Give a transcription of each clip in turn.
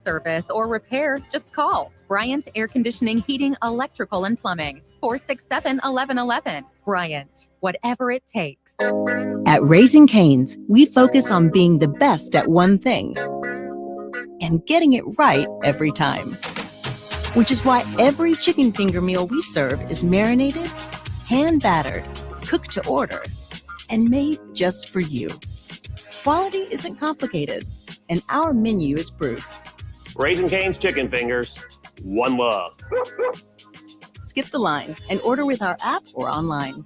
Service or repair, just call Bryant Air Conditioning, Heating, Electrical, and Plumbing. 467-1111. Bryant, whatever it takes. At Raising Cane's, we focus on being the best at one thing and getting it right every time. Which is why every chicken finger meal we serve is marinated, hand-battered, cooked to order, and made just for you. Quality isn't complicated, and our menu is proof. Raising Cane's Chicken Fingers, one love. Skip the line and order with our app or online.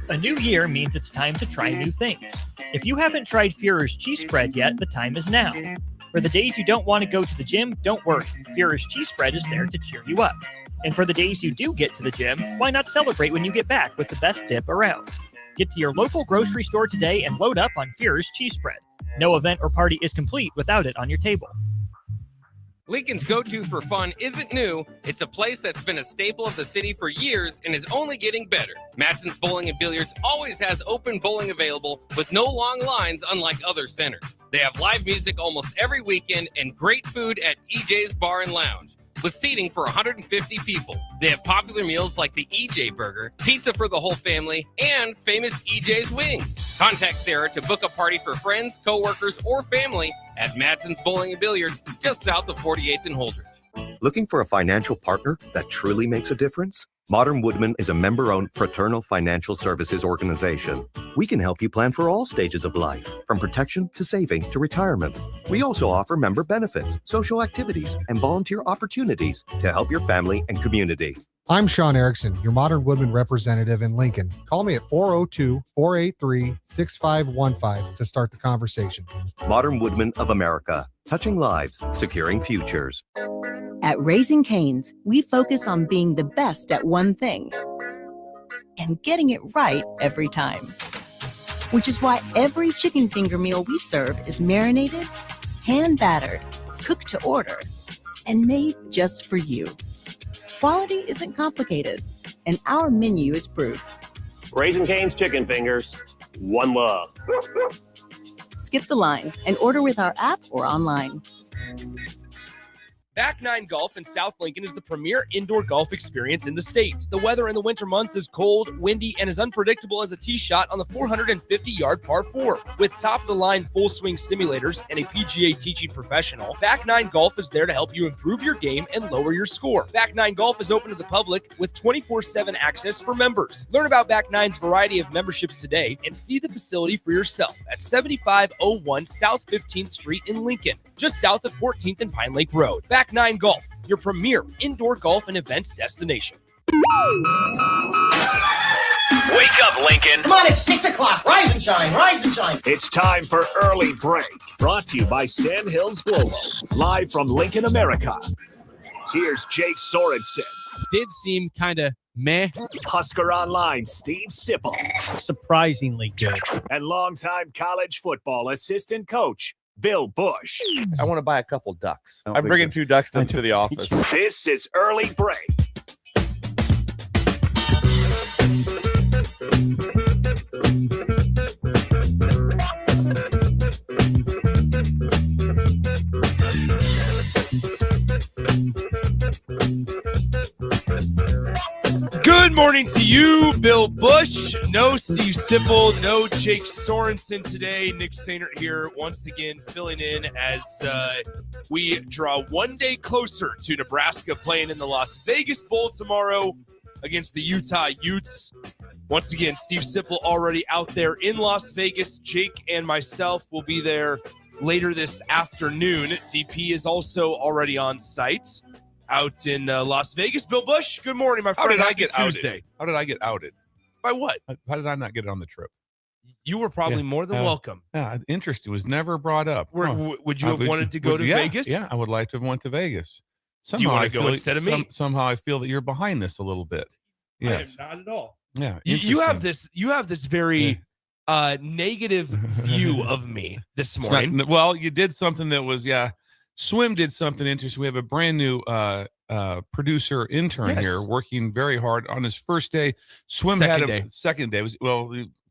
A new year means it's time to try new things. If you haven't tried Führer's cheese spread yet, the time is now. For the days you don't want to go to the gym, don't worry. Führer's cheese spread is there to cheer you up. And for the days you do get to the gym, why not celebrate when you get back with the best dip around? Get to your local grocery store today and load up on Führer's cheese spread. No event or party is complete without it on your table. Lincoln's go-to for fun isn't new. It's a place that's been a staple of the city for years and is only getting better. Matson's Bowling and Billiards always has open bowling available with no long lines, unlike other centers. They have live music almost every weekend and great food at EJ's Bar and Lounge, with seating for 150 people. They have popular meals like the EJ Burger, pizza for the whole family, and famous EJ's Wings. Contact Sarah to book a party for friends, coworkers, or family at Matson's Bowling and Billiards, just south of 48th and Holdridge. Looking for a financial partner that truly makes a difference? Modern Woodman is a member-owned fraternal financial services organization. We can help you plan for all stages of life, from protection to saving to retirement. We also offer member benefits, social activities, and volunteer opportunities to help your family and community. I'm Sean Erickson, your Modern Woodman representative in Lincoln. Call me at 402-483-6515 to start the conversation. Modern Woodman of America, touching lives, securing futures. At Raising Cane's, we focus on being the best at one thing and getting it right every time. Which is why every chicken finger meal we serve is marinated, hand-battered, cooked to order, and made just for you. Quality isn't complicated, and our menu is proof. Raising Cane's Chicken Fingers, one love. Skip the line and order with our app or online. Back Nine Golf in South Lincoln is the premier indoor golf experience in the state. The weather in the winter months is cold, windy, and as unpredictable as a tee shot on the 450-yard par 4. With top-of-the-line full-swing simulators and a PGA teaching professional, Back Nine Golf is there to help you improve your game and lower your score. Back Nine Golf is open to the public with 24/7 access for members. Learn about Back Nine's variety of memberships today and see the facility for yourself at 7501 South 15th Street in Lincoln, just south of 14th and Pine Lake Road. Back Nine Golf, your premier indoor golf and events destination. Wake up, Lincoln. Come on, it's 6 o'clock. Rise and shine, rise and shine. It's time for Early Break. Brought to you by Sand Hills Global. Live from Lincoln, America. Here's Jake Sorensen. Did seem kind of meh. Husker Online, Steve Sipple. Surprisingly good. And longtime college football assistant coach, Bill Bush. I want to buy a couple ducks. I'm bringing 2 ducks to the office. This is Early Break. Good morning to you, Bill Bush. No Steve Sipple, no Jake Sorensen today. Nick Sainert here once again filling in as we draw one day closer to Nebraska playing in the Las Vegas Bowl tomorrow against the Utah Utes. Once again, Steve Sipple already out there in Las Vegas. Jake and myself will be there later this afternoon. DP is also already on site out in Las Vegas. Bill Bush, good morning, my friend. How did I get Tuesday. outed? How did I get outed? By what? How did I not get it on the trip? You were probably more than welcome. Yeah, interest was never brought up. Would you have wanted to go to Vegas? Yeah, I would like to have went to Vegas. Somehow Do you want I to go feel instead of me? Somehow I feel that you're behind this a little bit. Yes, not at all. Yeah, you have this very negative view of me this morning. Well, you did something that was Swim did something interesting. We have a brand new producer intern here working very hard on his first day. Swim Second had day. Second day was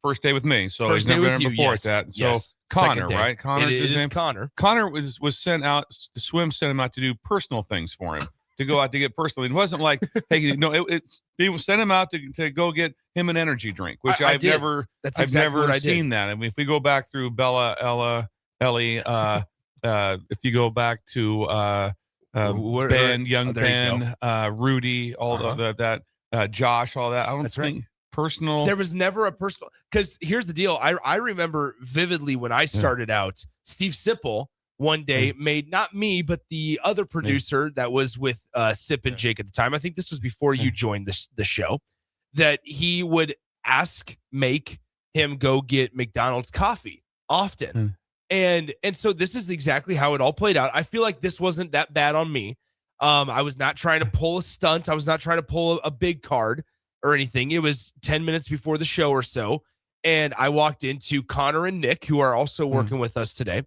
first day with me, so First he's never day been with you, before yes. at that. So Yes. Connor, Second day. right? Connor's It his is name. Connor. Connor was sent out. The swim sent him out to do personal things for him, to go out to get personal. It wasn't like, hey, no, it's people sent him out to go get him an energy drink, which I I've did. never That's I've exactly what never I did. seen that. I mean, if we go back through Bella, Ella, Ellie, if you go back to Ben, young there you Ben, Rudy, all that Josh, all that. I don't That's think personal. There was never a personal, because here's the deal. I remember vividly when I started out, Steve Sipple one day made, not me, but the other producer that was with Sip and Jake at the time. I think this was before you joined the show, that he would make him go get McDonald's coffee often. And so this is exactly how it all played out. I feel like this wasn't that bad on me. I was not trying to pull a stunt. I was not trying to pull a big card or anything. It was 10 minutes before the show or so. And I walked into Connor and Nick, who are also working with us today.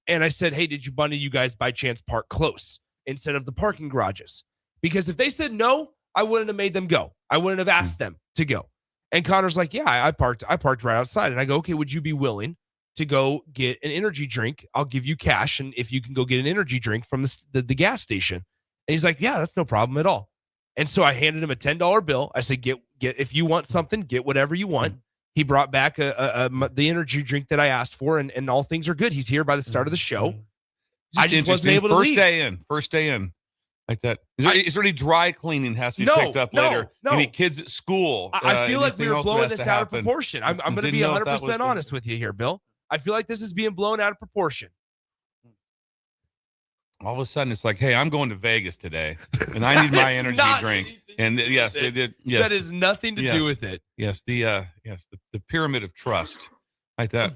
And I said, hey, did you guys by chance park close instead of the parking garages? Because if they said no, I wouldn't have made them go. I wouldn't have asked them to go. And Connor's like, yeah, I parked right outside. And I go, okay, would you be willing to go get an energy drink? I'll give you cash. And if you can go get an energy drink from the gas station. And he's like, yeah, that's no problem at all. And so I handed him a $10 bill. I said, get if you want something, get whatever you want. He brought back the energy drink that I asked for, and all things are good. He's here by the start of the show. I just wasn't able to leave. First day in. Like that. Is there any dry cleaning has to be picked up later? No. Any kids at school? I feel like we were blowing this out of proportion. I'm going to be 100% honest honest with you here, Bill. I feel like this is being blown out of proportion. All of a sudden, it's like, hey, I'm going to Vegas today, and I need my energy drink. And yes, they did. Yes, that has nothing to do with it. Yes, the pyramid of trust, like that.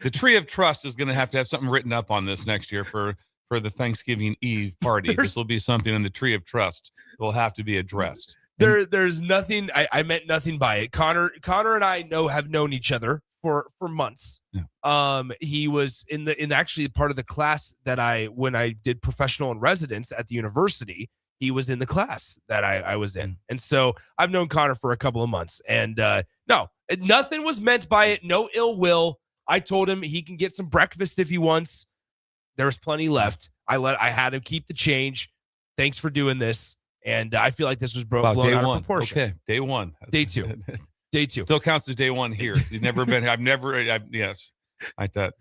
The tree of trust is going to have something written up on this next year for the Thanksgiving Eve party. This will be something in the tree of trust. It will have to be addressed. There's nothing. I meant nothing by it. Connor and I have known each other for months. Yeah. He was in actually part of the class that when I did professional in residence at the university, he was in the class that I was in. And so I've known Connor for a couple of months, and no, nothing was meant by it. No ill will. I told him he can get some breakfast if he wants. There was plenty left. I had him keep the change. Thanks for doing this. And I feel like this was blown out of proportion. Okay, day one. Day two. Day two. Still counts as day one here. He's never been. Yes. Like that.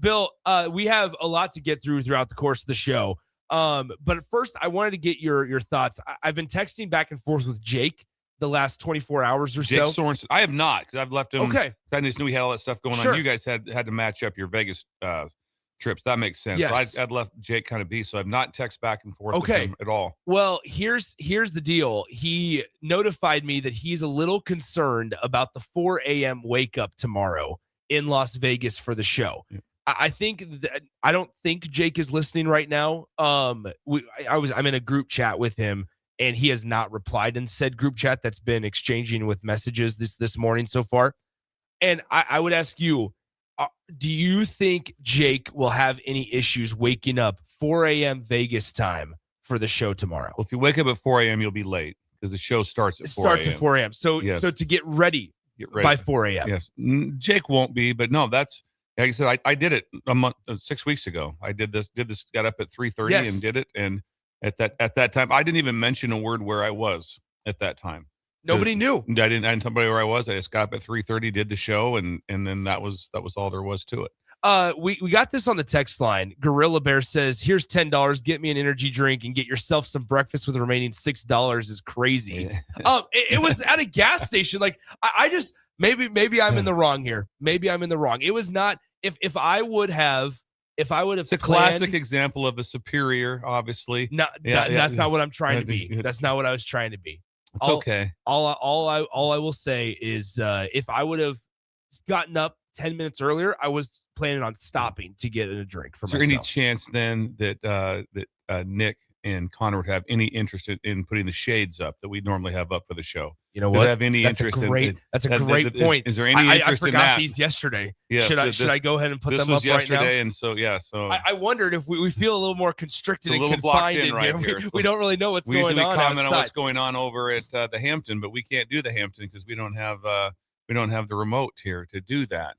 Bill, we have a lot to get through throughout the course of the show. But first, I wanted to get your thoughts. I've been texting back and forth with Jake the last 24 hours or Jake so. Sorensen. I have not, because I've left him. Okay. I just knew we had all that stuff going on. You guys had to match up your Vegas trips. That makes sense. Yes. So I'd left Jake kind of be, so I've not texted back and forth with him at all. Well, here's the deal. He notified me that he's a little concerned about the 4 a.m. wake up tomorrow in Las Vegas for the show. Yeah. I don't think Jake is listening right now. I'm in a group chat with him, and he has not replied in said group chat that's been exchanging with messages this morning so far. And I would ask you, do you think Jake will have any issues waking up 4 a.m. Vegas time for the show tomorrow? Well, if you wake up at 4 a.m., you'll be late because the show starts at 4 a.m. Starts at 4 a.m. So to get ready by 4 a.m. Yes. Jake won't be, but no, that's, like I said, I did it 6 weeks ago. I did this, got up at 3:30 and did it. And at that time, I didn't even mention a word where I was at that time. Nobody knew. I didn't tell somebody where I was. I just got up at 3:30, did the show, and then that was all there was to it. We got this on the text line. Gorilla Bear says, "Here's $10. Get me an energy drink and get yourself some breakfast with the remaining $6 is crazy." It was at a gas station. Like I just maybe I'm in the wrong here. Maybe I'm in the wrong. It was not. If I would have. It's a classic example of a superior, obviously. That's not what I'm trying to be. That's not what I was trying to be. It's okay. All I will say is if I would have gotten up 10 minutes earlier, I was planning on stopping to get a drink for myself. Is there any chance then that Nick and Connor would have any interest in putting the shades up that we normally have up for the show? You know what? Have any that's interest a great point. Is there any interest I forgot in that? these yesterday. Yes, should I go ahead and put them up right now? This was yesterday, and so I wondered if we feel a little more constricted and confined in right here. here. We don't really know what's going on. We usually comment outside. on what's going on over at the Hampton, but we can't do the Hampton because we don't have the remote here to do that.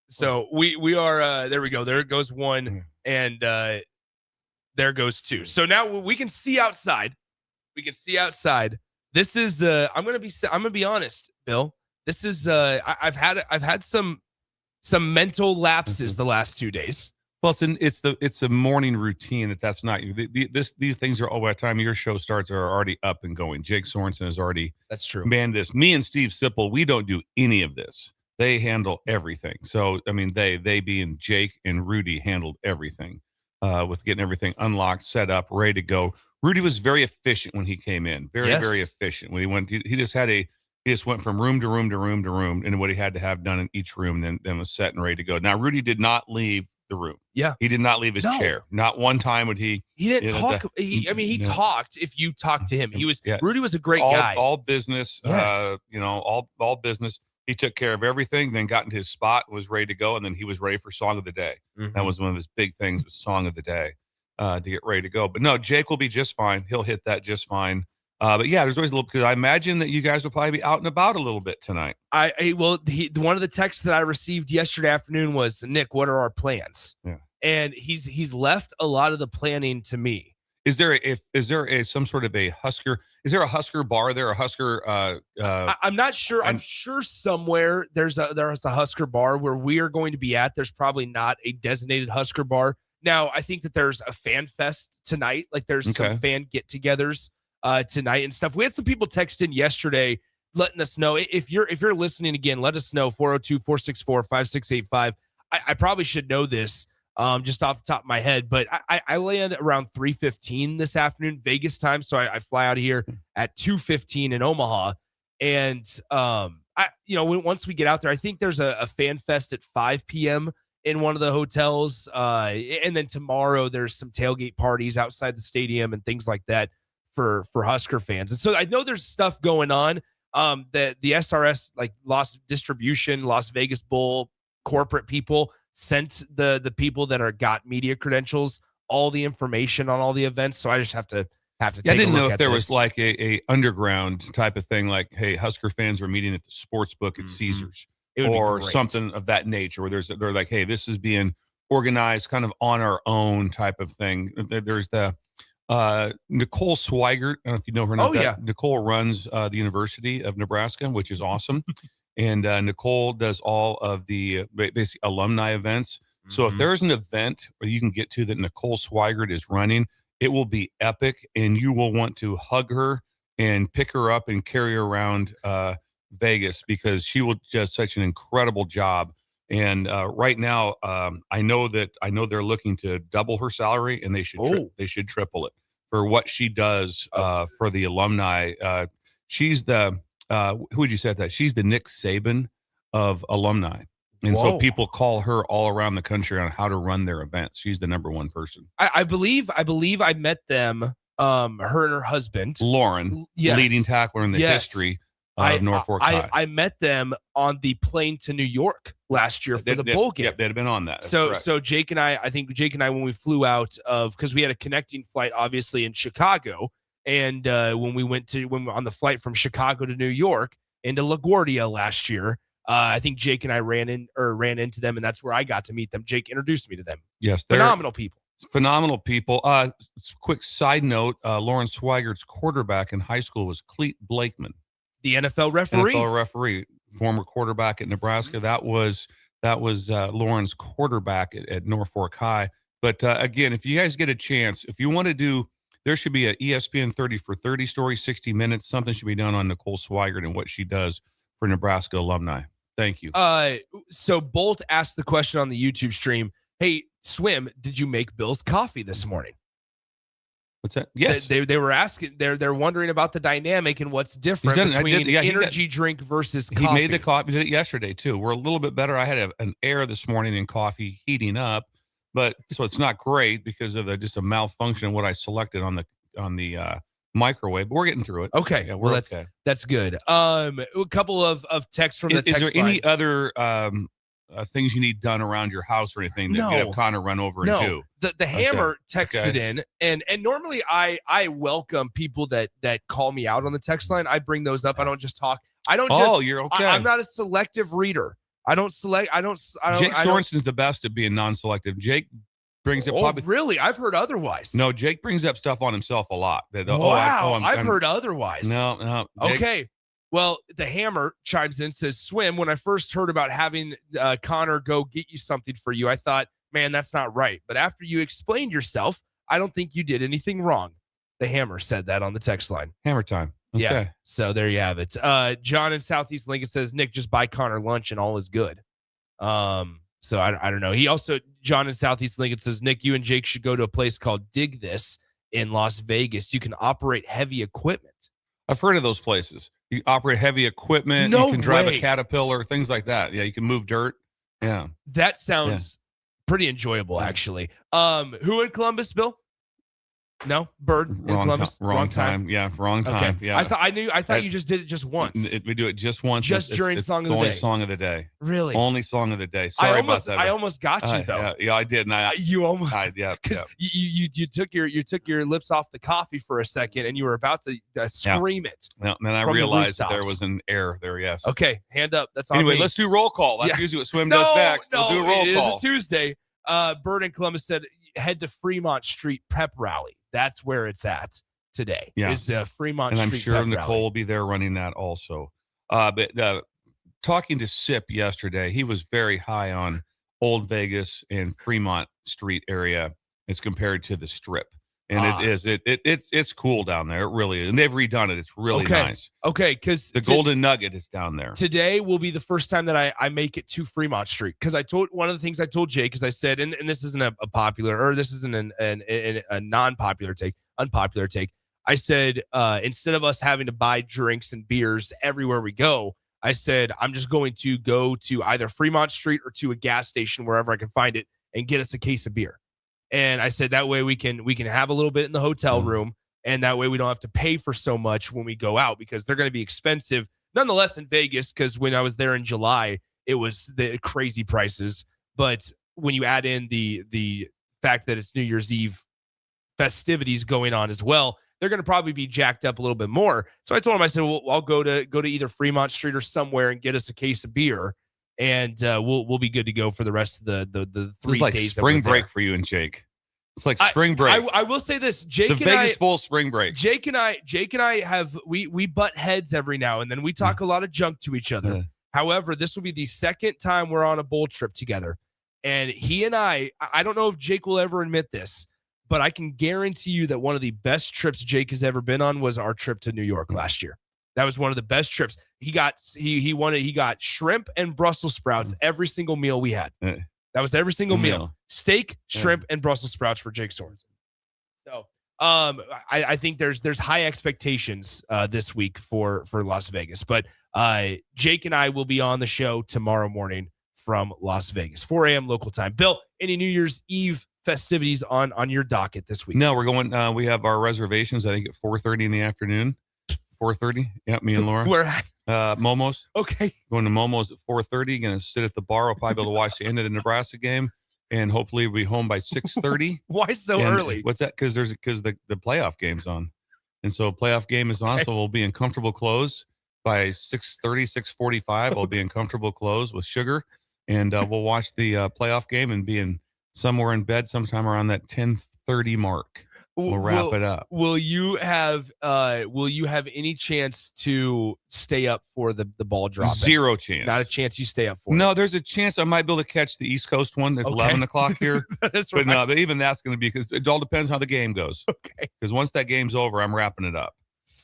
So we are there we go. There goes one, and there goes two. So now we can see outside. This is I'm gonna be honest, Bill. This is I've had some mental lapses the last 2 days. Well, it's a morning routine that's not you. These things are all by the time your show starts are already up and going. Jake Sorensen has already manned this. Me and Steve Sipple, we don't do any of this. They handle everything. So I mean, they being Jake and Rudy handled everything with getting everything unlocked, set up, ready to go. Rudy was very efficient when he came in. Very efficient. When he went, he just went from room to room to room to room, and what he had to have done in each room, then was set and ready to go. Now Rudy did not leave the room. Yeah, he did not leave his chair. Not one time would he. He didn't talk. He talked. If you talked to him, Rudy was a great guy. All business. Yes. All business. He took care of everything. Then got into his spot, was ready to go, and then he was ready for Song of the Day. Mm-hmm. That was one of his big things, was Song of the Day, to get ready to go. But no, Jake will be just fine. He'll hit that just fine. But yeah, there's always a little, because I imagine that you guys will probably be out and about a little bit tonight. One of the texts that I received yesterday afternoon was, Nick, what are our plans? Yeah. And he's left a lot of the planning to me. Is there some sort of a Husker? Is there a Husker bar there? A Husker? I'm not sure. I'm sure somewhere there's a Husker bar where we are going to be at. There's probably not a designated Husker bar. Now, I think that there's a fan fest tonight. Like there's some fan get-togethers tonight and stuff. We had some people text in yesterday letting us know. If you're listening again, let us know. 402-464-5685. I probably should know this just off the top of my head, but I land around 3:15 this afternoon Vegas time, so I fly out of here at 2:15 in Omaha. And once we get out there, I think there's a fan fest at 5 p.m. in one of the hotels, and then tomorrow there's some tailgate parties outside the stadium and things like that for Husker fans. And so I know there's stuff going on. The SRS, like Las Vegas Bowl corporate people sent the people that got media credentials all the information on all the events. So I just have to take a look. I didn't know if there was like a underground type of thing, like, hey, Husker fans are meeting at the sports book at Caesars or something of that nature, where they're like, hey, this is being organized kind of on our own type of thing. There's the Nicole Swigert. I don't know if you know her. Nicole runs the University of Nebraska, which is awesome. And Nicole does all of the basic alumni events. So if there's an event where you can get to that Nicole Swigert is running, it will be epic, and you will want to hug her and pick her up and carry her around Vegas, because she will just such an incredible job. And right now, I know they're looking to double her salary, and they should triple it for what she does for the alumni. She's the who would you say that? She's the Nick Saban of alumni. And so people call her all around the country on how to run their events. She's the number one person. I believe I met them, her and her husband. Lauren, leading tackler in the history of Norfolk High. I met them on the plane to New York last year for the bowl game. Yep, they'd have been on that. So Jake and I when we flew out because we had a connecting flight, obviously, in Chicago. And when we were on the flight from Chicago to New York into LaGuardia last year, I think Jake and I ran into them, and that's where I got to meet them. Jake introduced me to them. Yes, phenomenal people. Phenomenal people. Quick side note: Lauren Swigert's quarterback in high school was Cleet Blakeman, the NFL referee, former quarterback at Nebraska. That was Lauren's quarterback at Norfolk High. But again, if you guys get a chance, if you want to do. There should be an ESPN 30 for 30 story, 60 minutes. Something should be done on Nicole Swigert and what she does for Nebraska alumni. Thank you. So Bolt asked the question on the YouTube stream, hey, Swim, did you make Bill's coffee this morning? What's that? Yes. They were asking, they're wondering about the dynamic and what's different between energy drink versus coffee. He made the coffee. Did it yesterday, too. We're a little bit better. I had an error this morning in coffee heating up. But so it's not great because of just a malfunction of what I selected on the microwave. But we're getting through it. Okay, yeah, well that's good. A couple of texts from the text line. Is there any other things you need done around your house or anything that you have kind of run over and do? The Hammer texted in, and normally I welcome people that call me out on the text line. I bring those up. I don't just talk. I don't. You're okay. I'm not a selective reader. I don't select. Jake Sorensen's the best at being non-selective. Jake brings up really? I've heard otherwise. No, Jake brings up stuff on himself a lot. I've heard otherwise. No. Jake, okay. Well, the Hammer chimes in, says, Swim, when I first heard about having Connor go get you something for you, I thought, man, that's not right. But after you explained yourself, I don't think you did anything wrong. The Hammer said that on the text line. Hammer time. Okay. Yeah. So there you have it. John in Southeast Lincoln says, Nick, just buy Connor lunch and all is good. So I don't know. He also, John in Southeast Lincoln says, Nick, you and Jake should go to a place called Dig This in Las Vegas. You can operate heavy equipment. I've heard of those places. You operate heavy equipment. No you can drive way. a Caterpillar, things like that. Yeah, you can move dirt. Yeah. That sounds pretty enjoyable, actually. Who in Columbus, Bill? No, Bird in Columbus. Wrong time. Yeah, wrong time. Okay. Yeah. I thought you just did it just once. We do it just once. Just during Song of the Day. Only song of the day. Really? Only song of the day. Sorry about that. I almost got you though. Yeah, I did. And you almost. Yeah. You took your lips off the coffee for a second, and you were about to scream it. No, then I realized that there was an error there. Yes. Okay, hand up. That's on anyway. me. Let's do roll call. That's usually what Swim does next. We'll do a roll call. It is a Tuesday. Bird in Columbus said, head to Fremont Street Pep Rally. That's where it's at today. Yeah. Is the Fremont and Street I'm sure Pep Nicole Rally. will be there running that also. But talking to Sip yesterday, he was very high on Old Vegas and Fremont Street area as compared to the Strip. And it's cool down there. It really is. And they've redone it. It's really nice. Okay, because the Golden Nugget is down there. Today will be the first time that I make it to Fremont Street. Because one of the things I told Jake is I said, and this isn't a popular, or this isn't a non-popular take, unpopular take. I said, instead of us having to buy drinks and beers everywhere we go, I said, I'm just going to go to either Fremont Street or to a gas station, wherever I can find it, and get us a case of beer. And I said that way we can have a little bit in the hotel room, and that way we don't have to pay for so much when we go out, because they're going to be expensive nonetheless in Vegas. Because when I was there in July, it was the crazy prices. But when you add in the fact that it's New Year's Eve festivities going on as well, they're going to probably be jacked up a little bit more. So I told him, I said, well, I'll go to either Fremont Street or somewhere and get us a case of beer. And we'll be good to go for the rest of the 3 like days. Spring break for you and Jake. It's like spring break. I will say this, Jake, the Vegas Bowl spring break. Jake and I have we butt heads every now and then. We talk a lot of junk to each other. However, this will be the second time we're on a bowl trip together, and he and I don't know if Jake will ever admit this, but I can guarantee you that one of the best trips Jake has ever been on was our trip to New York last year. That was one of the best trips. He got shrimp and Brussels sprouts every single meal we had. That was every single meal. Steak, shrimp, and Brussels sprouts for Jake Sorensen. So I think there's high expectations this week for Las Vegas. But Jake and I will be on the show tomorrow morning from Las Vegas, 4 a.m. local time. Bill, any New Year's Eve festivities on your docket this week? No, we're going. We have our reservations, I think, at 4:30 in the afternoon. 4:30. Yeah, me and Laura. We're at Momo's. Okay. Going to Momo's at 4:30. Going to sit at the bar. I'll probably be able to watch the end of the Nebraska game, and hopefully we'll be home by 6:30. Why so early? What's that? Because the playoff game's on, and so playoff game is on. So we'll be in comfortable clothes by 6:30, 6:45. I'll be in comfortable clothes with sugar, and we'll watch the playoff game and be somewhere in bed sometime around that 10:30 mark. We'll wrap it up. Will you have any chance to stay up for the ball drop? Zero chance. Not a chance you stay up for. No, there's a chance I might be able to catch the East Coast one at 11 o'clock here. That's but no, but even that's going to be, because it all depends how the game goes. Okay. Because once that game's over, I'm wrapping it up.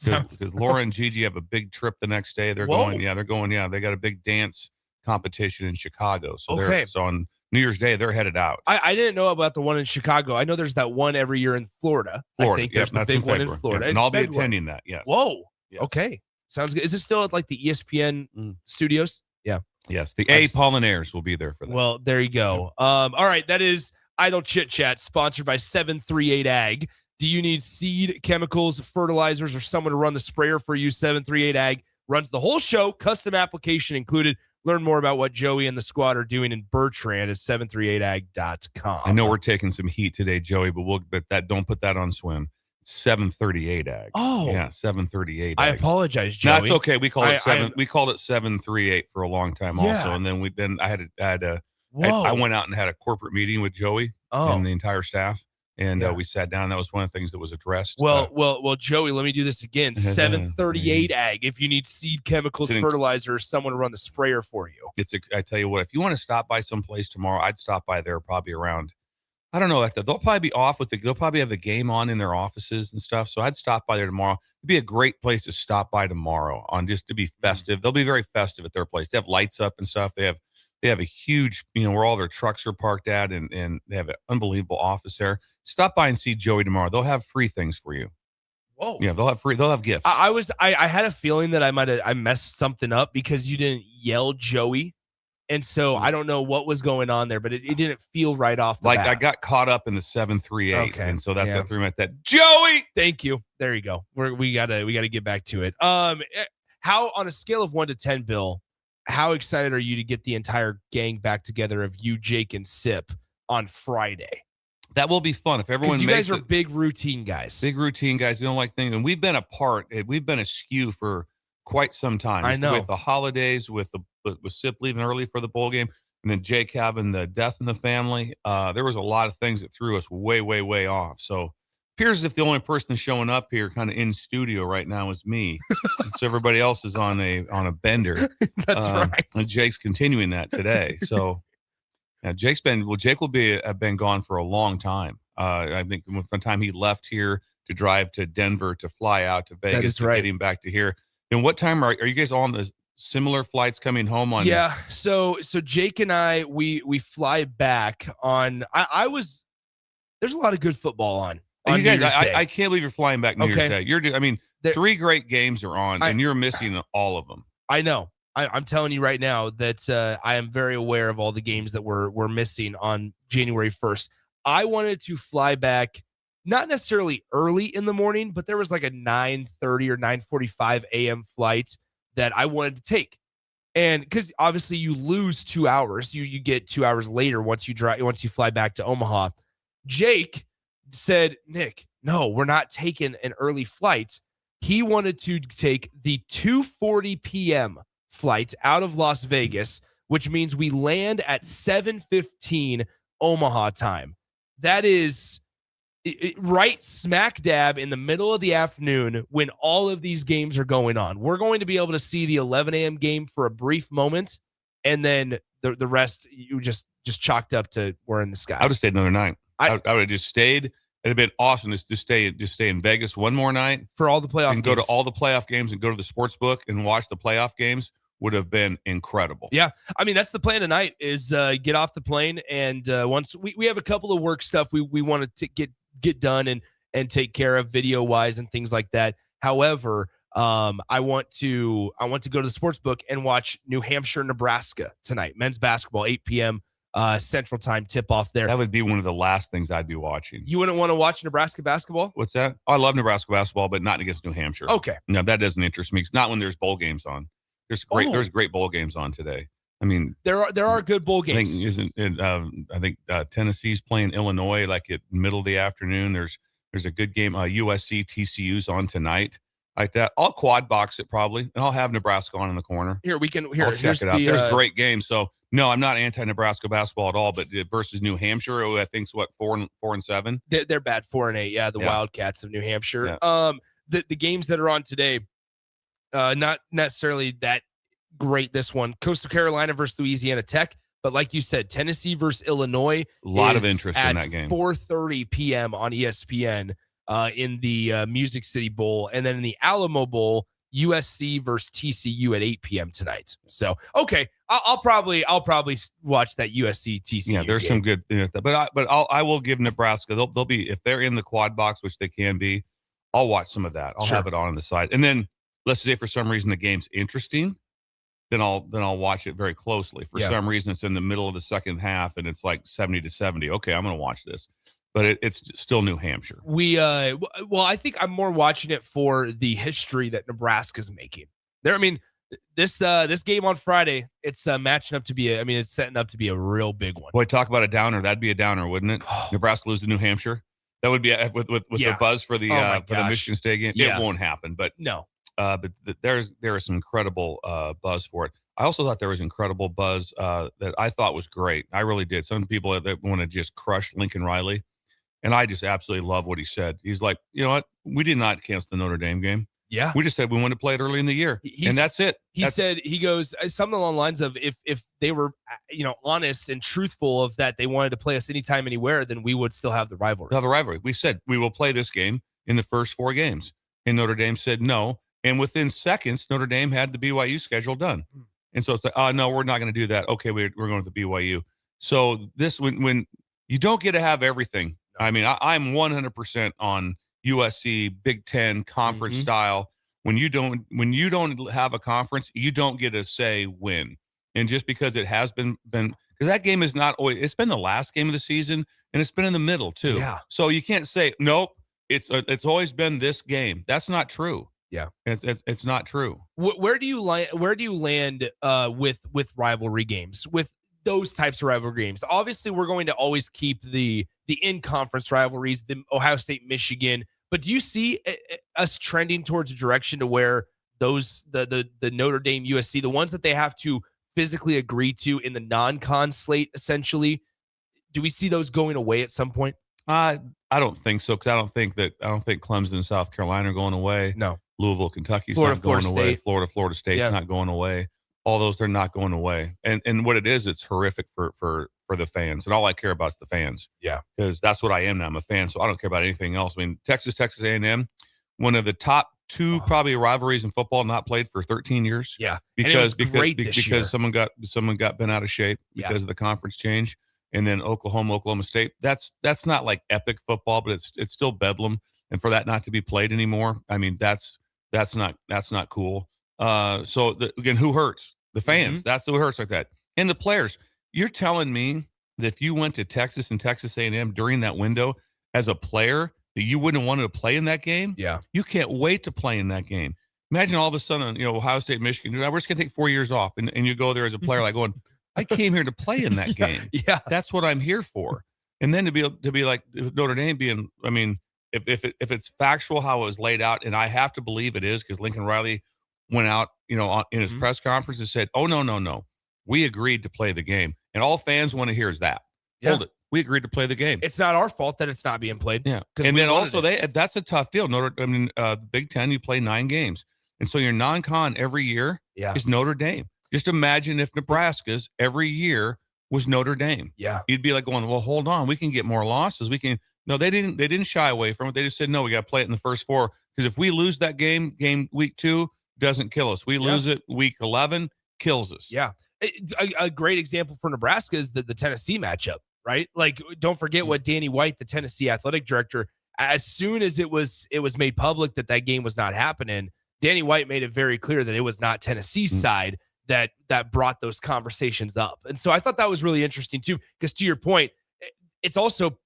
Because Laura and Gigi have a big trip the next day. They're going. They got a big dance competition in Chicago. So so on New Year's Day, they're headed out. I didn't know about the one in Chicago. I know there's that one every year in Florida. I think there's the big one in Florida. Yeah, and I'll be attending that, yes. Whoa. Yeah. Okay. Sounds good. Is it still at like the ESPN studios? Yeah. Yes. The Apollinaires will be there for that. Well, there you go. All right. That is Idle Chit Chat, sponsored by 738 Ag. Do you need seed, chemicals, fertilizers, or someone to run the sprayer for you? 738 Ag runs the whole show, custom application included. Learn more about what Joey and the squad are doing in Bertrand at 738ag.com. I know we're taking some heat today, Joey, but don't put that on Swim. 738 ag. Oh. Yeah, 738 I ag. apologize, Joey. No, it's okay. We called it I- we called it 738 for a long time Yeah. also. And then I Whoa. went out and had a corporate meeting with Joey and the entire staff. And we sat down. That was one of the things that was addressed. Well, Joey, let me do this again. 738 ag. If you need seed chemicals, fertilizer, someone to run the sprayer for you. I tell you what, if you want to stop by someplace tomorrow, I'd stop by there probably around. I don't know. They'll probably be off they'll probably have the game on in their offices and stuff. So I'd stop by there tomorrow. It'd be a great place to stop by tomorrow on just to be festive. They'll be very festive at their place. They have lights up and stuff. They have a huge, where all their trucks are parked at, and they have an unbelievable office there. Stop by and see Joey tomorrow. They'll have free things for you. Whoa. Yeah, they'll have gifts. I had a feeling that I messed something up because you didn't yell Joey. And so I don't know what was going on there, but it didn't feel right off the bat. I got caught up in the 738, Okay. and so that's Yeah. what threw me at that. Joey! Thank you. There you go. We gotta get back to it. How, on a scale of 1 to 10, Bill, how excited are you to get the entire gang back together of you, Jake, and Sip on Friday? That will be fun. If everyone You makes guys are big routine guys. Big routine guys. We don't like things. And we've been apart. We've been askew for quite some time. I know. With the holidays, with Sip leaving early for the bowl game, and then Jake having the death in the family. There was a lot of things that threw us way, way, way off. So appears as if the only person showing up here kind of in studio right now is me. So everybody else is on a bender. That's right. And Jake's continuing that today. So Jake will have been gone for a long time. I think from the time he left here to drive to Denver to fly out to Vegas to get him back to here. And what time are you guys all on the similar flights coming home on? Yeah. So Jake and I, we fly back on. There's a lot of good football on. You guys, New Year's Day. I can't believe you're flying back New Year's Day. 3 great games are on, and you're missing all of them. I know. I'm telling you right now that I am very aware of all the games that we're missing on January 1st. I wanted to fly back, not necessarily early in the morning, but there was like a 9:30 or 9:45 a.m. flight that I wanted to take. And because obviously you lose 2 hours, you get 2 hours later once you fly back to Omaha. Jake said, Nick, no, we're not taking an early flight. He wanted to take the 2:40 p.m. flight out of Las Vegas, which means we land at 7:15 Omaha time. That is right smack dab in the middle of the afternoon when all of these games are going on. We're going to be able to see the 11 a.m. game for a brief moment, and then the rest you just chalked up to we're in the sky. I would have stayed another night. I would have just stayed. It'd have been awesome to stay in Vegas one more night for all the playoff and games. Go to all the playoff games and go to the sports book and watch the playoff games. Would have been incredible. Yeah. I mean, that's the plan tonight is get off the plane. And once we have a couple of work stuff we want to get done and take care of video wise and things like that. However, I want to go to the sports book and watch New Hampshire, Nebraska tonight. Men's basketball, 8 p.m. Central Time tip off there. That would be one of the last things I'd be watching. You wouldn't want to watch Nebraska basketball? What's that? Oh, I love Nebraska basketball, but not against New Hampshire. Okay. No, that doesn't interest me. It's not when there's bowl games on. There's great bowl games on today. I mean, there are good bowl games. I think Tennessee's playing Illinois like at middle of the afternoon. There's a good game. USC TCU's on tonight. Like that. I'll quad box it probably, and I'll have Nebraska on in the corner. I'll check it out. There's great games. So no, I'm not anti-Nebraska basketball at all. But versus New Hampshire, who I think's 4-7. They're bad 4-8. Yeah, the Wildcats of New Hampshire. Yeah. The games that are on today, not necessarily that great. This one, Coastal Carolina versus Louisiana Tech. But like you said, Tennessee versus Illinois. A lot of interest in that game. 4:30 p.m. on ESPN in the Music City Bowl. And then in the Alamo Bowl, USC versus TCU at 8 p.m. tonight. So, okay, I'll probably watch that USC TCU. Yeah, there's game. some good, but I will give Nebraska. They'll be, if they're in the quad box, which they can be. I'll watch some of that. I'll have it on the side, and then let's say for some reason the game's interesting, then I'll watch it very closely. For some reason it's in the middle of the second half and it's like 70-70. Okay, I'm going to watch this. But it's still New Hampshire. I think I'm more watching it for the history that Nebraska's making. This game on Friday, it's matching up to be it's setting up to be a real big one. Boy, talk about a downer. That'd be a downer, wouldn't it? Nebraska lose to New Hampshire. That would be with the buzz for the Michigan State game. Yeah. It won't happen, but No. but there is some incredible buzz for it. I also thought there was incredible buzz that I thought was great. I really did. Some people that want to just crush Lincoln Riley, and I just absolutely love what he said. He's like, you know what? We did not cancel the Notre Dame game. Yeah. We just said we wanted to play it early in the year, and that's it. He goes something along the lines of if they were honest and truthful of that they wanted to play us anytime, anywhere, then we would still have the rivalry. Have a rivalry. We said we will play this game in the first 4 games, and Notre Dame said no. And within seconds, Notre Dame had the BYU schedule done, and so it's like, oh no, we're not going to do that. Okay, we're going to the BYU. So this when you don't get to have everything. I mean, I'm 100% on USC Big Ten conference style. When you don't have a conference, you don't get to say when. And just because it has been because that game is not always, it's been the last game of the season and it's been in the middle too. Yeah. So you can't say nope. It's always been this game. That's not true. Yeah. It's not true. Where do you land with rivalry games, with those types of rivalry games? Obviously, we're going to always keep the in-conference rivalries, the Ohio State, Michigan. But do you see us trending towards a direction to where those the Notre Dame, USC, the ones that they have to physically agree to in the non-con slate, essentially, do we see those going away at some point? I don't think so, because I don't think Clemson and South Carolina are going away. No. Louisville, Kentucky's Florida, not going Florida away. State. Florida State's not going away. All those are not going away. And what it is, it's horrific for the fans. And all I care about is the fans. Yeah. Because that's what I am now. I'm a fan, so I don't care about anything else. I mean, Texas A&M, one of the top 2 probably rivalries in football, not played for 13 years. Yeah. Because year. someone got bent out of shape because of the conference change. And then Oklahoma State. That's not like epic football, but it's still bedlam. And for that not to be played anymore, I mean, that's not cool. So again, who hurts? The fans. That's who hurts like that. And the players. You're telling me that if you went to Texas and Texas A&M during that window as a player, that you wouldn't have wanted to play in that game? Yeah. You can't wait to play in that game. Imagine all of a sudden, Ohio State, Michigan, we're just going to take 4 years off. And you go there as a player like going, I came here to play in that game. Yeah. That's what I'm here for. And then to be like Notre Dame being, I mean, if it's factual how it was laid out, and I have to believe it is, because Lincoln Riley went out, in his press conference and said, oh, no. We agreed to play the game. And all fans want to hear is that. Yeah. Hold it. We agreed to play the game. It's not our fault that it's not being played. Yeah. And then also that's a tough deal. Big Ten, you play 9 games. And so your non-con every year is Notre Dame. Just imagine if Nebraska's every year was Notre Dame. Yeah. You'd be like going, well, hold on. We can get more losses. No, they didn't shy away from it. They just said, no, we got to play it in the first 4. Because if we lose that game week 2, doesn't kill us. We lose it week 11, kills us. Yeah. A great example for Nebraska is the Tennessee matchup, right? Like, don't forget what Danny White, the Tennessee athletic director, as soon as it was made public that game was not happening, Danny White made it very clear that it was not Tennessee's side that brought those conversations up. And so I thought that was really interesting too, because to your point, it's also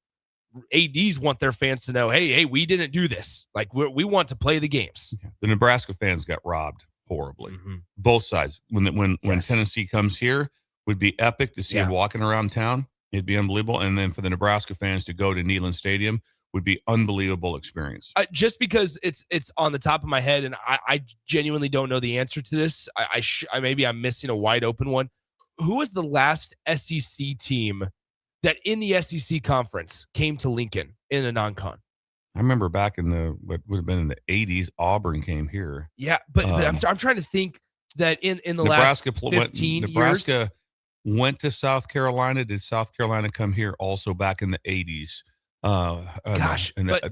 ADs want their fans to know, hey, we didn't do this. Like, we want to play the games. The Nebraska fans got robbed horribly. Both sides. When Tennessee comes here, would be epic to see them walking around town. It'd be unbelievable. And then for the Nebraska fans to go to Neyland Stadium would be unbelievable experience. Just because it's on the top of my head, and I genuinely don't know the answer to this. Maybe I'm missing a wide open one. Who was the last SEC team that in the SEC conference came to Lincoln in a non-con? I remember back in what would have been in the 80s, Auburn came here. Yeah, but I'm trying to think that in the Nebraska last 15 Nebraska years, went to South Carolina. Did South Carolina come here also back in the 80s?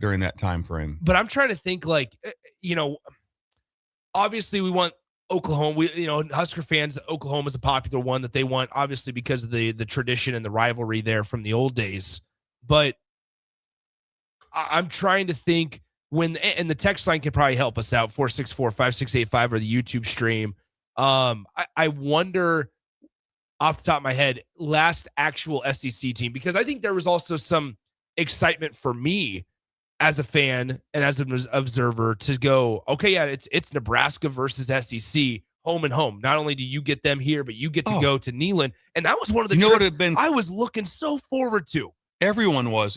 During that time frame. But I'm trying to think, like, obviously we want Oklahoma. Husker fans, Oklahoma is a popular one that they want, obviously because of the tradition and the rivalry there from the old days. But I'm trying to think and the text line can probably help us out, 464-5685 or the YouTube stream. I wonder off the top of my head, last actual SEC team, because I think there was also some excitement for me as a fan and as an observer to go, okay, yeah, it's Nebraska versus SEC, home and home. Not only do you get them here, but you get to go to Neyland. And that was one of the trips I was looking so forward to. Everyone was.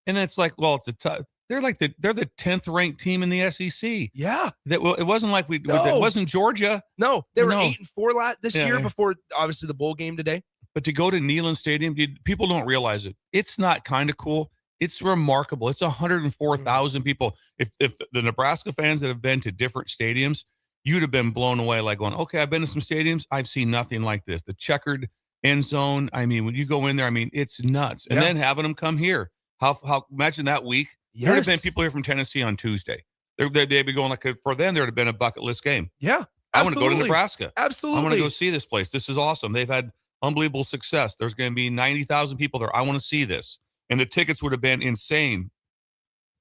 And then it's like, well, it's a tough. They're the 10th ranked team in the SEC. Yeah. It wasn't like it wasn't Georgia. No, they were 8-4 this year before obviously the bowl game today. But to go to Neyland Stadium, people don't realize it. It's not kind of cool. It's remarkable. It's 104,000 people. If the Nebraska fans that have been to different stadiums, you'd have been blown away, like going, okay, I've been to some stadiums. I've seen nothing like this. The checkered end zone. I mean, when you go in there, I mean, it's nuts. And then having them come here. How imagine that week. There would have been people here from Tennessee on Tuesday. They'd be going for them, there would have been a bucket list game. Yeah. I want to go to Nebraska. Absolutely. I want to go see this place. This is awesome. They've had unbelievable success. There's going to be 90,000 people there. I want to see this. And the tickets would have been insane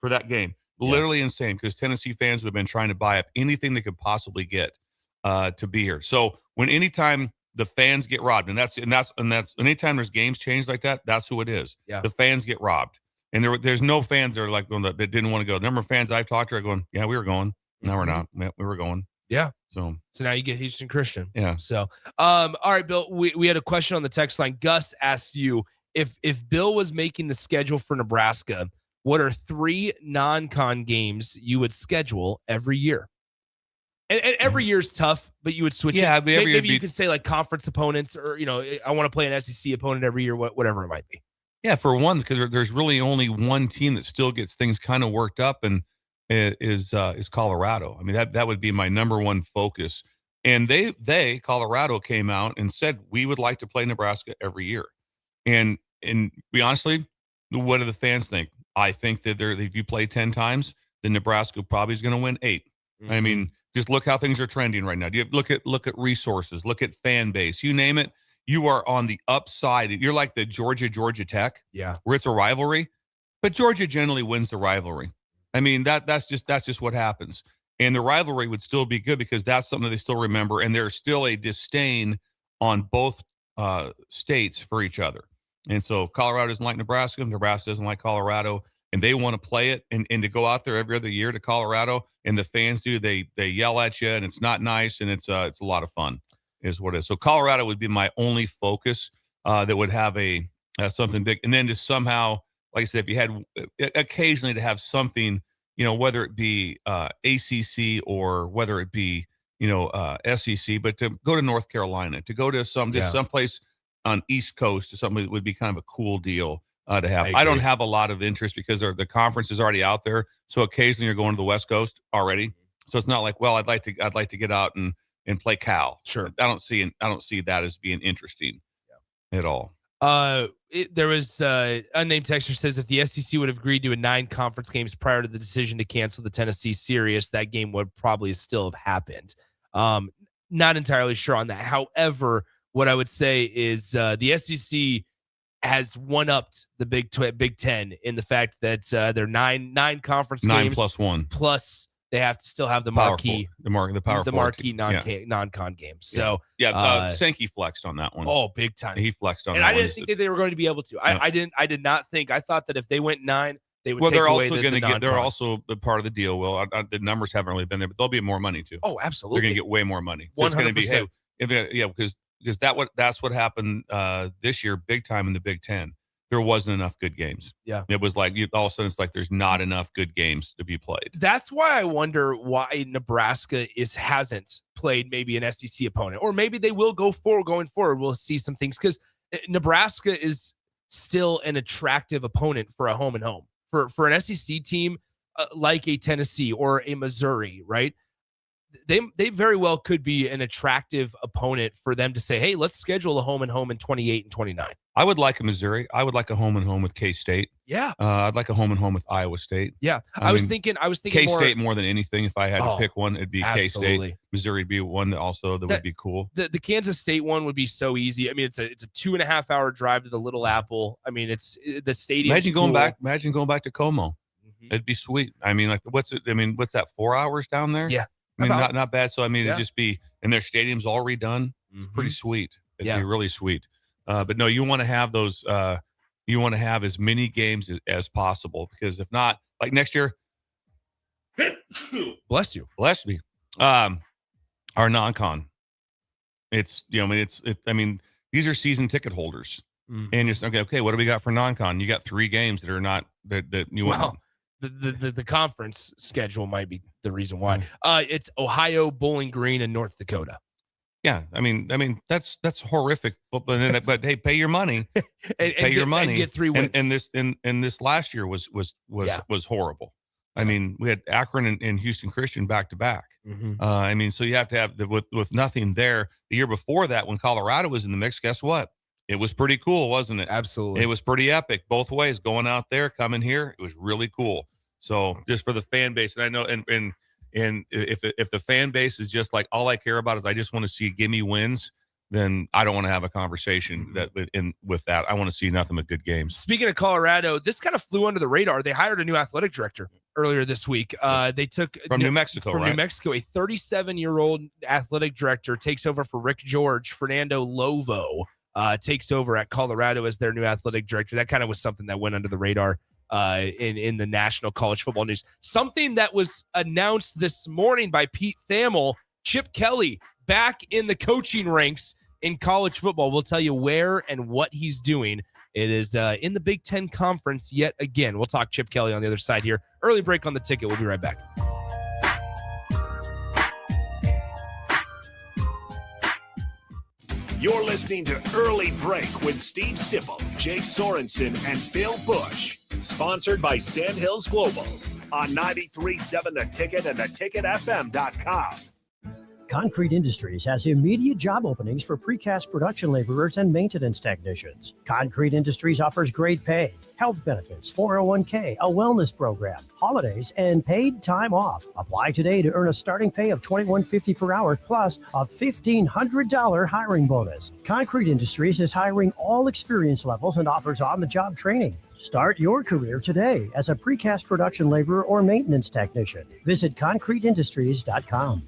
for that game. Literally insane, because Tennessee fans would have been trying to buy up anything they could possibly get to be here. So anytime the fans get robbed, and that's anytime there's games changed like that, that's who it is. Yeah. The fans get robbed. And there's no fans that are like that didn't want to go. The number of fans I've talked to are going, yeah, we were going. No, we're not. We were going. Yeah. So now you get Houston Christian. Yeah. So, all right, Bill, we had a question on the text line. Gus asks you, if Bill was making the schedule for Nebraska, what are 3 non-con games you would schedule every year? And every year's tough, but you would switch. Yeah, it. Maybe you could say like conference opponents, or I want to play an SEC opponent every year, whatever it might be. Yeah, for one, because there's really only one team that still gets things kind of worked up, and is Colorado. I mean, that would be my number one focus. And Colorado came out and said we would like to play Nebraska every year. And be honestly, what do the fans think? I think that if you play 10 times, then Nebraska probably is going to win 8. Mm-hmm. I mean, just look how things are trending right now. You look at resources, look at fan base, you name it. You are on the upside. You're like the Georgia Tech, where it's a rivalry, but Georgia generally wins the rivalry. I mean, that's just what happens. And the rivalry would still be good because that's something that they still remember, and there's still a disdain on both states for each other. And so Colorado doesn't like Nebraska doesn't like Colorado, and they want to play it. And to go out there every other year to Colorado, and the fans they yell at you, and it's not nice, and it's a lot of fun. Is what it is. So Colorado would be my only focus that would have something big. And then just somehow, like I said, if you had occasionally to have something, whether it be ACC or whether it be, SEC, but to go to North Carolina, to go to someplace on East Coast to something that would be kind of a cool deal to have. I don't have a lot of interest because the conference is already out there. So occasionally you're going to the West Coast already. So it's not like, well, I'd like to get out and play Cal. Sure. I don't see that as being interesting at all. There was unnamed texter says if the SEC would have agreed to 9 conference games prior to the decision to cancel the Tennessee series, that game would probably still have happened. Not entirely sure on that. However, what I would say is the SEC has one-upped the Big Ten in the fact that they're nine conference games 9+1 plus. They have to still have the marquee, the marquee non-con games. So Sankey flexed on that one. Oh, big time! He flexed on. And that I didn't think that they were going to be able to. I did not think. I thought that if they went 9, they would. Well, take they're away also going to get. They're non-con. also the part of the deal. Well, the numbers haven't really been there, but there'll be more money too. Oh, absolutely. They're going to get way more money. 100%. It's going to be because that's what happened this year, big time in the Big Ten. There wasn't enough good games. Yeah. It was like all of a sudden it's like there's not enough good games to be played. That's why I wonder why Nebraska hasn't played maybe an SEC opponent, or maybe they will going forward. We'll see some things because Nebraska is still an attractive opponent for a home and home for an SEC team like a Tennessee or a Missouri, right? They very well could be an attractive opponent for them to say, hey, let's schedule a home and home in 28 and 29. I would like a Missouri. I would like a home and home with K-State. Yeah. I'd like a home and home with Iowa State. Yeah. I was thinking K-State more than anything. If I had to pick one, it'd be absolutely. K-State. Missouri would be one that would be cool. The Kansas State one would be so easy. I mean, it's a 2.5-hour drive to the Little Apple. I mean, it's the stadium. Imagine going back to Como. Mm-hmm. It'd be sweet. I mean, like what's that? 4 hours down there? Yeah. I mean, not bad. So I mean, it'd just be, and their stadium's all redone. It's pretty sweet. It'd be really sweet. But no, you want to have those. You want to have as many games as possible, because if not, like next year, bless you, bless me. Our non-con. It's these are season ticket holders. And you're okay. What do we got for non-con? You got 3 games that are not that you want. Well, the conference schedule might be the reason why. It's Ohio, Bowling Green, and North Dakota. Yeah, I mean that's horrific. But hey, pay your money. Pay your money. And get 3 wins. And this last year was horrible. I mean, we had Akron and Houston Christian back to back. I mean, so you have to have with nothing there. The year before that, when Colorado was in the mix, guess what? It was pretty cool, wasn't it? Absolutely. It was pretty epic both ways, going out there, coming here. It was really cool. So just for the fan base, and I know, and if the fan base is just like, all I care about is I just want to see gimme wins, then I don't want to have a conversation with that. I want to see nothing but good games. Speaking of Colorado, this kind of flew under the radar. They hired a new athletic director earlier this week. They took from New Mexico, New Mexico, a 37-year-old athletic director takes over for Rick George. Fernando Lovo takes over at Colorado as their new athletic director. That kind of was something that went under the radar in the national college football news. Something that was announced this morning by Pete Thamel, Chip Kelly back in the coaching ranks in college football. We'll tell you where and what he's doing. It is in the Big Ten Conference yet again. We'll talk Chip Kelly on the other side here. Early break on the ticket. We'll be right back. You're listening to Early Break with Steve Sipple, Jake Sorensen, and Bill Bush. Sponsored by Sandhills Global on 93.7 The Ticket and theticketfm.com. Concrete Industries has immediate job openings for precast production laborers and maintenance technicians. Concrete Industries offers great pay, health benefits, 401k, a wellness program, holidays, and paid time off. Apply today to earn a starting pay of $21.50 per hour plus a $1,500 hiring bonus. Concrete Industries is hiring all experience levels and offers on-the-job training. Start your career today as a precast production laborer or maintenance technician. Visit concreteindustries.com.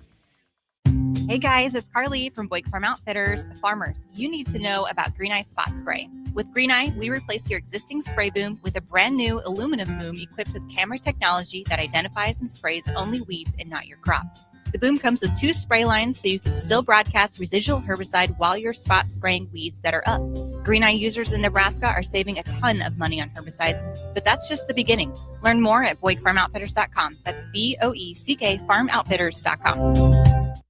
Hey guys, it's Carly from Boyk Farm Outfitters. Farmers, you need to know about Green Eye Spot Spray. With Green Eye, we replace your existing spray boom with a brand new aluminum boom equipped with camera technology that identifies and sprays only weeds and not your crop. The boom comes with 2 spray lines so you can still broadcast residual herbicide while you're spot spraying weeds that are up. Green Eye users in Nebraska are saving a ton of money on herbicides, but that's just the beginning. Learn more at BoykFarmOutfitters.com. That's BOECK FarmOutfitters.com.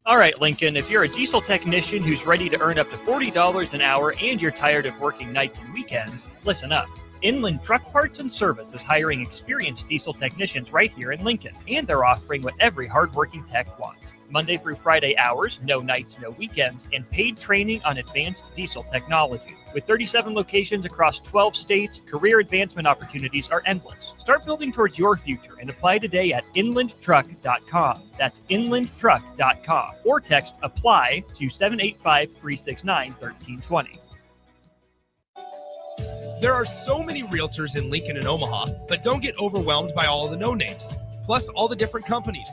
All right, Lincoln, if you're a diesel technician who's ready to earn up to $40 an hour and you're tired of working nights and weekends, listen up. Inland Truck Parts and Service is hiring experienced diesel technicians right here in Lincoln, and they're offering what every hardworking tech wants. Monday through Friday hours, no nights, no weekends, and paid training on advanced diesel technology. With 37 locations across 12 states, career advancement opportunities are endless. Start building towards your future and apply today at inlandtruck.com. That's inlandtruck.com. Or text APPLY to 785-369-1320. There are so many realtors in Lincoln and Omaha, but don't get overwhelmed by all the no-names, plus all the different companies.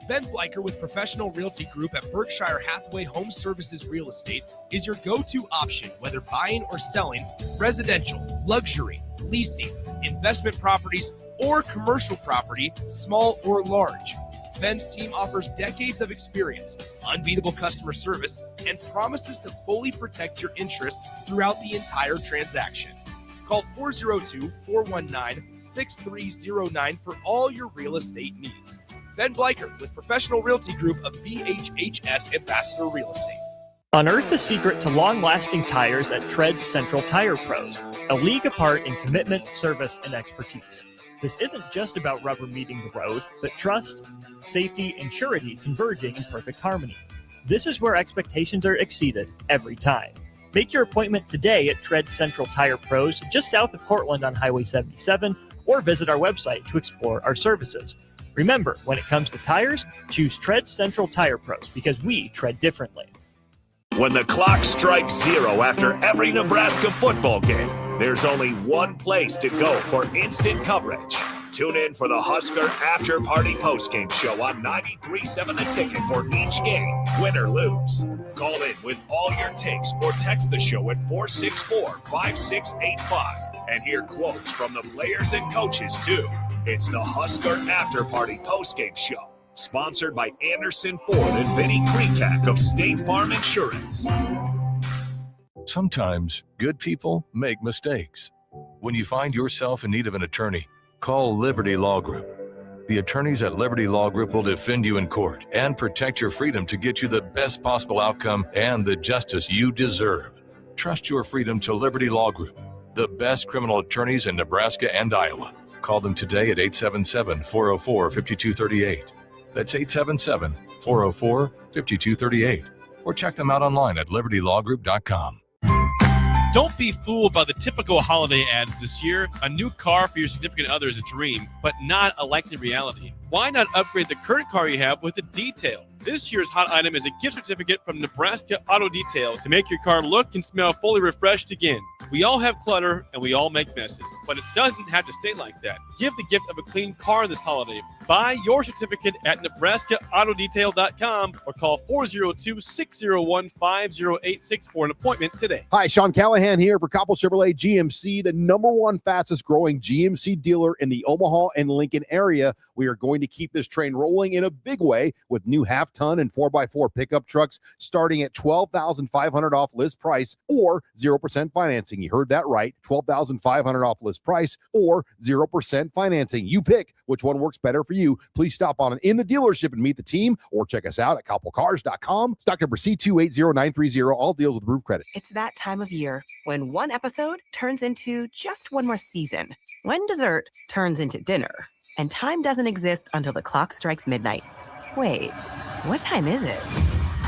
Ben Bleicher with Professional Realty Group at Berkshire Hathaway Home Services Real Estate is your go-to option, whether buying or selling residential, luxury, leasing, investment properties, or commercial property, small or large. Ben's team offers decades of experience, unbeatable customer service, and promises to fully protect your interests throughout the entire transaction. Call 402-419-6309 for all your real estate needs. Ben Bleicher with Professional Realty Group of BHHS Ambassador Real Estate. Unearth the secret to long-lasting tires at Tread's Central Tire Pros, a league apart in commitment, service, and expertise. This isn't just about rubber meeting the road, but trust, safety, and surety converging in perfect harmony. This is where expectations are exceeded every time. Make your appointment today at Tread Central Tire Pros, just south of Cortland on Highway 77, or visit our website to explore our services. Remember, when it comes to tires, choose Tread Central Tire Pros because we tread differently. When the clock strikes 0 after every Nebraska football game, there's only one place to go for instant coverage. Tune in for the Husker After Party Postgame Show on 93.7 The Ticket for each game, win or lose. Call in with all your takes or text the show at 464-5685 and hear quotes from the players and coaches too. It's the Husker After Party Postgame Show, sponsored by Anderson Ford and Vinnie Krekak of State Farm Insurance. Sometimes good people make mistakes. When you find yourself in need of an attorney, call Liberty Law Group. The attorneys at Liberty Law Group will defend you in court and protect your freedom to get you the best possible outcome and the justice you deserve. Trust your freedom to Liberty Law Group, the best criminal attorneys in Nebraska and Iowa. Call them today at 877-404-5238. That's 877-404-5238. Or check them out online at libertylawgroup.com. Don't be fooled by the typical holiday ads this year. A new car for your significant other is a dream, but not a likely reality. Why not upgrade the current car you have with a detail? This year's hot item is a gift certificate from Nebraska Auto Detail to make your car look and smell fully refreshed again. We all have clutter and we all make messes, but it doesn't have to stay like that. Give the gift of a clean car this holiday. Buy your certificate at NebraskaAutoDetail.com or call 402-601-5086 for an appointment today. Hi, Sean Callahan here for Coppell Chevrolet GMC, the #1 fastest growing GMC dealer in the Omaha and Lincoln area. We are going to keep this train rolling in a big way with new half-ton and 4x4 pickup trucks starting at $12,500 off list price or 0% financing. You heard that right, $12,500 off list price or 0% financing. You pick which one works better for you. Please stop on in the dealership and meet the team or check us out at CoppellCars.com. Stock number C280930. All deals with approved credit. It's that time of year when one episode turns into just one more season, when dessert turns into dinner, and time doesn't exist until the clock strikes midnight. Wait, what time is it?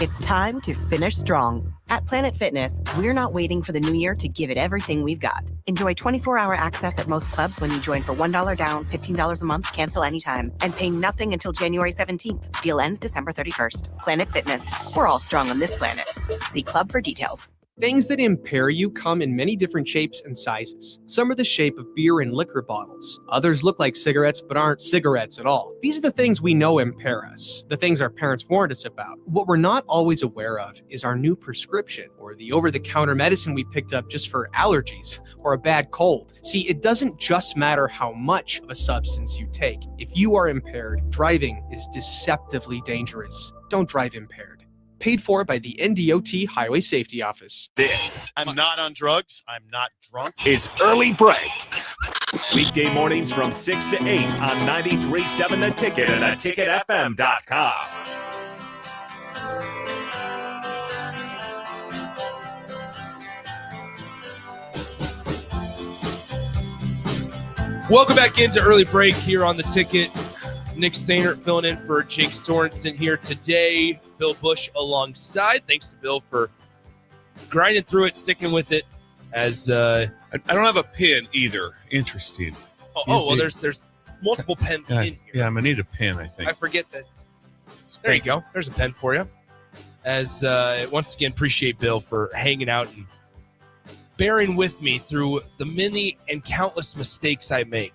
It's time to finish strong. At Planet Fitness, we're not waiting for the new year to give it everything we've got. Enjoy 24-hour access at most clubs when you join for $1 down, $15 a month, cancel anytime, and pay nothing until January 17th. Deal ends December 31st. Planet Fitness. We're all strong on this planet. See club for details. Things that impair you come in many different shapes and sizes. Some are the shape of beer and liquor bottles. Others look like cigarettes but aren't cigarettes at all. These are the things we know impair us, the things our parents warned us about. What we're not always aware of is our new prescription or the over-the-counter medicine we picked up just for allergies or a bad cold. See, it doesn't just matter how much of a substance you take. If you are impaired, driving is deceptively dangerous. Don't drive impaired. Paid for by the NDOT Highway Safety Office. This I'm not on drugs. I'm not drunk. is Early Break. Weekday mornings from 6 to 8 on 93.7 The Ticket and theticketfm.com. Welcome back into Early Break here on The Ticket. Nick Sainert filling in for Jake Sorensen here today. Bill Bush alongside. Thanks to Bill for grinding through it, sticking with it. As I don't have a pin either. Interesting. Well, there's multiple pens in here. Yeah, I'm gonna need a pin, I think. I forget that. There you go. There's a pen for you. As once again, appreciate Bill for hanging out and bearing with me through the many and countless mistakes I make.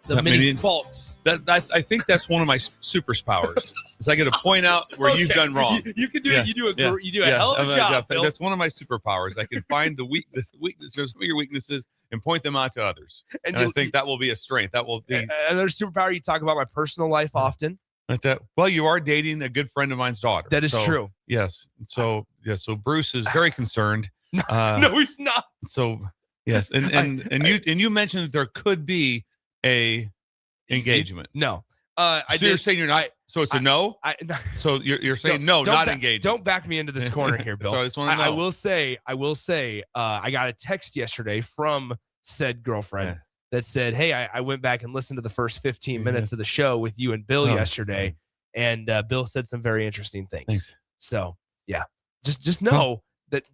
The many faults. I think that's one of my superpowers. Is I get to point out where you've done wrong. You can do it. You do a hell of a job. Bill. That's one of my superpowers. I can find the weakness or some of your weaknesses and point them out to others. And I think that will be a strength. That will be another superpower. You talk about my personal life often. Well, you are dating a good friend of mine's daughter. That is true. Yes. So Bruce is very concerned. No, he's not. So yes, and you mentioned that there could be a engagement. No. You're saying you're not. So it's a no. So you're saying no, not engaged. Don't back me into this corner here, Bill. So I just want to know. I will say. I got a text yesterday from said girlfriend that said, "Hey, I went back and listened to the first 15 minutes of the show with you and Bill yesterday, and Bill said some very interesting things." Thanks. So yeah, just know.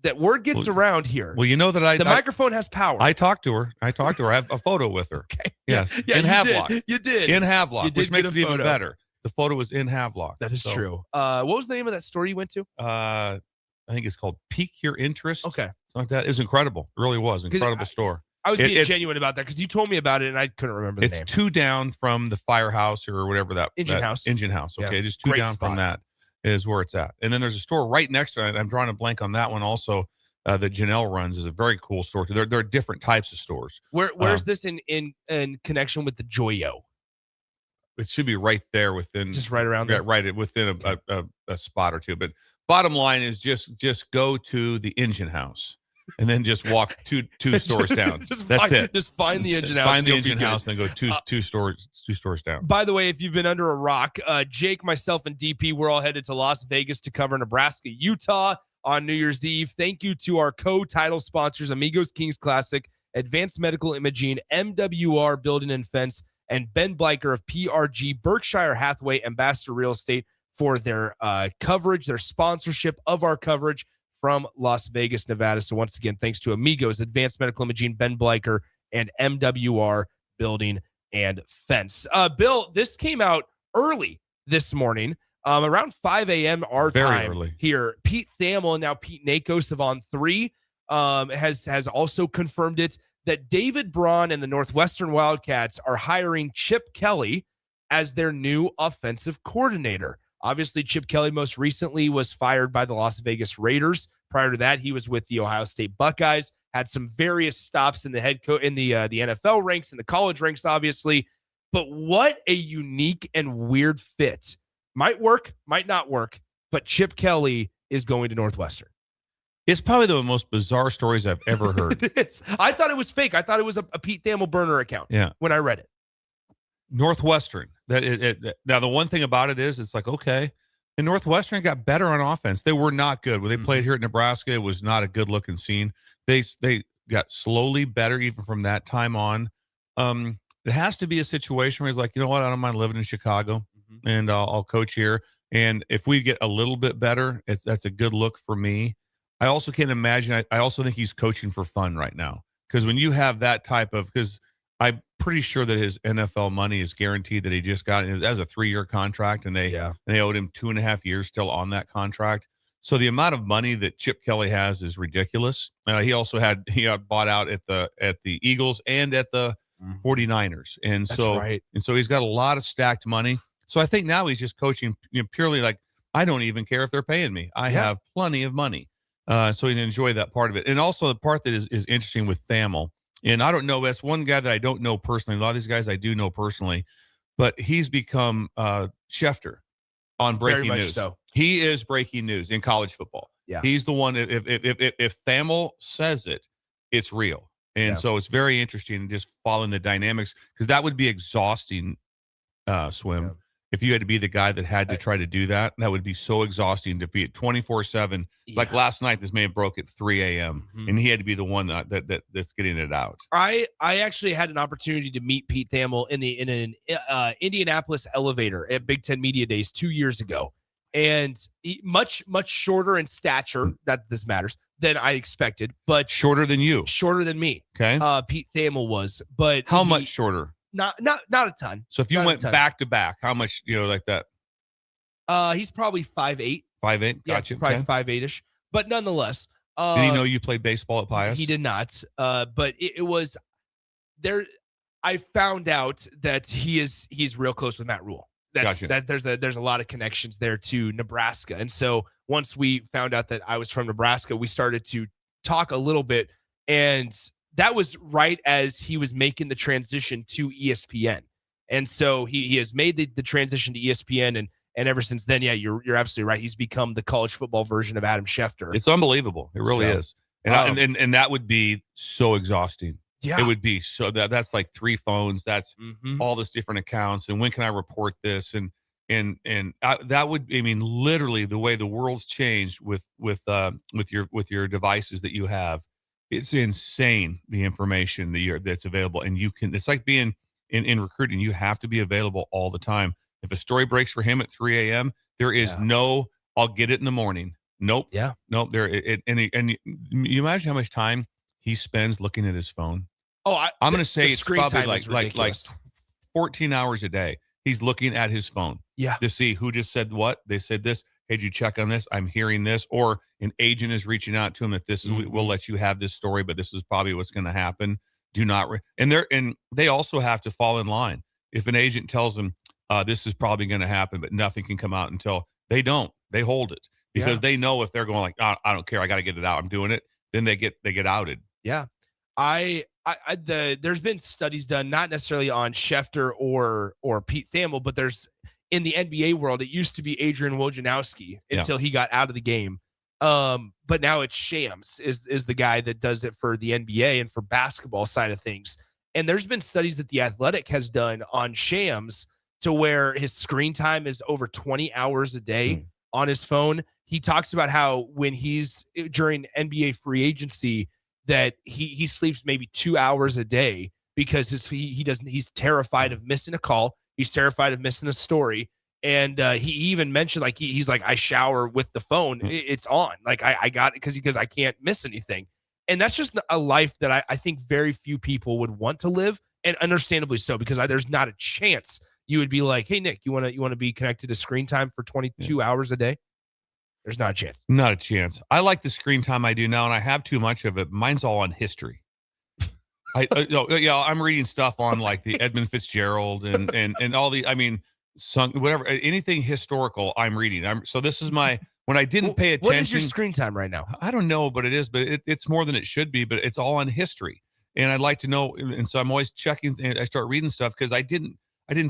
That word gets around here. Well, you know that the microphone has power. I talked to her. I have a photo with her. Okay. Yes. Yeah, in Havelock. You did. In Havelock, which makes it even better. The photo was in Havelock. That is true. What was the name of that store you went to? I think it's called Pique Your Interest. Okay. Something like that. It was incredible. It really was. Incredible store. I was being genuine about that because you told me about it and I couldn't remember the name. It's 2 down from the Firehouse or whatever that Engine House. Engine House. Okay. Yeah. Just 2 down from that is where it's at. And then there's a store right next to it. I'm drawing a blank on that one also. That Janelle runs is a very cool store. There are different types of stores. Where's this in connection with the Joyo? It should be right there within, just right around there, right within a spot or two. But bottom line is just go to the Engine House. and then just walk two stores down. That's it. Just find the engine house. Find the You'll be engine good. house and then go two stores down. By the way, if you've been under a rock, Jake, myself, and DP, we're all headed to Las Vegas to cover Nebraska, Utah on New Year's Eve. Thank you to our co-title sponsors, Amigos Kings Classic, Advanced Medical Imaging, MWR Building and Fence, and Ben Bleicher of PRG Berkshire Hathaway Ambassador Real Estate for their coverage, their sponsorship of our coverage from Las Vegas, Nevada. So once again, thanks to Amigos, Advanced Medical Imaging, Ben Bleicher, and MWR Building and Fence. Bill, this came out early this morning, around 5 a.m. our Very time early. here. Pete Thamel and now Pete Nakos of On 3 has also confirmed it, that David Braun and the Northwestern Wildcats are hiring Chip Kelly as their new offensive coordinator. Obviously, Chip Kelly most recently was fired by the Las Vegas Raiders. Prior to that, he was with the Ohio State Buckeyes, had some various stops in the the NFL ranks and the college ranks, obviously. But what a unique and weird fit. Might work, might not work, but Chip Kelly is going to Northwestern. It's probably the most bizarre stories I've ever heard. I thought it was fake. I thought it was a Pete Thamel burner account. Yeah. When I read it. Northwestern. Now the one thing about it is, it's like, okay, and Northwestern got better on offense. They were not good when they played here at Nebraska. It was not a good looking scene. They got slowly better even from that time on. It has to be a situation where he's like, you know what, I don't mind living in Chicago, and I'll coach here. And if we get a little bit better, that's a good look for me. I also can't imagine. I also think he's coaching for fun right now, because when you have that type of, because I'm pretty sure that his NFL money is guaranteed, that he just got as a 3-year contract, and they owed him 2.5 years still on that contract. So the amount of money that Chip Kelly has is ridiculous. He also he got bought out at the Eagles and at the 49ers, and so he's got a lot of stacked money. So I think now he's just coaching purely like, I don't even care if they're paying me. I have plenty of money. So he can enjoy that part of it. And also the part that is interesting with Thamel, and I don't know, that's one guy that I don't know personally. A lot of these guys I do know personally, but he's become Schefter on breaking news. So. He is breaking news in college football. Yeah. He's the one, if Thamel says it, it's real. And so it's very interesting just following the dynamics, because that would be exhausting, Swim. Yeah. If you had to be the guy that had to try to do that, that would be so exhausting to be at 24/7. Like last night, this man broke at 3 a.m. And he had to be the one that's getting it out. I actually had an opportunity to meet Pete Thamel in an Indianapolis elevator at Big Ten Media Days 2 years ago, and he, much shorter in stature, that this matters, than I expected, but shorter than you, shorter than me. Okay, Pete Thamel was, but how much shorter? Not a ton. So if you went back to back, how much, like that? He's probably 5'8". 5'8", gotcha. Probably 5'8"ish. But nonetheless. Did he know you played baseball at Pius? He did not. But it was there. I found out that he's real close with Matt Rule. That there's a lot of connections there to Nebraska. And so once we found out that I was from Nebraska, we started to talk a little bit, and that was right as he was making the transition to ESPN. And so he has made the transition to ESPN, and ever since then, you're absolutely right. He's become the college football version of Adam Schefter. It's unbelievable. It really is. And that would be so exhausting. Yeah. It would be so that's like 3 phones. That's all this different accounts. And when can I report this? And that would, literally the way the world's changed with your devices that you have. It's insane, the information that's available. And it's like being in recruiting. You have to be available all the time. If a story breaks for him at 3 a.m., there is no, I'll get it in the morning. Nope. Yeah. Nope. And you imagine how much time he spends looking at his phone. I'm going to say it's probably like 14 hours a day. He's looking at his phone. Yeah. To see who just said what. They said this. Hey, did you check on this? I'm hearing this. Or an agent is reaching out to him that this we'll let you have this story, but this is probably what's going to happen. Do not. And they also have to fall in line. If an agent tells them this is probably going to happen, but nothing can come out until they don't. They hold it because they know if they're going like, I don't care, I got to get it out, I'm doing it. Then they get outed. Yeah. There's been studies done, not necessarily on Schefter or Pete Thamel, but there's in the NBA world, it used to be Adrian Wojnarowski until he got out of the game. But now it's Shams is the guy that does it for the NBA and for basketball side of things. And there's been studies that The Athletic has done on Shams to where his screen time is over 20 hours a day on his phone. He talks about how when he's during NBA free agency that he sleeps maybe 2 hours a day because he's terrified of missing a call. He's terrified of missing a story. And he even mentioned he's like, I shower with the phone. It's on. Like I got it because I can't miss anything. And that's just a life that I think very few people would want to live, and understandably so, because there's not a chance you would be like, hey, Nick, you want to be connected to screen time for 22 hours a day? There's not a chance. Not a chance. I like the screen time I do now, and I have too much of it. Mine's all on history. I'm reading stuff on like the Edmund Fitzgerald and all the, whatever, anything historical I'm reading. So this is my, when I didn't pay attention. What is your screen time right now? I don't know, but it is, but it's more than it should be, but it's all on history. And I'd like to know. And so I'm always checking, and I start reading stuff because I didn't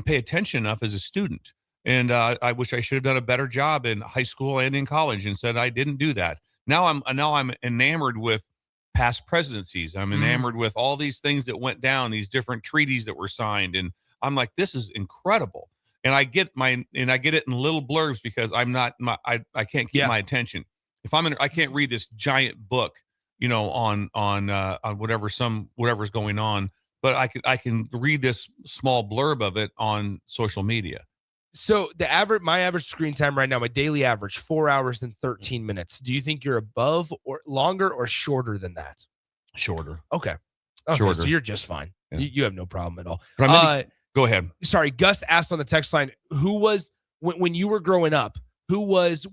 pay attention enough as a student. And I wish I should have done a better job in high school and in college, and said I didn't do that. Now I'm enamored with past presidencies. I'm enamored with all these things that went down, these different treaties that were signed. And I'm like, this is incredible. And I get it in little blurbs because I can't keep my attention. If I can't read this giant book, on whatever's going on, but I can read this small blurb of it on social media. So my average screen time right now, my daily average, 4 hours and 13 minutes. Do you think you're above or longer or shorter than that? Shorter. Okay. Shorter. So you're just fine. Yeah. You have no problem at all. But go ahead. Sorry, Gus asked on the text line, who was, when you were growing up, who was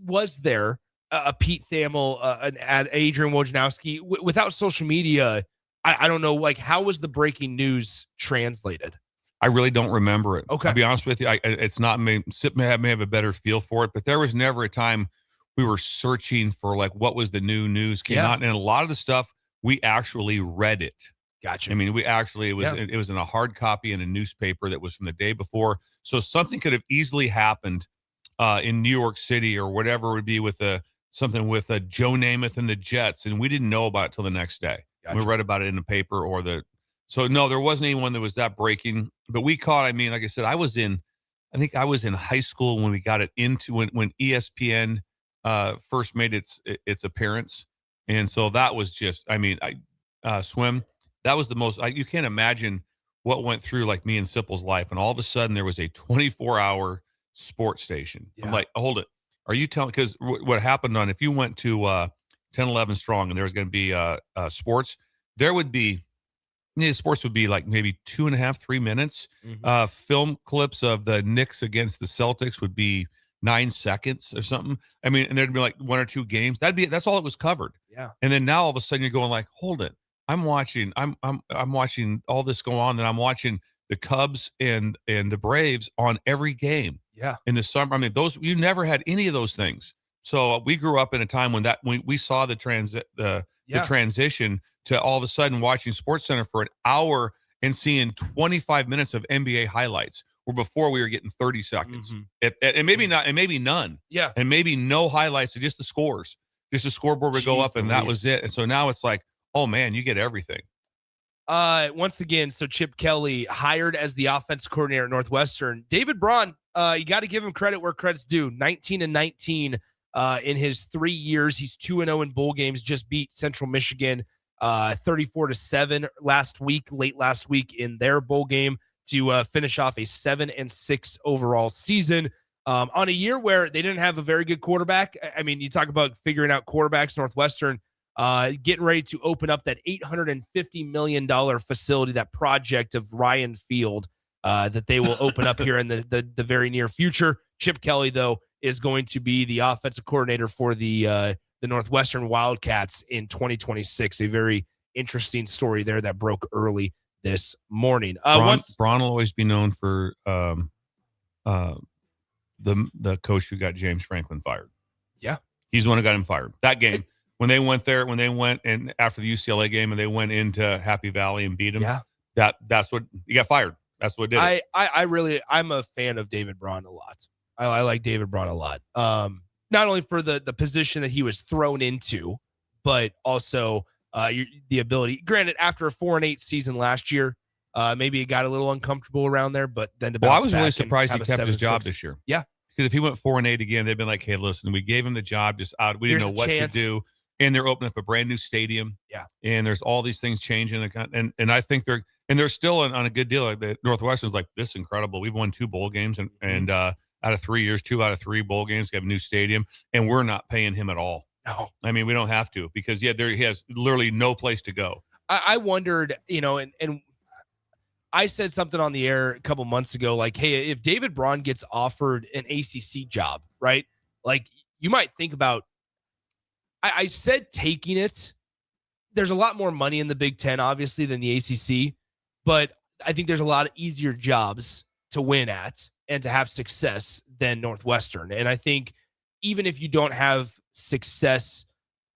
there a Pete Thamel, an Adrian Wojnarowski? Without social media, I don't know, like, how was the breaking news translated? I really don't remember it. Okay. I'll be honest with you. It's not me. Sip may have a better feel for it, but there was never a time we were searching for like what was the new news came out, and a lot of the stuff we actually read it. Gotcha. I mean, it was in a hard copy in a newspaper that was from the day before, so something could have easily happened in New York City or whatever it would be with something with Joe Namath and the Jets, and we didn't know about it till the next day. Gotcha. We read about it in the paper or So no, there wasn't anyone that was that breaking, but we caught, like I said, I think I was in high school when we got it into when ESPN first made its appearance. And so that was just, Swim, that was the most, you can't imagine what went through like me and Sipple's life. And all of a sudden there was a 24-hour sports station. Yeah. I'm like, hold it. Are you telling, because what happened if you went to 1011 Strong and there was going to be sports, there would be, sports would be like maybe 2.5, 3 minutes. Mm-hmm. Film clips of the Knicks against the Celtics would be 9 seconds or something. And there'd be like 1 or 2 games. That's all it was covered. Yeah. And then now all of a sudden you're going like, hold it. I'm watching all this go on, and I'm watching the Cubs and the Braves on every game. Yeah. In the summer. You never had any of those things. So we grew up in a time when we saw the transition to all of a sudden watching SportsCenter for an hour and seeing 25 minutes of NBA highlights, where before we were getting 30 seconds. Mm-hmm. And maybe not, and maybe none. Yeah. And maybe no highlights, or just the scores. Just the scoreboard would go up, and that was it. And so now it's like, oh man, you get everything. Once again, so Chip Kelly hired as the offensive coordinator at Northwestern. David Braun, you got to give him credit where credit's due. 19-19 in his 3 years. He's 2-0 in bowl games, just beat Central Michigan 34-7 late last week in their bowl game to finish off a 7-6 overall season on a year where they didn't have a very good quarterback. You talk about figuring out quarterbacks. Northwestern getting ready to open up that $850 million facility, that project of Ryan Field that they will open up here in the very near future. Chip Kelly, though, is going to be the offensive coordinator for the Northwestern Wildcats in 2026. A very interesting story there that broke early this morning. Braun will always be known for the coach who got James Franklin fired. Yeah. He's the one who got him fired. That game, when they went and after the UCLA game and they went into Happy Valley and beat him, that's what he got fired. That's what did it. I'm a fan of David Braun a lot. I like David Braun a lot. not only for the position that he was thrown into, but also the ability. Granted, after a 4-8 season last year, maybe it got a little uncomfortable around there, but then to bounce I was really back surprised he and have kept a his job 7-6. this year. Yeah. Because if he went 4-8 again, they'd been like, hey, listen, we gave him the job just out. We didn't know what to do. And they're opening up a brand new stadium. Yeah. And there's all these things changing. And I think they're still on a good deal. Like the Northwestern's like, this is incredible. We've won 2 bowl games and out of 3 years, 2 out of 3 bowl games. We have a new stadium, and we're not paying him at all. No. I mean, we don't have to because, he has literally no place to go. I wondered, and I said something on the air a couple months ago, like, hey, if David Braun gets offered an ACC job, right? Like, you might think about, I said taking it. There's a lot more money in the Big Ten, obviously, than the ACC, but I think there's a lot of easier jobs to win at and to have success than Northwestern. And I think even if you don't have success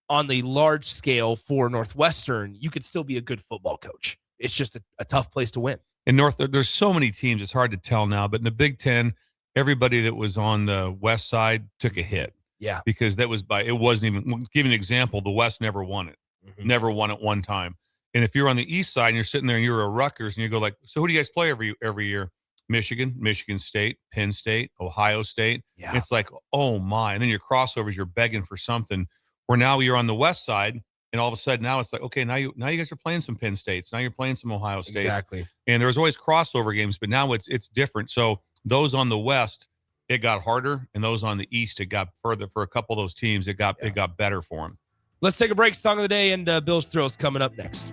on the large scale for Northwestern, you could still be a good football coach. It's just a tough place to win. In there's so many teams, it's hard to tell now, but in the Big Ten, everybody that was on the West side took a hit. Yeah. Because it wasn't even, give you an example, the West never won it. Never won it one time. And if you're on the East side and you're sitting there and you're a Rutgers and you go like, so who do you guys play every year? Michigan, Michigan State, Penn State, Ohio State. Yeah. It's like, oh my. And then your crossovers, you're begging for something. Where now you're on the West side, and all of a sudden now it's like, okay, now you guys are playing some Penn States. Now you're playing some Ohio States. Exactly. And there's always crossover games, but now it's different. So those on the West, it got harder, and those on the East, it got further. For a couple of those teams, it got better for them. Let's take a break. Song of the day and Bill's Thrills coming up next.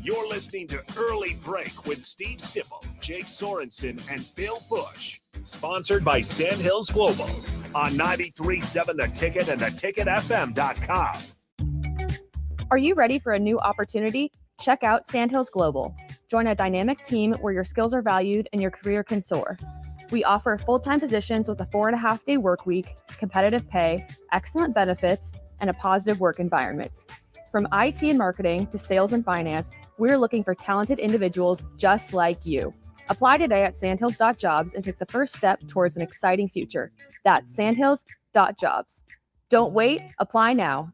You're listening to Early Break with Steve Sipple, Jake Sorensen, and Bill Bush. Sponsored by Sandhills Global on 93.7 The Ticket and theticketfm.com. Are you ready for a new opportunity? Check out Sandhills Global. Join a dynamic team where your skills are valued and your career can soar. We offer full-time positions with a 4.5-day work week, competitive pay, excellent benefits, and a positive work environment. From IT and marketing to sales and finance, we're looking for talented individuals just like you. Apply today at sandhills.jobs and take the first step towards an exciting future. That's sandhills.jobs. Don't wait, apply now.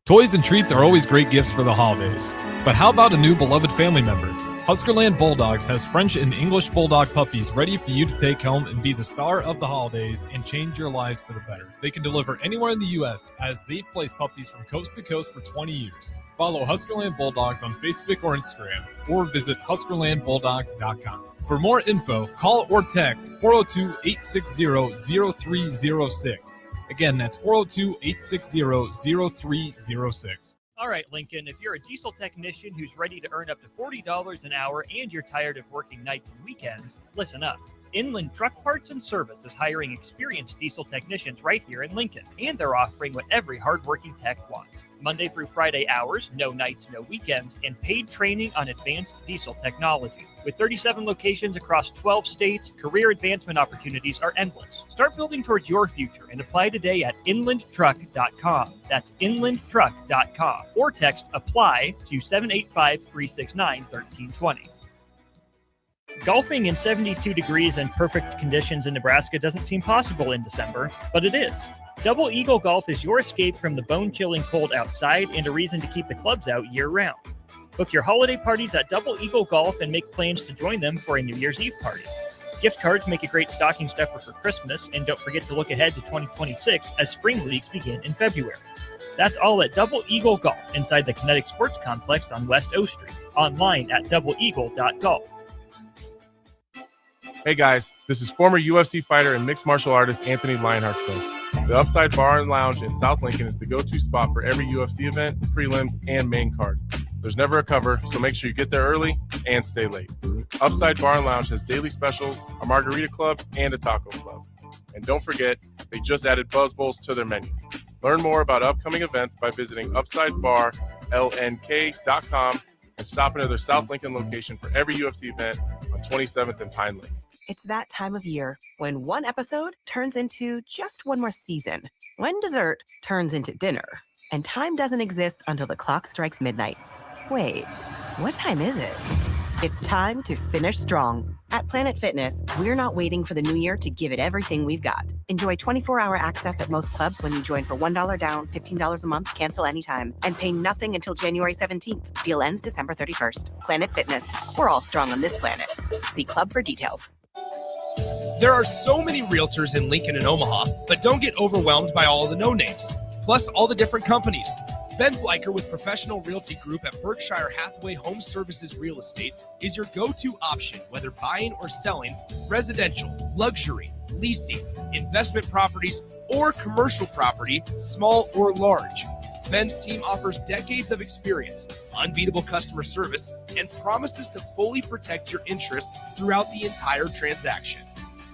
Toys and treats are always great gifts for the holidays. But how about a new beloved family member? Huskerland Bulldogs has French and English Bulldog puppies ready for you to take home and be the star of the holidays and change your lives for the better. They can deliver anywhere in the U.S. as they've placed puppies from coast to coast for 20 years. Follow Huskerland Bulldogs on Facebook or Instagram, or visit HuskerlandBulldogs.com. For more info, call or text 402-860-0306. Again, that's 402-860-0306. All right, Lincoln, if you're a diesel technician who's ready to earn up to $40 an hour and you're tired of working nights and weekends, listen up. Inland Truck Parts and Service is hiring experienced diesel technicians right here in Lincoln, and they're offering what every hardworking tech wants. Monday through Friday hours, no nights, no weekends, and paid training on advanced diesel technology. With 37 locations across 12 states, career advancement opportunities are endless. Start building towards your future and apply today at inlandtruck.com. That's inlandtruck.com. Or text APPLY to 785-369-1320. Golfing in 72 degrees and perfect conditions in Nebraska doesn't seem possible in December, but it is. Double Eagle Golf is your escape from the bone-chilling cold outside and a reason to keep the clubs out year-round. Book your holiday parties at Double Eagle Golf and make plans to join them for a New Year's Eve party. Gift cards make a great stocking stuffer for Christmas, and don't forget to look ahead to 2026 as spring leagues begin in February. That's all at Double Eagle Golf inside the Kinetic Sports Complex on West O Street. Online at doubleeagle.golf. Hey guys, this is former UFC fighter and mixed martial artist Anthony Lionheartsville. The Upside Bar and Lounge in South Lincoln is the go-to spot for every UFC event, prelims, and main card. There's never a cover, so make sure you get there early and stay late. Upside Bar and Lounge has daily specials, a margarita club, and a taco club. And don't forget, they just added Buzz Bowls to their menu. Learn more about upcoming events by visiting UpsideBarLNK.com and stop into their South Lincoln location for every UFC event on 27th and Pine Lake. It's that time of year when one episode turns into just one more season, when dessert turns into dinner, and time doesn't exist until the clock strikes midnight. Wait, what time is it? It's time to finish strong. At Planet Fitness, we're not waiting for the new year to give it everything we've got. Enjoy 24-hour access at most clubs when you join for $1 down, $15 a month, cancel anytime, and pay nothing until January 17th. Deal ends December 31st. Planet Fitness, we're all strong on this planet. See club for details. There are so many realtors in Lincoln and Omaha, but don't get overwhelmed by all of the no-names, plus all the different companies. Ben Bleicher with Professional Realty Group at Berkshire Hathaway Home Services Real Estate is your go-to option, whether buying or selling residential, luxury, leasing, investment properties, or commercial property, small or large. Ben's team offers decades of experience, unbeatable customer service, and promises to fully protect your interests throughout the entire transaction.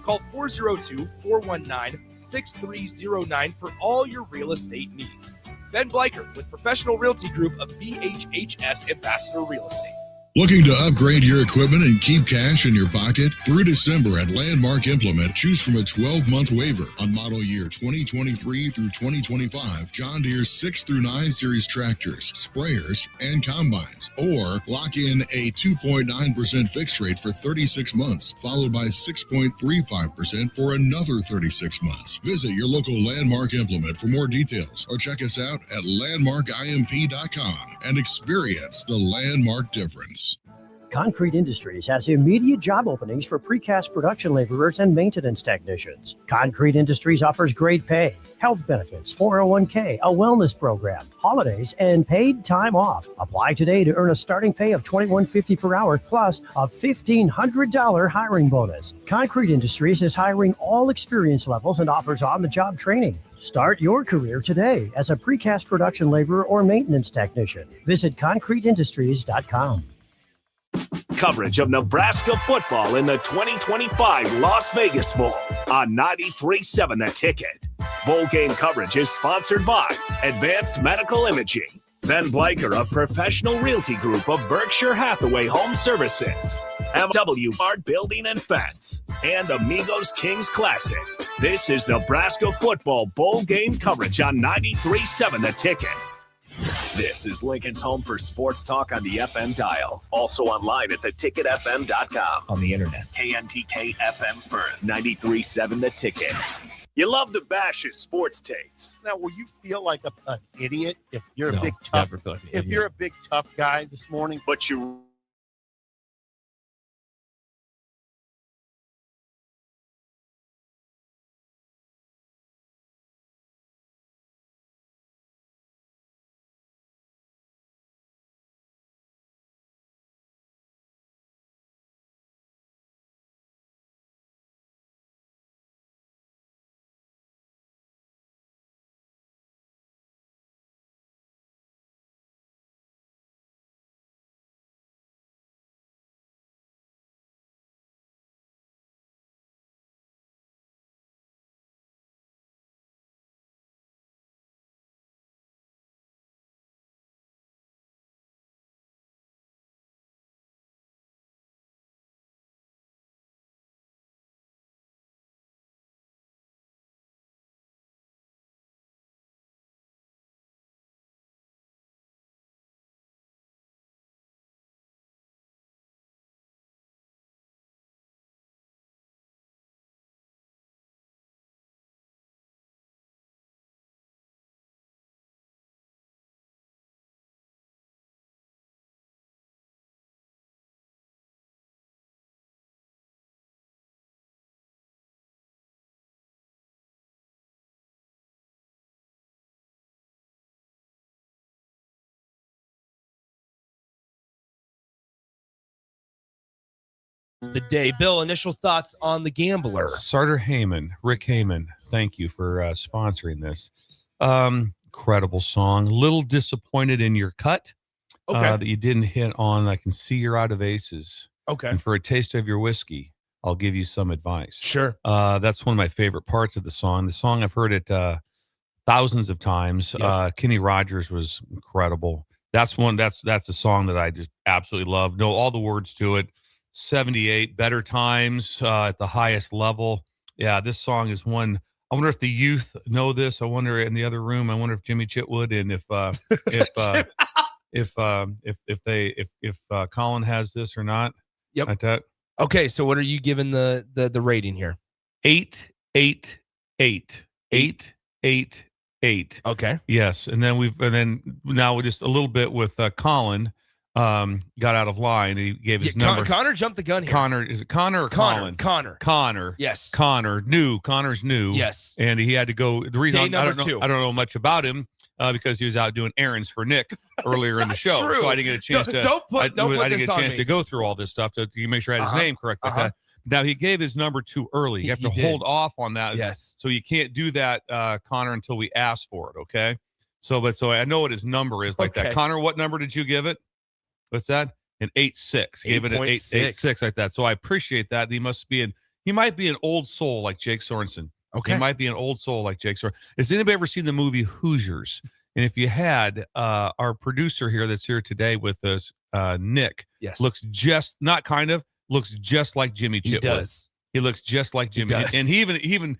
Call 402-419-6309 for all your real estate needs. Ben Bleicher with Professional Realty Group of BHHS Ambassador Real Estate. Looking to upgrade your equipment and keep cash in your pocket? Through December at Landmark Implement, choose from a 12-month waiver on model year 2023 through 2025 John Deere 6 through 9 series tractors, sprayers, and combines. Or lock in a 2.9% fixed rate for 36 months, followed by 6.35% for another 36 months. Visit your local Landmark Implement for more details or check us out at landmarkimp.com and experience the Landmark difference. Concrete Industries has immediate job openings for precast production laborers and maintenance technicians. Concrete Industries offers great pay, health benefits, 401k, a wellness program, holidays, and paid time off. Apply today to earn a starting pay of $21.50 per hour plus a $1,500 hiring bonus. Concrete Industries is hiring all experience levels and offers on-the-job training. Start your career today as a precast production laborer or maintenance technician. Visit concreteindustries.com. Coverage of Nebraska football in the 2025 Las Vegas Bowl on 93.7 The Ticket. Bowl game coverage is sponsored by Advanced Medical Imaging, Ben Bleicher of Professional Realty Group of Berkshire Hathaway Home Services, MW Art Building and Fence, and Amigos Kings Classic. This is Nebraska football bowl game coverage on 93.7 The Ticket. This is Lincoln's home for sports talk on the FM dial. Also online at theticketfm.com. On the internet. KNTK FM Firth, 93.7 The Ticket. You love to bash his sports takes. Now, will you feel like an idiot if you're a big tough? If you're a big tough guy this morning, but you. The day. Bill, initial thoughts on The Gambler. Sartor Heyman, Rick Heyman, thank you for sponsoring this. Incredible song. Little disappointed in your cut that you didn't hit on. I can see you're out of aces. Okay. And for a taste of your whiskey, I'll give you some advice. Sure. That's one of my favorite parts of the song. The song, I've heard it thousands of times. Yep. Kenny Rogers was incredible. That's a song that I just absolutely love. Know all the words to it. 78 Better Times at the highest level. Yeah, this song is one. I wonder if the youth know this. I wonder in the other room. I wonder if Jimmy Chitwood and if Colin has this or not. Yep. Like that. Okay, so what are you giving the rating here? 8, 8, 8, 8, 8, 8. Okay. Yes, and then now we're just a little bit with Colin. Got out of line. He gave his number. Connor jumped the gun here. Connor, is it Connor or Colin? Connor. Yes. Connor's new. Yes. And he had to go. The reason Day I number don't know, two. I don't know much about him because he was out doing errands for Nick earlier in the show. True. So I didn't get a chance Don't put to this on me. go through all this stuff to make sure I had his name correct. Like that. Now he gave his number too early. You have to hold off on that. Yes. So you can't do that, Connor, until we ask for it. Okay. So I know what his number is like that. Connor, what number did you give it? What's that? An 8.6. Gave it an 8.6 like that. So I appreciate that. He might be an old soul like Jake Sorensen. Okay. He might be an old soul like Jake Sorensen. Has anybody ever seen the movie Hoosiers? And if you had, our producer here that's here today with us, Nick, looks just like Jimmy Chitwood. He does. He looks just like Jimmy. And he even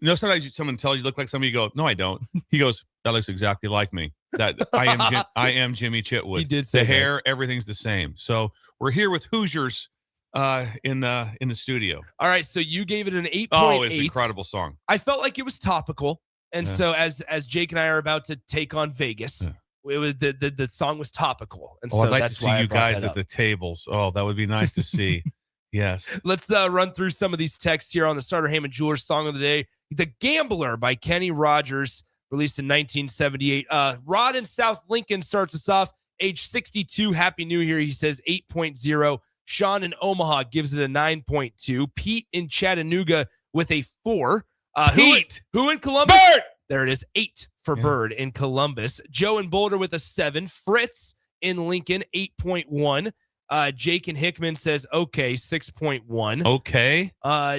sometimes someone tells you look like somebody, you go, no, I don't. He goes, that looks exactly like me. That I am Jimmy Chitwood. He did say the that. hair, everything's the same. So we're here with Hoosiers in the studio. All right, so you gave it an 8.8. Oh, it's an incredible song. I felt like it was topical. And so as Jake and I are about to take on Vegas, it was the song was topical. And so I'd like that's to see why I you brought guys that at up. the tables. Oh, that would be nice to see. Yes. Let's run through some of these texts here on the Starter Heyman Jewelers song of the day. The Gambler by Kenny Rogers, released in 1978. Rod in South Lincoln starts us off, age 62. Happy New Year. He says 8.0. Sean in Omaha gives it a 9.2. Pete in Chattanooga with a 4. Pete. Who in Columbus? Bird. There it is, 8 for Bird in Columbus. Joe in Boulder with a 7. Fritz in Lincoln, 8.1. Jake in Hickman says, okay, 6.1. Okay.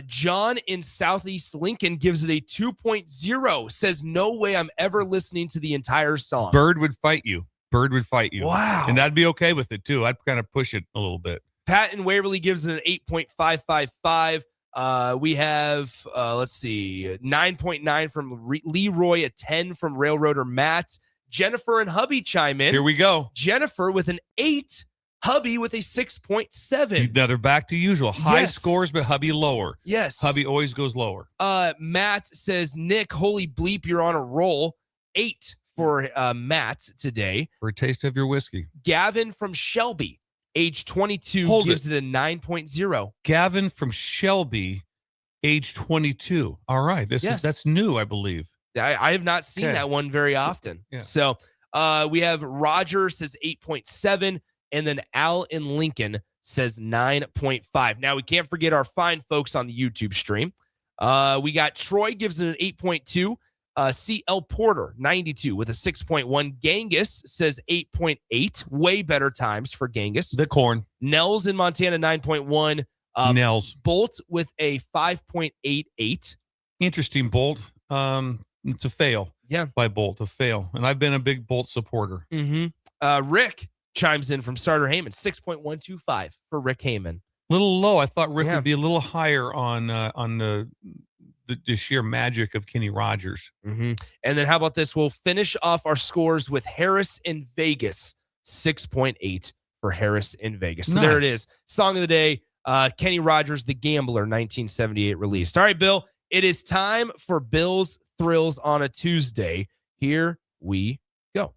John in Southeast Lincoln gives it a 2.0. Says, no way I'm ever listening to the entire song. Bird would fight you. Wow. And I'd be okay with it too. I'd kind of push it a little bit. Pat in Waverly gives it an 8.555. We have, let's see, 9.9 from Leroy, a 10 from Railroader Matt. Jennifer and Hubby chime in. Here we go. Jennifer with an 8. Hubby with a 6.7. Now they're back to usual. High Yes. scores, but Hubby lower. Yes. Hubby always goes lower. Matt says, Nick, holy bleep, you're on a roll. 8 for Matt today. For a taste of your whiskey. Gavin from Shelby, age 22, gives it a 9.0. Gavin from Shelby, age 22. All right. That's new, I believe. I have not seen that one very often. Yeah. So we have Roger says 8.7. And then Al in Lincoln says 9.5. Now, we can't forget our fine folks on the YouTube stream. We got Troy gives it an 8.2. CL Porter, 92 with a 6.1. Genghis says 8.8. Way better times for Genghis. The corn. Nels in Montana, 9.1. Nels. Bolt with a 5.88. Interesting, Bolt. It's a fail. Yeah. By Bolt, a fail. And I've been a big Bolt supporter. Mm-hmm. Rick chimes in from Starter Heyman, 6.125 for Rick Heyman. Little low. I thought Rick would be a little higher on the sheer magic of Kenny Rogers. Mm-hmm. And then how about this? We'll finish off our scores with Harris in Vegas, 6.8 for Harris in Vegas. So there it is. Song of the day, Kenny Rogers, The Gambler, 1978 released. All right, Bill, it is time for Bill's Thrills on a Tuesday. Here we go.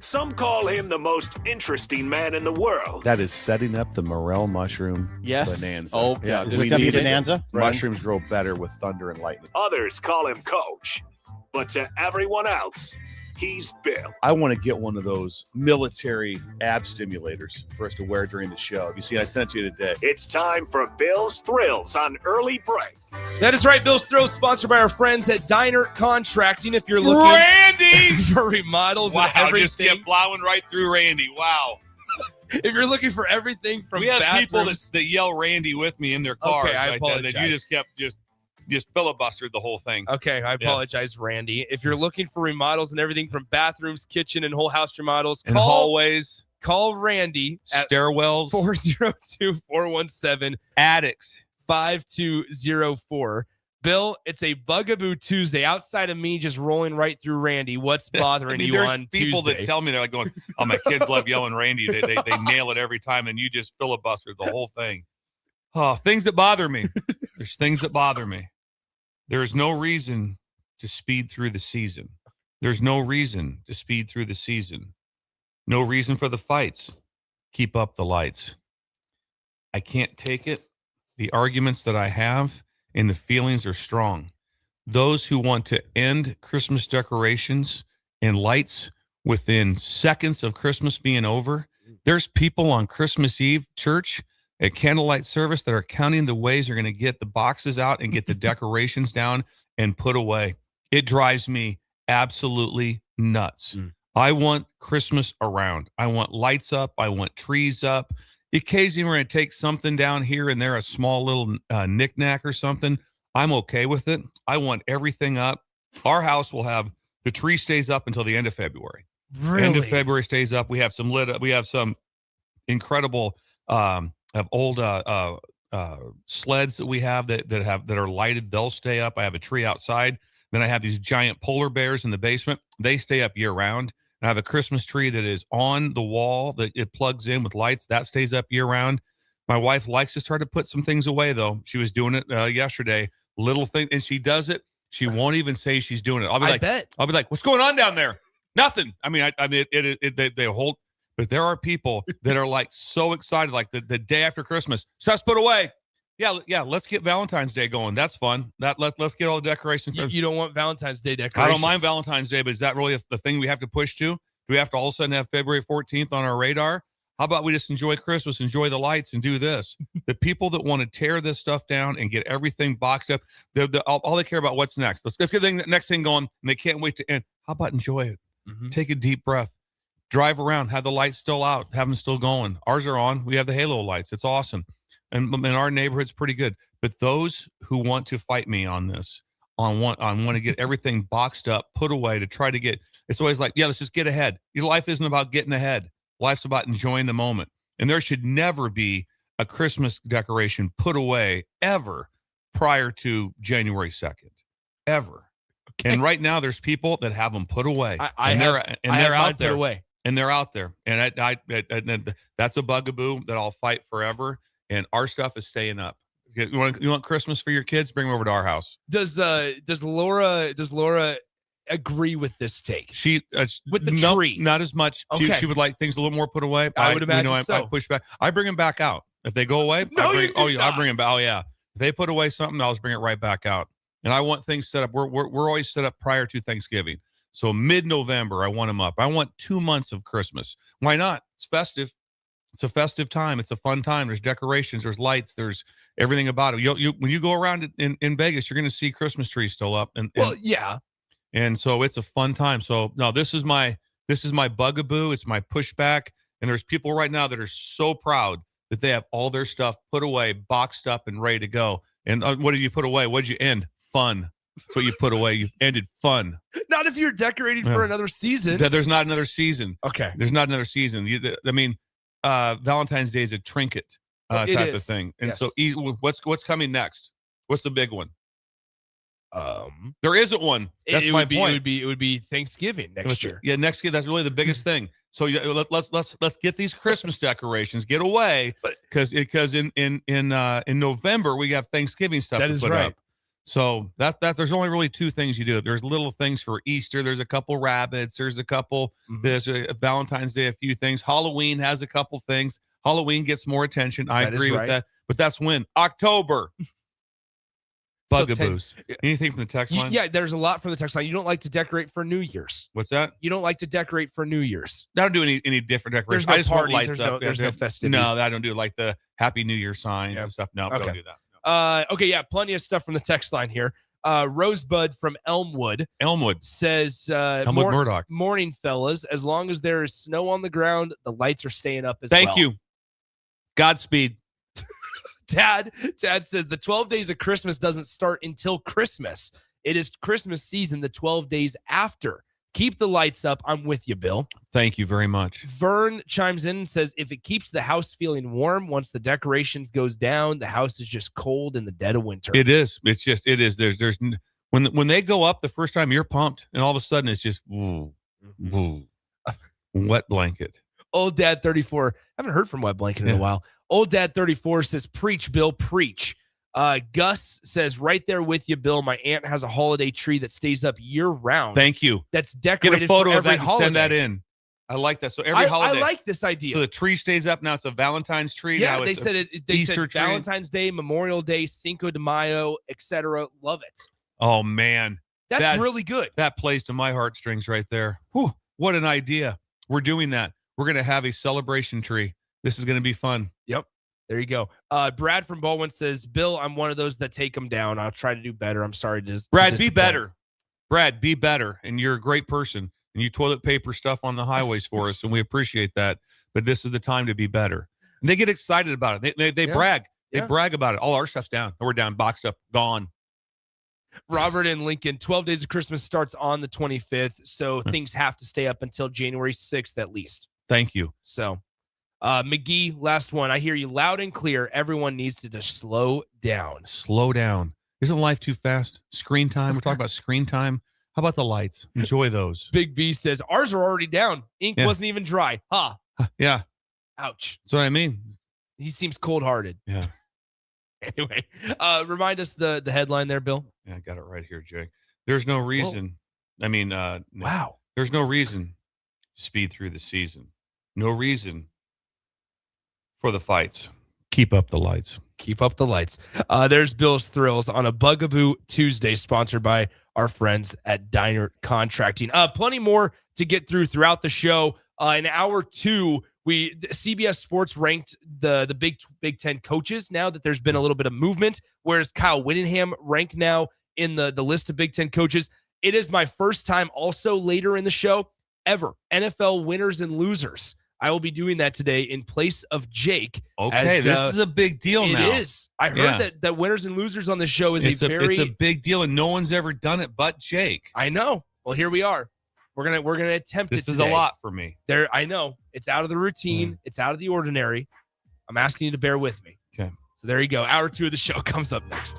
Some call him the most interesting man in the world. That is setting up the morel mushroom bonanza. Oh, yeah. is it gonna be bonanza? Mushrooms grow better with thunder and lightning. Others call him Coach. But to everyone else, he's Bill. I want to get one of those military ab stimulators for us to wear during the show. You see, I sent you today. It's time for Bill's Thrills on Early Break. That is right. Bill's Thrills, sponsored by our friends at Diner Contracting. If you're looking Randy! for remodels and Wow, everything. just kept plowing right through Randy. Wow. If you're looking for everything from we have people bathrooms- that yell Randy with me in their cars. Okay, I like that you apologize. just kept just filibustered the whole thing. Okay, I apologize, Randy. If you're looking for remodels and everything from bathrooms, kitchen, and whole house remodels, And hallways, call Randy at stairwells, 402-417 attics 5204. Bill, it's a Bugaboo Tuesday. Outside of me just rolling right through Randy, what's bothering you there's on people Tuesday? that tell me, they're like going, oh, my kids love yelling Randy. They nail it every time, and you just filibustered the whole thing. Oh, things that bother me. There's things that bother me. There is no reason to speed through the season. There's no reason to speed through the season. No reason for the fights. Keep up the lights. I can't take it. The arguments that I have and the feelings are strong. Those who want to end Christmas decorations and lights within seconds of Christmas being over, there's people on Christmas Eve, church, at candlelight service that are counting the ways they're going to get the boxes out and get the decorations down and put away. It drives me absolutely nuts. I want Christmas around. I want lights up. I want trees up. Occasionally we're going to take something down here and there, a small little knickknack or something. I'm okay with it. I want everything up. Our house will have, the tree stays up until the end of February. Really? End of February stays up. We have some lit. We have some incredible of old sleds that we have that are lighted. They'll stay up. I have a tree outside. Then I have these giant polar bears in the basement. They stay up year round. And I have a Christmas tree that is on the wall that it plugs in with lights. That stays up year round. My wife likes to start to put some things away, though. She was doing it yesterday. Little thing, and she does it. She won't even say she's doing it. I'll be like, what's going on down there? Nothing. I mean, they hold. But there are people that are like so excited, like the day after Christmas. Stuff's put away. Yeah. Let's get Valentine's Day going. That's fun. Let's get all the decorations. You don't want Valentine's Day decorations. I don't mind Valentine's Day, but is that really the thing we have to push to? Do we have to all of a sudden have February 14th on our radar? How about we just enjoy Christmas, enjoy the lights, and do this? The people that want to tear this stuff down and get everything boxed up, all they care about what's next. Let's get the next thing going, and they can't wait to end. How about enjoy it? Take a deep breath. Drive around, have the lights still out, have them still going. Ours are on. We have the halo lights. It's awesome. And in our neighborhood's pretty good. But those who want to fight me on this, want to get everything boxed up, put away, to try to get, it's always like, let's just get ahead. Your life isn't about getting ahead. Life's about enjoying the moment. And there should never be a Christmas decoration put away ever prior to January 2nd. Ever. Okay. And right now there's people that have them put away. They're out there. Away. And they're out there. And that's a bugaboo that I'll fight forever. And our stuff is staying up. You want Christmas for your kids? Bring them over to our house. Does Laura agree with this take? She with the tree, not as much. Okay. She would like things a little more put away. I would imagine so. I push back. I bring them back out if they go away. No, I bring them back. Oh yeah, if they put away something, I'll just bring it right back out. And I want things set up. We're always set up prior to Thanksgiving. So mid-November, I want them up. I want 2 months of Christmas. Why not? It's festive. It's a festive time. It's a fun time. There's decorations. There's lights. There's everything about it. When you go around in Vegas, you're going to see Christmas trees still up. And so it's a fun time. So no, this is my bugaboo. It's my pushback. And there's people right now that are so proud that they have all their stuff put away, boxed up, and ready to go. And what did you put away? What did you end? Fun. That's what you put away. You ended fun. Not if you're decorating for another season. There's not another season. Okay. There's not another season. Valentine's Day is a trinket type of thing. And so what's coming next? What's the big one? There isn't one. That's my point. It would be Thanksgiving next year. Yeah, next year. That's really the biggest thing. So let's get these Christmas decorations get away, because in November we have Thanksgiving stuff to put up. So that there's only really two things you do. There's little things for Easter. There's a couple rabbits. There's a couple. There's a Valentine's Day. A few things. Halloween has a couple things. Halloween gets more attention. I agree with that. But that's when October. Bugaboos. Anything from the text line? Yeah, there's a lot from the text line. You don't like to decorate for New Year's. What's that? You don't like to decorate for New Year's. I don't do any different decorations. There's no I just parties, want lights up. There's no festivities. No, I don't do like the Happy New Year signs and stuff. No, don't do that. Plenty of stuff from the text line here. Rosebud from Elmwood says, Elmwood Murdoch. Morning, fellas. As long as there is snow on the ground, the lights are staying up as Thank you. Godspeed. Dad says the 12 days of Christmas doesn't start until Christmas. It is Christmas season the 12 days after. Keep the lights up. I'm with you, Bill. Thank you very much. Vern chimes in and says, if it keeps the house feeling warm, once the decorations goes down, the house is just cold in the dead of winter. It is. It's just, it is. There's when they go up the first time, you're pumped, and all of a sudden it's just woo, woo, wet blanket. Old Dad 34. Haven't heard from Web Blanket in a while. Old Dad 34 says, preach, Bill, preach. Gus says, right there with you, Bill. My aunt has a holiday tree that stays up year round. Thank you. That's decorated. Get a photo for of that every and holiday. send that in. I like that. So every holiday. I like this idea. So the tree stays up now. It's a Valentine's tree. Yeah, now they it's said it. They Easter said tree. Valentine's Day, Memorial Day, Cinco de Mayo, etc. Love it. Oh man, That's really good. That plays to my heartstrings right there. Whew, what an idea. We're doing that. We're going to have a celebration tree. This is going to be fun. Yep. There you go. Brad from Baldwin says, Bill, I'm one of those that take them down. I'll try to do better. I'm sorry to Brad, be disappoint. better. Brad, be better. And you're a great person. And you toilet paper stuff on the highways for us, and we appreciate that. But this is the time to be better. And they get excited about it. They brag. They brag about it. All our stuff's down. We're down, boxed up, gone. Robert and Lincoln, 12 Days of Christmas starts on the 25th, so things have to stay up until January 6th at least. Thank you. So, McGee, last one. I hear you loud and clear. Everyone needs to just slow down. Slow down. Isn't life too fast? Screen time. We're talking about screen time. How about the lights? Enjoy those. Big B says, ours are already down. Ink wasn't even dry. Ha. Yeah. Ouch. That's what I mean. He seems cold-hearted. Yeah. Anyway, remind us the headline there, Bill. Yeah, I got it right here, Jay. There's no reason. Wow. There's no reason to speed through the season. No reason for the fights. Keep up the lights. Keep up the lights. There's Bill's Thrills on a Bugaboo Tuesday, sponsored by our friends at Diner Contracting. Plenty more to get through throughout the show. In hour two, CBS Sports ranked the Big Ten coaches now that there's been a little bit of movement, whereas Kyle Whittingham ranked now in the list of Big Ten coaches. It is my first time also later in the show ever. NFL winners and losers. I will be doing that today in place of Jake. Okay, this is a big deal now. It is. I heard that winners and losers on this show is it's a big deal, and no one's ever done it but Jake. I know. Well, here we are. We're gonna attempt this it. This is today. a lot for me. I know. It's out of the routine. It's out of the ordinary. I'm asking you to bear with me. Okay. So there you go. Hour two of the show comes up next.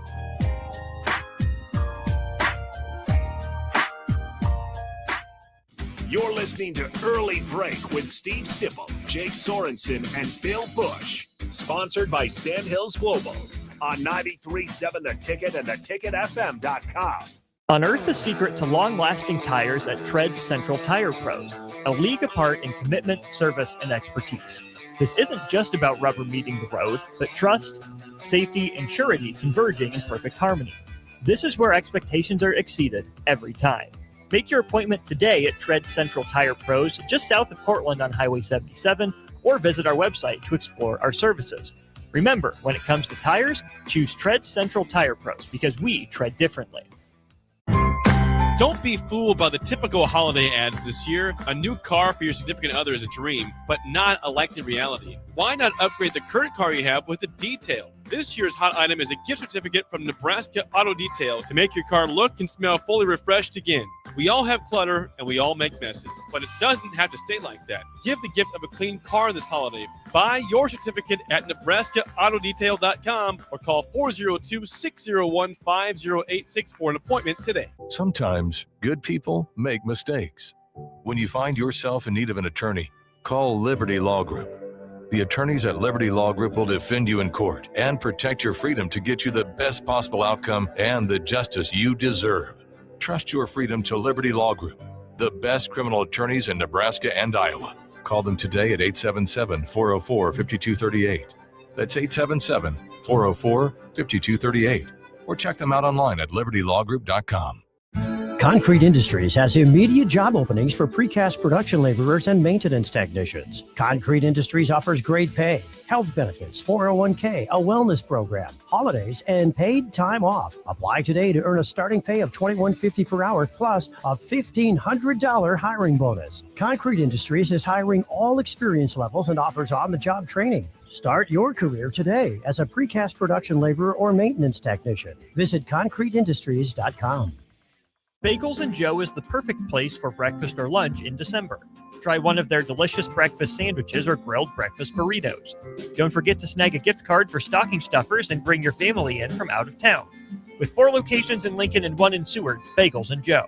You're listening to Early Break with Steve Sipple, Jake Sorensen, and Bill Bush. Sponsored by Sandhills Global on 93.7 The Ticket and theticketfm.com. Unearth the secret to long-lasting tires at Treads Central Tire Pros, a league apart in commitment, service, and expertise. This isn't just about rubber meeting the road, but trust, safety, and surety converging in perfect harmony. This is where expectations are exceeded every time. Make your appointment today at Treads Central Tire Pros, just south of Cortland on Highway 77, or visit our website to explore our services. Remember, when it comes to tires, choose Treads Central Tire Pros because we tread differently. Don't be fooled by the typical holiday ads this year. A new car for your significant other is a dream, but not a likely reality. Why not upgrade the current car you have with a detail? This year's hot item is a gift certificate from Nebraska Auto Detail to make your car look and smell fully refreshed again. We all have clutter and we all make messes, but it doesn't have to stay like that. Give the gift of a clean car this holiday. Buy your certificate at NebraskaAutoDetail.com or call 402-601-5086 for an appointment today. Sometimes good people make mistakes. When you find yourself in need of an attorney, call Liberty Law Group. The attorneys at Liberty Law Group will defend you in court and protect your freedom to get you the best possible outcome and the justice you deserve. Trust your freedom to Liberty Law Group, the best criminal attorneys in Nebraska and Iowa. Call them today at 877-404-5238. That's 877-404-5238. Or check them out online at libertylawgroup.com. Concrete Industries has immediate job openings for precast production laborers and maintenance technicians. Concrete Industries offers great pay, health benefits, 401k, a wellness program, holidays, and paid time off. Apply today to earn a starting pay of $21.50 per hour plus a $1,500 hiring bonus. Concrete Industries is hiring all experience levels and offers on-the-job training. Start your career today as a precast production laborer or maintenance technician. Visit concreteindustries.com. Bagels & Joe is the perfect place for breakfast or lunch in December. Try one of their delicious breakfast sandwiches or grilled breakfast burritos. Don't forget to snag a gift card for stocking stuffers and bring your family in from out of town. With 4 locations in Lincoln and 1 in Seward, Bagels & Joe.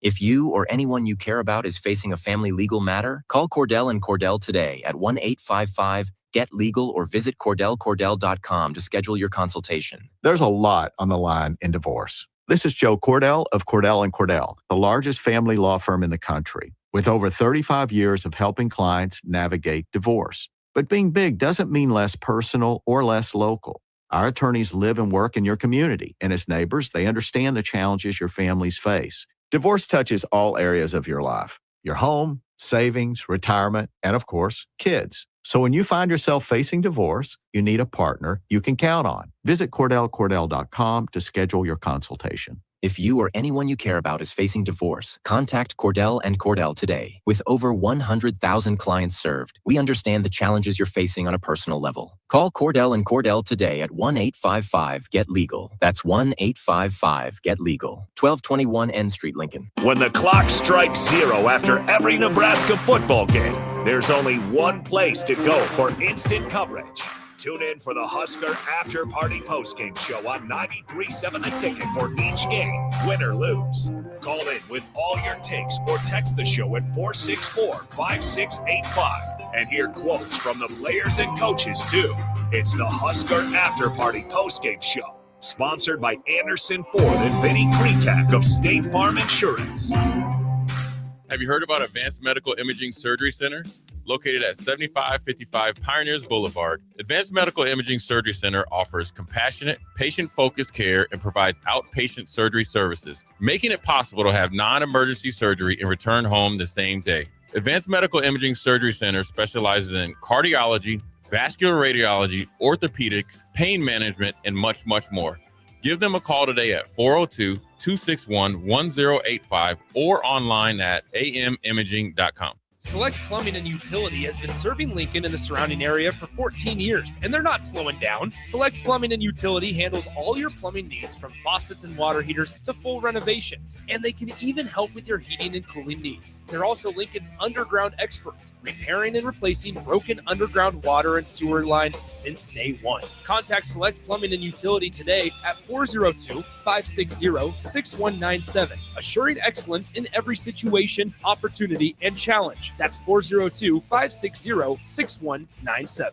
If you or anyone you care about is facing a family legal matter, call Cordell and Cordell today at 1-855-GET-LEGAL or visit CordellCordell.com to schedule your consultation. There's a lot on the line in divorce. This is Joe Cordell of Cordell & Cordell, the largest family law firm in the country, with over 35 years of helping clients navigate divorce. But being big doesn't mean less personal or less local. Our attorneys live and work in your community, and as neighbors, they understand the challenges your families face. Divorce touches all areas of your life: your home, savings, retirement, and of course, kids. So when you find yourself facing divorce, you need a partner you can count on. Visit CordellCordell.com to schedule your consultation. If you or anyone you care about is facing divorce, contact Cordell and Cordell today. With over 100,000 clients served, we understand the challenges you're facing on a personal level. Call Cordell and Cordell today at 1-855-GET-LEGAL. That's 1-855-GET-LEGAL. 1221 N Street, Lincoln. When the clock strikes 0 after every Nebraska football game, there's only one place to go for instant coverage. Tune in for the Husker After Party Postgame Show on 93.7 The Ticket for each game, win or lose. Call in with all your takes or text the show at 464-5685 and hear quotes from the players and coaches, too. It's the Husker After Party Postgame Show, sponsored by Anderson Ford and Vinny Krikak of State Farm Insurance. Have you heard about Advanced Medical Imaging Surgery Center? Located at 7555 Pioneers Boulevard, Advanced Medical Imaging Surgery Center offers compassionate, patient-focused care and provides outpatient surgery services, making it possible to have non-emergency surgery and return home the same day. Advanced Medical Imaging Surgery Center specializes in cardiology, vascular radiology, orthopedics, pain management, and much, much more. Give them a call today at 402-261-1085 or online at amimaging.com. Select Plumbing and Utility has been serving Lincoln and the surrounding area for 14 years, and they're not slowing down. Select Plumbing and Utility handles all your plumbing needs, from faucets and water heaters to full renovations, and they can even help with your heating and cooling needs. They're also Lincoln's underground experts, repairing and replacing broken underground water and sewer lines since day one. Contact Select Plumbing and Utility today at 402-560-6197, assuring excellence in every situation, opportunity, and challenge. That's 402-560-6197.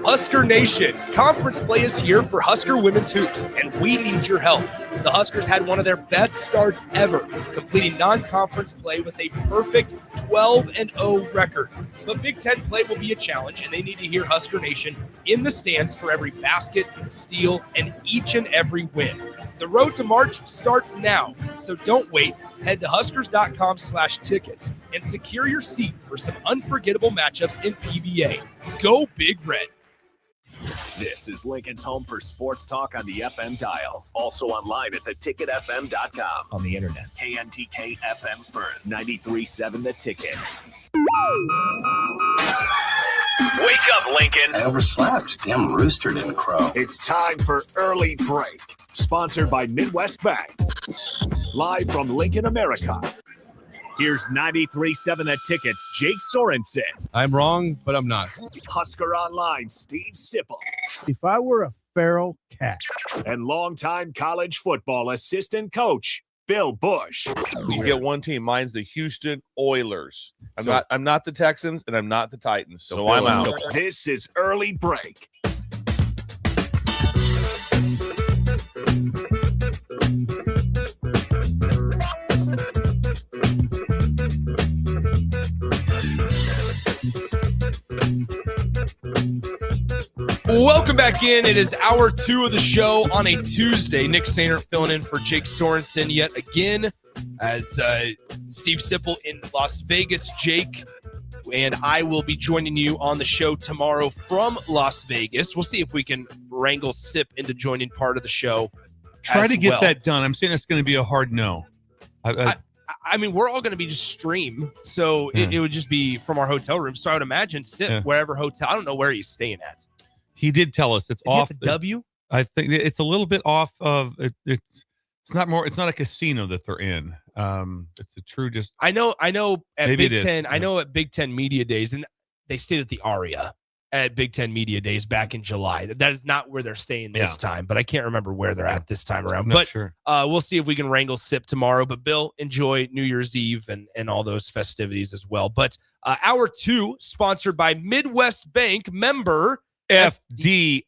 Husker Nation, conference play is here for Husker women's hoops, and we need your help. The Huskers had one of their best starts ever, completing non-conference play with a perfect 12-0 record. But Big Ten play will be a challenge, and they need to hear Husker Nation in the stands for every basket, steal, and each and every win. The road to March starts now, so don't wait. Head to huskers.com/tickets and secure your seat for some unforgettable matchups in PBA. Go Big Red. This is Lincoln's home for sports talk on the FM dial. Also online at theticketfm.com. On the internet. KNTK FM Firth, 93.7 The Ticket. Wake up, Lincoln. I overslept. Damn rooster didn't crow. It's time for Early Break, sponsored by Midwest Bank. Live from Lincoln, America. Here's 93.7 The Ticket's Jake Sorensen. I'm wrong, but I'm not. Husker Online, Steve Sipple. If I were a feral cat. And longtime college football assistant coach, Bill Bush. You get one team. Mine's the Houston Oilers. I'm not the Texans, and I'm not the Titans. So I'm out. This is Early Break. Welcome back in. It is hour 2 of the show on a Tuesday. Nick Sainer filling in for Jake Sorensen yet again as Steve Sipple in Las Vegas. Jake and I will be joining you on the show tomorrow from Las Vegas. We'll see if we can wrangle Sip into joining part of the show. Try to get that done. I'm saying it's going to be a hard no. I mean, we're all going to be just stream, so it would just be from our hotel room. So I would imagine Sip wherever hotel. I don't know where he's staying at. He did tell us it's off the W. I think it's a little bit off of it. It's not more. It's not a casino that they're in. It's a true just. I know. At Maybe Big Ten, I know at Big Ten Media Days, and they stayed at the Aria at Big Ten Media Days back in July. That is not where they're staying this time, but I can't remember where they're at this time around. Not But sure. we'll see if we can wrangle Sip tomorrow. But Bill, enjoy New Year's Eve and all those festivities as well. But hour 2, sponsored by Midwest Bank, member FDIC.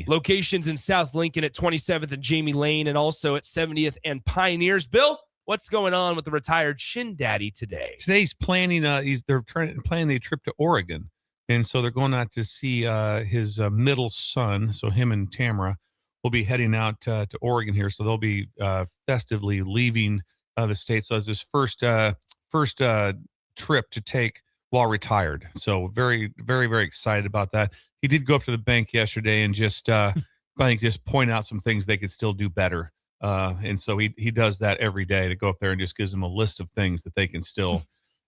Locations in South Lincoln at 27th and Jamie Lane, and also at 70th and Pioneers. Bill, what's going on with the retired Shin Daddy today? Today's planning. They're planning a trip to Oregon, and so they're going out to see his middle son. So him and Tamara will be heading out to Oregon here. So they'll be festively leaving the state. So it's his first trip to take while retired. So very, very, very excited about that. He did go up to the bank yesterday and just I think just point out some things they could still do better. And so he does that every day, to go up there and just gives them a list of things that they can still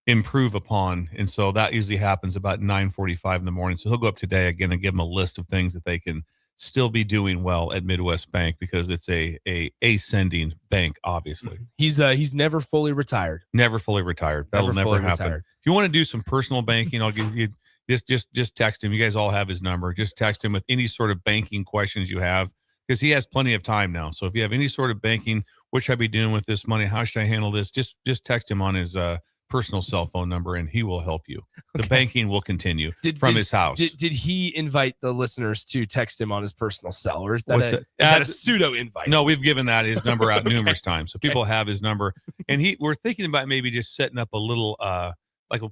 improve upon. And so that usually happens about 9:45 in the morning. So he'll go up today again and give them a list of things that they can still be doing well at Midwest Bank, because it's a ascending bank, obviously. He's never fully retired. Never fully retired. That'll never fully happen. retired. If you want to do some personal banking, I'll give you just text him. You guys all have his number. Just text him with any sort of banking questions you have, because he has plenty of time now. So if you have any sort of banking, what should I be doing with this money? How should I handle this? Just text him on his personal cell phone number, and he will help you. The banking will continue from his house. Did he invite the listeners to text him on his personal cell, or is that a pseudo invite? No, we've given that his number out numerous times, so people have his number. And we're thinking about maybe just setting up a little like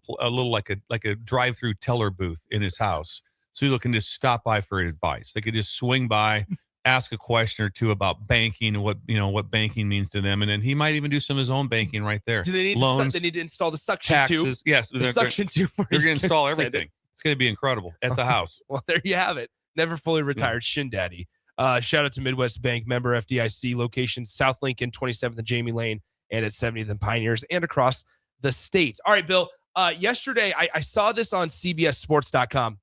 a drive-through teller booth in his house, so people can just stop by for advice. They could just swing by, ask a question or two about banking and what banking means to them, and then he might even do some of his own banking right there. Do they need loans? They need to install the suction Taxes, tube. yes, the suction tube. They're going to install everything. It's going to be incredible at the house. Well, there you have it. Never fully retired Shin Daddy. Shout out to Midwest Bank, member FDIC, location South Lincoln, 27th and Jamie Lane, and at 70th and Pioneers, and across the state. All right, Bill. Yesterday, I saw this on CBSSports.com.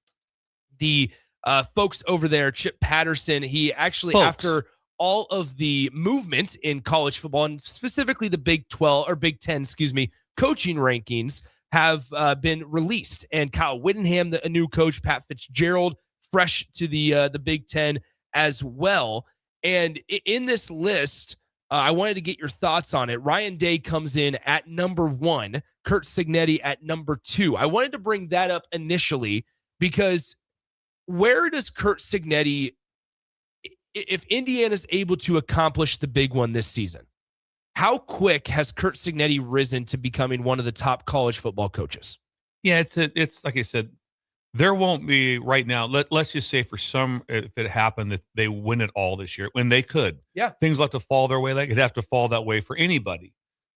The folks over there, Chip Patterson, he actually, after all of the movement in college football, and specifically the Big 10, coaching rankings have been released. And Kyle Whittingham, a new coach, Pat Fitzgerald, fresh to the Big 10 as well. And in this list, I wanted to get your thoughts on it. Ryan Day comes in at number 1, Curt Cignetti at number 2. I wanted to bring that up initially because where does Curt Cignetti, if Indiana's able to accomplish the big one this season, how quick has Curt Cignetti risen to becoming one of the top college football coaches? Yeah, it's like I said, there won't be right now. Let's just say for some, if it happened that they win it all this year, when they could, things will have to fall their way. They could have to fall that way for anybody.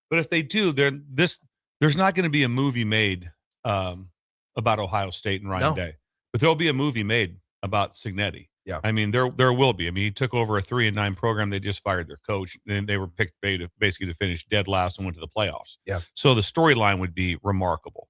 But if they do, there's not going to be a movie made about Ohio State and Ryan Day, but there'll be a movie made about Cignetti. Yeah, I mean there will be. I mean, he took over a 3-9 program. They just fired their coach, and they were picked basically to finish dead last and went to the playoffs. Yeah, so the storyline would be remarkable.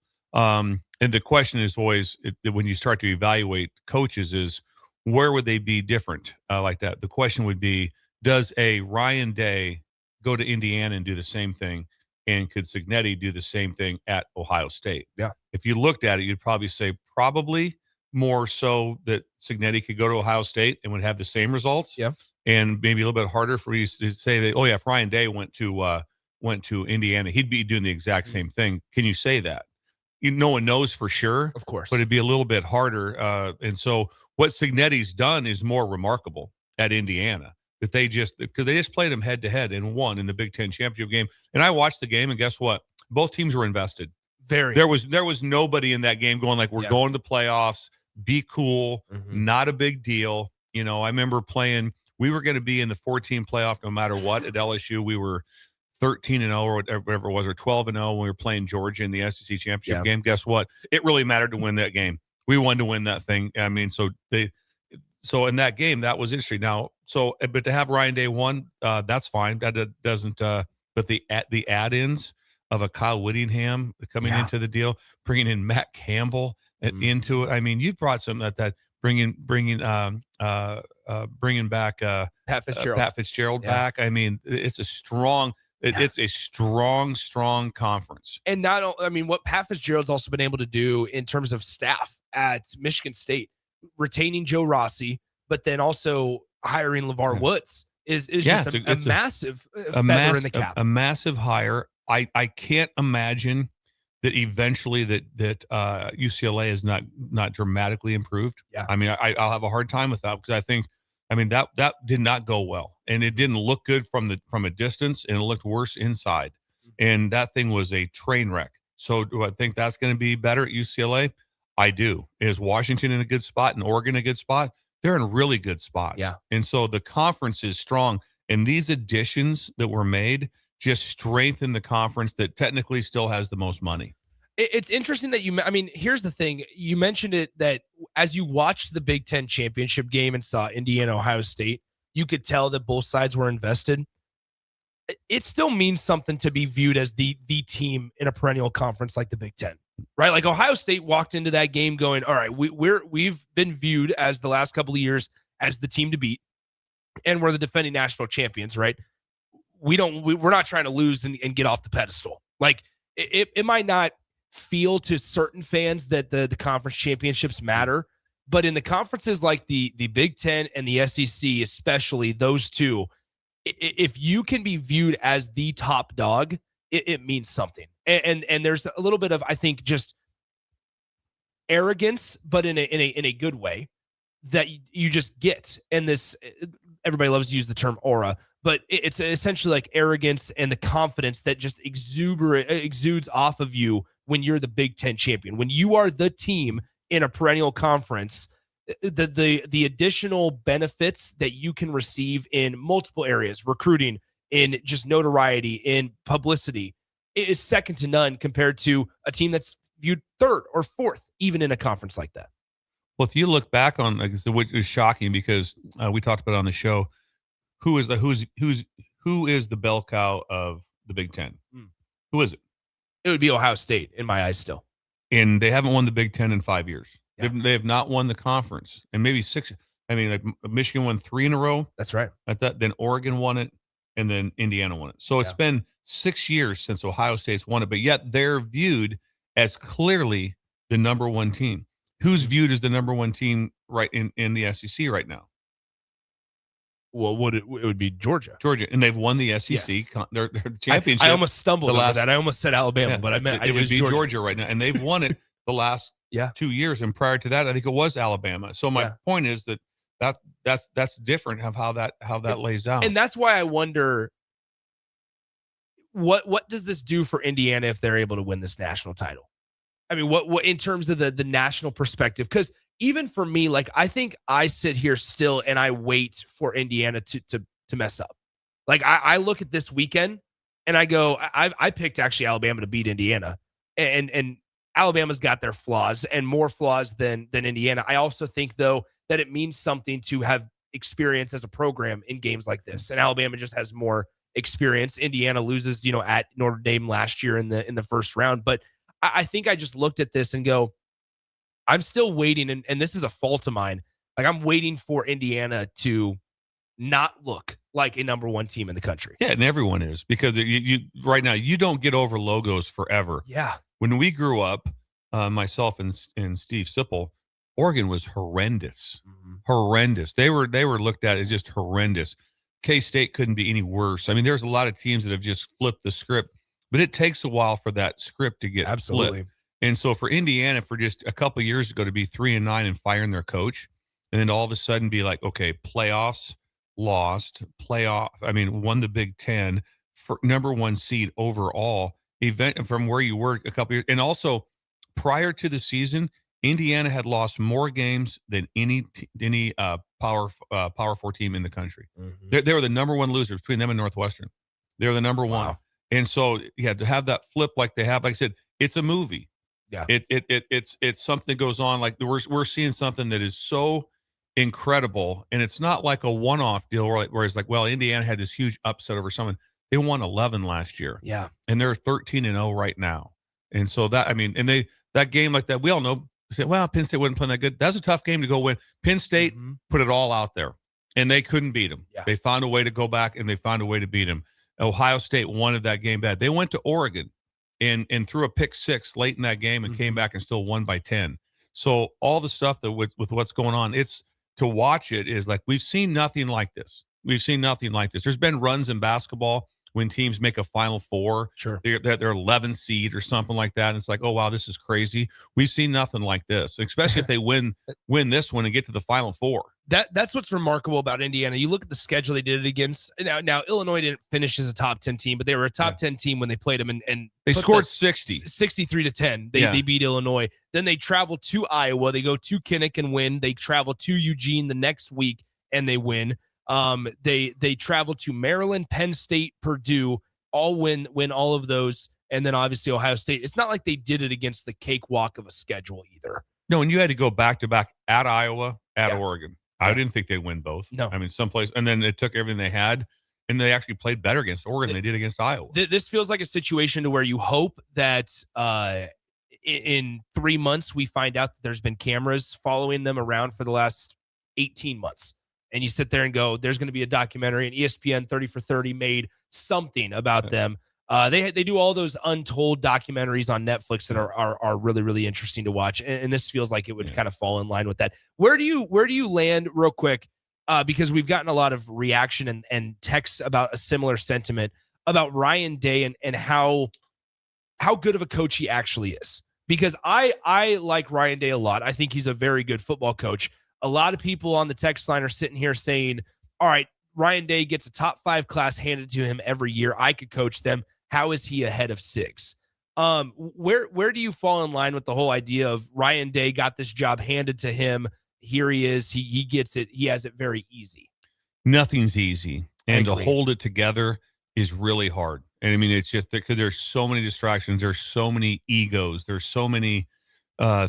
And the question is always, when you start to evaluate coaches, is where would they be different like that? The question would be, does a Ryan Day go to Indiana and do the same thing? And could Cignetti do the same thing at Ohio State? Yeah. If you looked at it, you'd probably say probably more so that Cignetti could go to Ohio State and would have the same results. Yeah. And maybe a little bit harder for you to say that, oh yeah, if Ryan Day went to Indiana, he'd be doing the exact same thing. Can you say that? No one knows for sure, of course, but it'd be a little bit harder. And so what Cignetti's done is more remarkable at Indiana, that because they just played him head to head and won in the Big Ten championship game. And I watched the game, and guess what? Both teams were invested. There was nobody in that game going like, we're going to the playoffs, be cool, not a big deal. You know, I remember we were going to be in the 14 playoff no matter what at LSU. We were 13-0 or whatever it was, or 12-0 when we were playing Georgia in the SEC championship game. Guess what? It really mattered to win that game. We wanted to win that thing. I mean, so in that game, that was interesting. Now, but to have Ryan Day won, that's fine. That doesn't. But the add-ins of a Kyle Whittingham coming into the deal, bringing in Matt Campbell into it. I mean, you've brought some that bringing back Pat Fitzgerald back. I mean, it's a strong. It's a strong conference. And what Pat Fitzgerald's also been able to do in terms of staff at Michigan State, retaining Joe Rossi, but then also hiring LeVar Woods is just a massive feather in the cap. A massive hire. I can't imagine that eventually that UCLA is not dramatically improved. Yeah. I mean, I'll have a hard time with that because I think, I mean, that did not go well, and it didn't look good from a distance, and it looked worse inside, and that thing was a train wreck. So do I think that's going to be better at UCLA? I do. Is Washington in a good spot and Oregon a good spot? They're in really good spots. Yeah. And so the conference is strong, and these additions that were made just strengthen the conference that technically still has the most money. It's interesting that here's the thing. You mentioned it that as you watched the Big Ten championship game and saw Indiana, Ohio State, you could tell that both sides were invested. It still means something to be viewed as the team in a perennial conference like the Big Ten, right? Like Ohio State walked into that game going, all right, we've been viewed as the last couple of years as the team to beat, and we're the defending national champions, right? We're not trying to lose and get off the pedestal. Like it might not feel to certain fans that the conference championships matter, but in the conferences like the Big Ten and the SEC, especially those two, if you can be viewed as the top dog, it means something. And there's a little bit of, I think, just arrogance, but in a good way that you just get. And this, everybody loves to use the term aura, but it's essentially like arrogance and the confidence that just exudes off of you when you're the Big Ten champion. When you are the team in a perennial conference, the additional benefits that you can receive in multiple areas, recruiting, in just notoriety, in publicity, is second to none compared to a team that's viewed third or fourth, even in a conference like that. Well, if you look back on, like, which is shocking because we talked about it on the show, who is the bell cow of the Big Ten? Who is it? It would be Ohio State in my eyes still. And they haven't won the Big Ten in 5 years. Yeah. They have not won the conference and maybe 6. I mean, like Michigan won 3 in a row. That's right. Then Oregon won it, and then Indiana won it. So it's been 6 years since Ohio State's won it, but yet they're viewed as clearly the number one team. Who's viewed as the number one team right in the SEC right now? Well, it would be Georgia, and they've won the SEC. Yes. Their championship. I almost stumbled over that. I almost said Alabama, but I meant it would be Georgia right now, and they've won it the last 2 years. And prior to that, I think it was Alabama. So my point is that's different of how that lays out, and that's why I wonder what does this do for Indiana if they're able to win this national title? I mean, what in terms of the national perspective? Because even for me, like, I think I sit here still and I wait for Indiana to mess up. Like I look at this weekend and I go, I picked actually Alabama to beat Indiana, and Alabama's got their flaws and more flaws than Indiana. I also think though that it means something to have experience as a program in games like this, and Alabama just has more experience. Indiana loses, at Notre Dame last year in the first round, but I think I just looked at this and go, I'm still waiting, and this is a fault of mine. Like, I'm waiting for Indiana to not look like a number one team in the country. Yeah, and everyone is, because you right now you don't get over logos forever. Yeah. When we grew up, myself and Steve Sipple, Oregon was horrendous. Horrendous. They were looked at as just horrendous. K-State couldn't be any worse. I mean, there's a lot of teams that have just flipped the script, but it takes a while for that script to get flipped. And so for Indiana, for just a couple of years ago to be 3-9 and firing their coach, and then all of a sudden be like, okay, playoffs, lost, won the Big Ten, for number one seed overall, event from where you were a couple of years. And also prior to the season, Indiana had lost more games than any Power 4 team in the country. They were the number one loser between them and Northwestern. They were the number one. And so you had to have that flip like they have. Like I said, it's a movie. Yeah, it's something that goes on. Like we're seeing something that is so incredible, and it's not like a one-off deal where it's like, well, Indiana had this huge upset over someone. They won 11 last year. Yeah, and they're 13-0 right now. And so that that game like that, we all know. Say, well, Penn State wasn't playing that good. That's a tough game to go win. Penn State put it all out there, and they couldn't beat them. Yeah. They found a way to go back, and they found a way to beat them. Ohio State wanted that game bad. They went to Oregon and threw a pick 6 late in that game and came back and still won by 10. So all the stuff that with what's going on, it's to watch it is like we've seen nothing like this. We've seen nothing like this. There's been runs in basketball when teams make a Final Four. Sure. They're 11th seed or something like that. And it's like, oh, wow, this is crazy. We've seen nothing like this, especially if they win this one and get to the Final Four. That's what's remarkable about Indiana. You look at the schedule they did it against. Now Illinois didn't finish as a top 10 team, but they were a top 10 team when they played them, and they scored 63-10. They beat Illinois. Then they travel to Iowa. They go to Kinnick and win. They travel to Eugene the next week and they win. They travel to Maryland, Penn State, Purdue, all win all of those, and then obviously Ohio State. It's not like they did it against the cakewalk of a schedule either. No, and you had to go back to back at Iowa, at Oregon. I didn't think they'd win both. No. I mean, someplace, and then it took everything they had, and they actually played better against Oregon than they did against Iowa. This feels like a situation to where you hope that in 3 months we find out that there's been cameras following them around for the last 18 months. And you sit there and go, there's going to be a documentary, and ESPN 30 for 30 made something about them. They do all those untold documentaries on Netflix that are really, really interesting to watch. And this feels like it would kind of fall in line with that. Where do you land real quick? Because we've gotten a lot of reaction and texts about a similar sentiment about Ryan Day and how good of a coach he actually is. Because I like Ryan Day a lot. I think he's a very good football coach. A lot of people on the text line are sitting here saying, all right, Ryan Day gets a top 5 class handed to him every year. I could coach them. How is he ahead of 6? Where do you fall in line with the whole idea of Ryan Day got this job handed to him? Here he is. He gets it. He has it very easy. Nothing's easy. And to hold it together is really hard. And I mean, it's just because there's so many distractions. There's so many egos. There's so many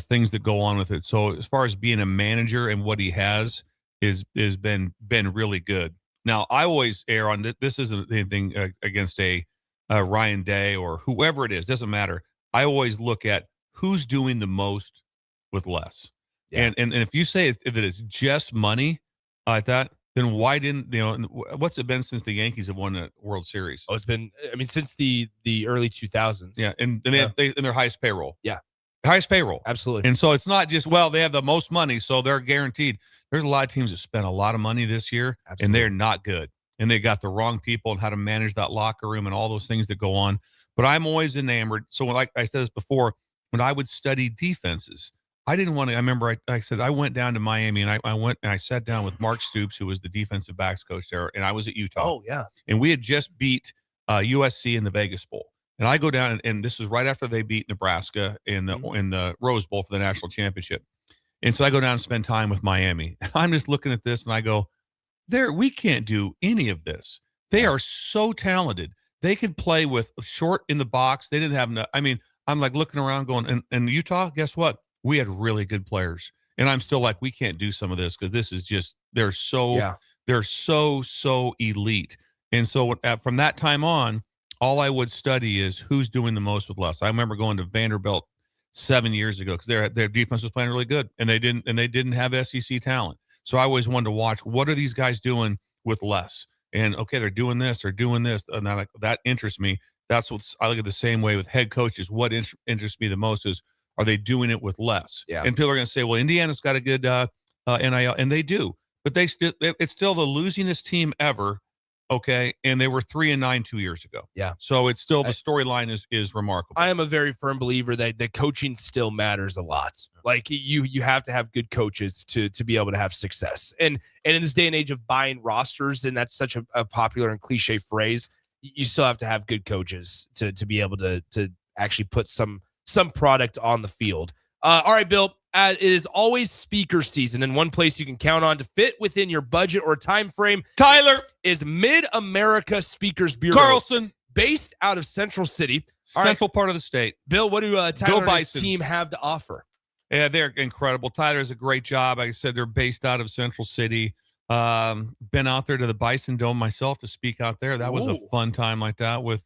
things that go on with it. So as far as being a manager and what he has is been really good. Now, I always err on this isn't anything against a Ryan Day or whoever it is, doesn't matter. I always look at who's doing the most with less. Yeah. And if you say that it's just money like that, then why didn't, what's it been since the Yankees have won a World Series? Oh, it's been, since the early 2000s. Yeah. And they their highest payroll. Yeah. Highest payroll. Absolutely. And so it's not just, they have the most money, so they're guaranteed. There's a lot of teams that spent a lot of money this year, and they're not good. And they got the wrong people and how to manage that locker room and all those things that go on. But I'm always enamored. So like I said this before, when I would study defenses, I didn't want to, I remember I said, I went down to Miami and I went and I sat down with Mark Stoops, who was the defensive backs coach there. And I was at Utah. Oh, yeah. And we had just beat USC in the Vegas Bowl. And I go down and this was right after they beat Nebraska in the Rose Bowl for the national championship. And so I go down and spend time with Miami. I'm just looking at this and I go, we can't do any of this. They are so talented. They could play with short in the box. They didn't have enough. I mean, I'm like looking around going, and Utah, guess what? We had really good players. And I'm still like, we can't do some of this because this is just, they're so elite. And so from that time on, all I would study is who's doing the most with less. I remember going to Vanderbilt 7 years ago because their defense was playing really good, and they didn't have SEC talent. So I always wanted to watch, what are these guys doing with less? And okay, they're doing this, and that interests me. That's what I look at the same way with head coaches. What interests me the most is, are they doing it with less? Yeah. And people are going to say, well, Indiana's got a good NIL, and they do, but it's still the losingest team ever. Okay, and they were 3-9 2 years ago. Yeah, so it's still the storyline is remarkable. I am a very firm believer that coaching still matters a lot. Like you have to have good coaches to be able to have success. And in this day and age of buying rosters, and that's such a popular and cliche phrase, you still have to have good coaches to be able to actually put some product on the field. All right, Bill. It is always speaker season, and one place you can count on to fit within your budget or time frame, Tyler, is Mid-America Speakers Bureau. Carlson, based out of Central City, central part of the state. Bill, what do Tyler and his team have to offer? Yeah, they're incredible. Tyler does a great job. Like I said, they're based out of Central City. Been out there to the Bison Dome myself to speak out there. That was a fun time like that with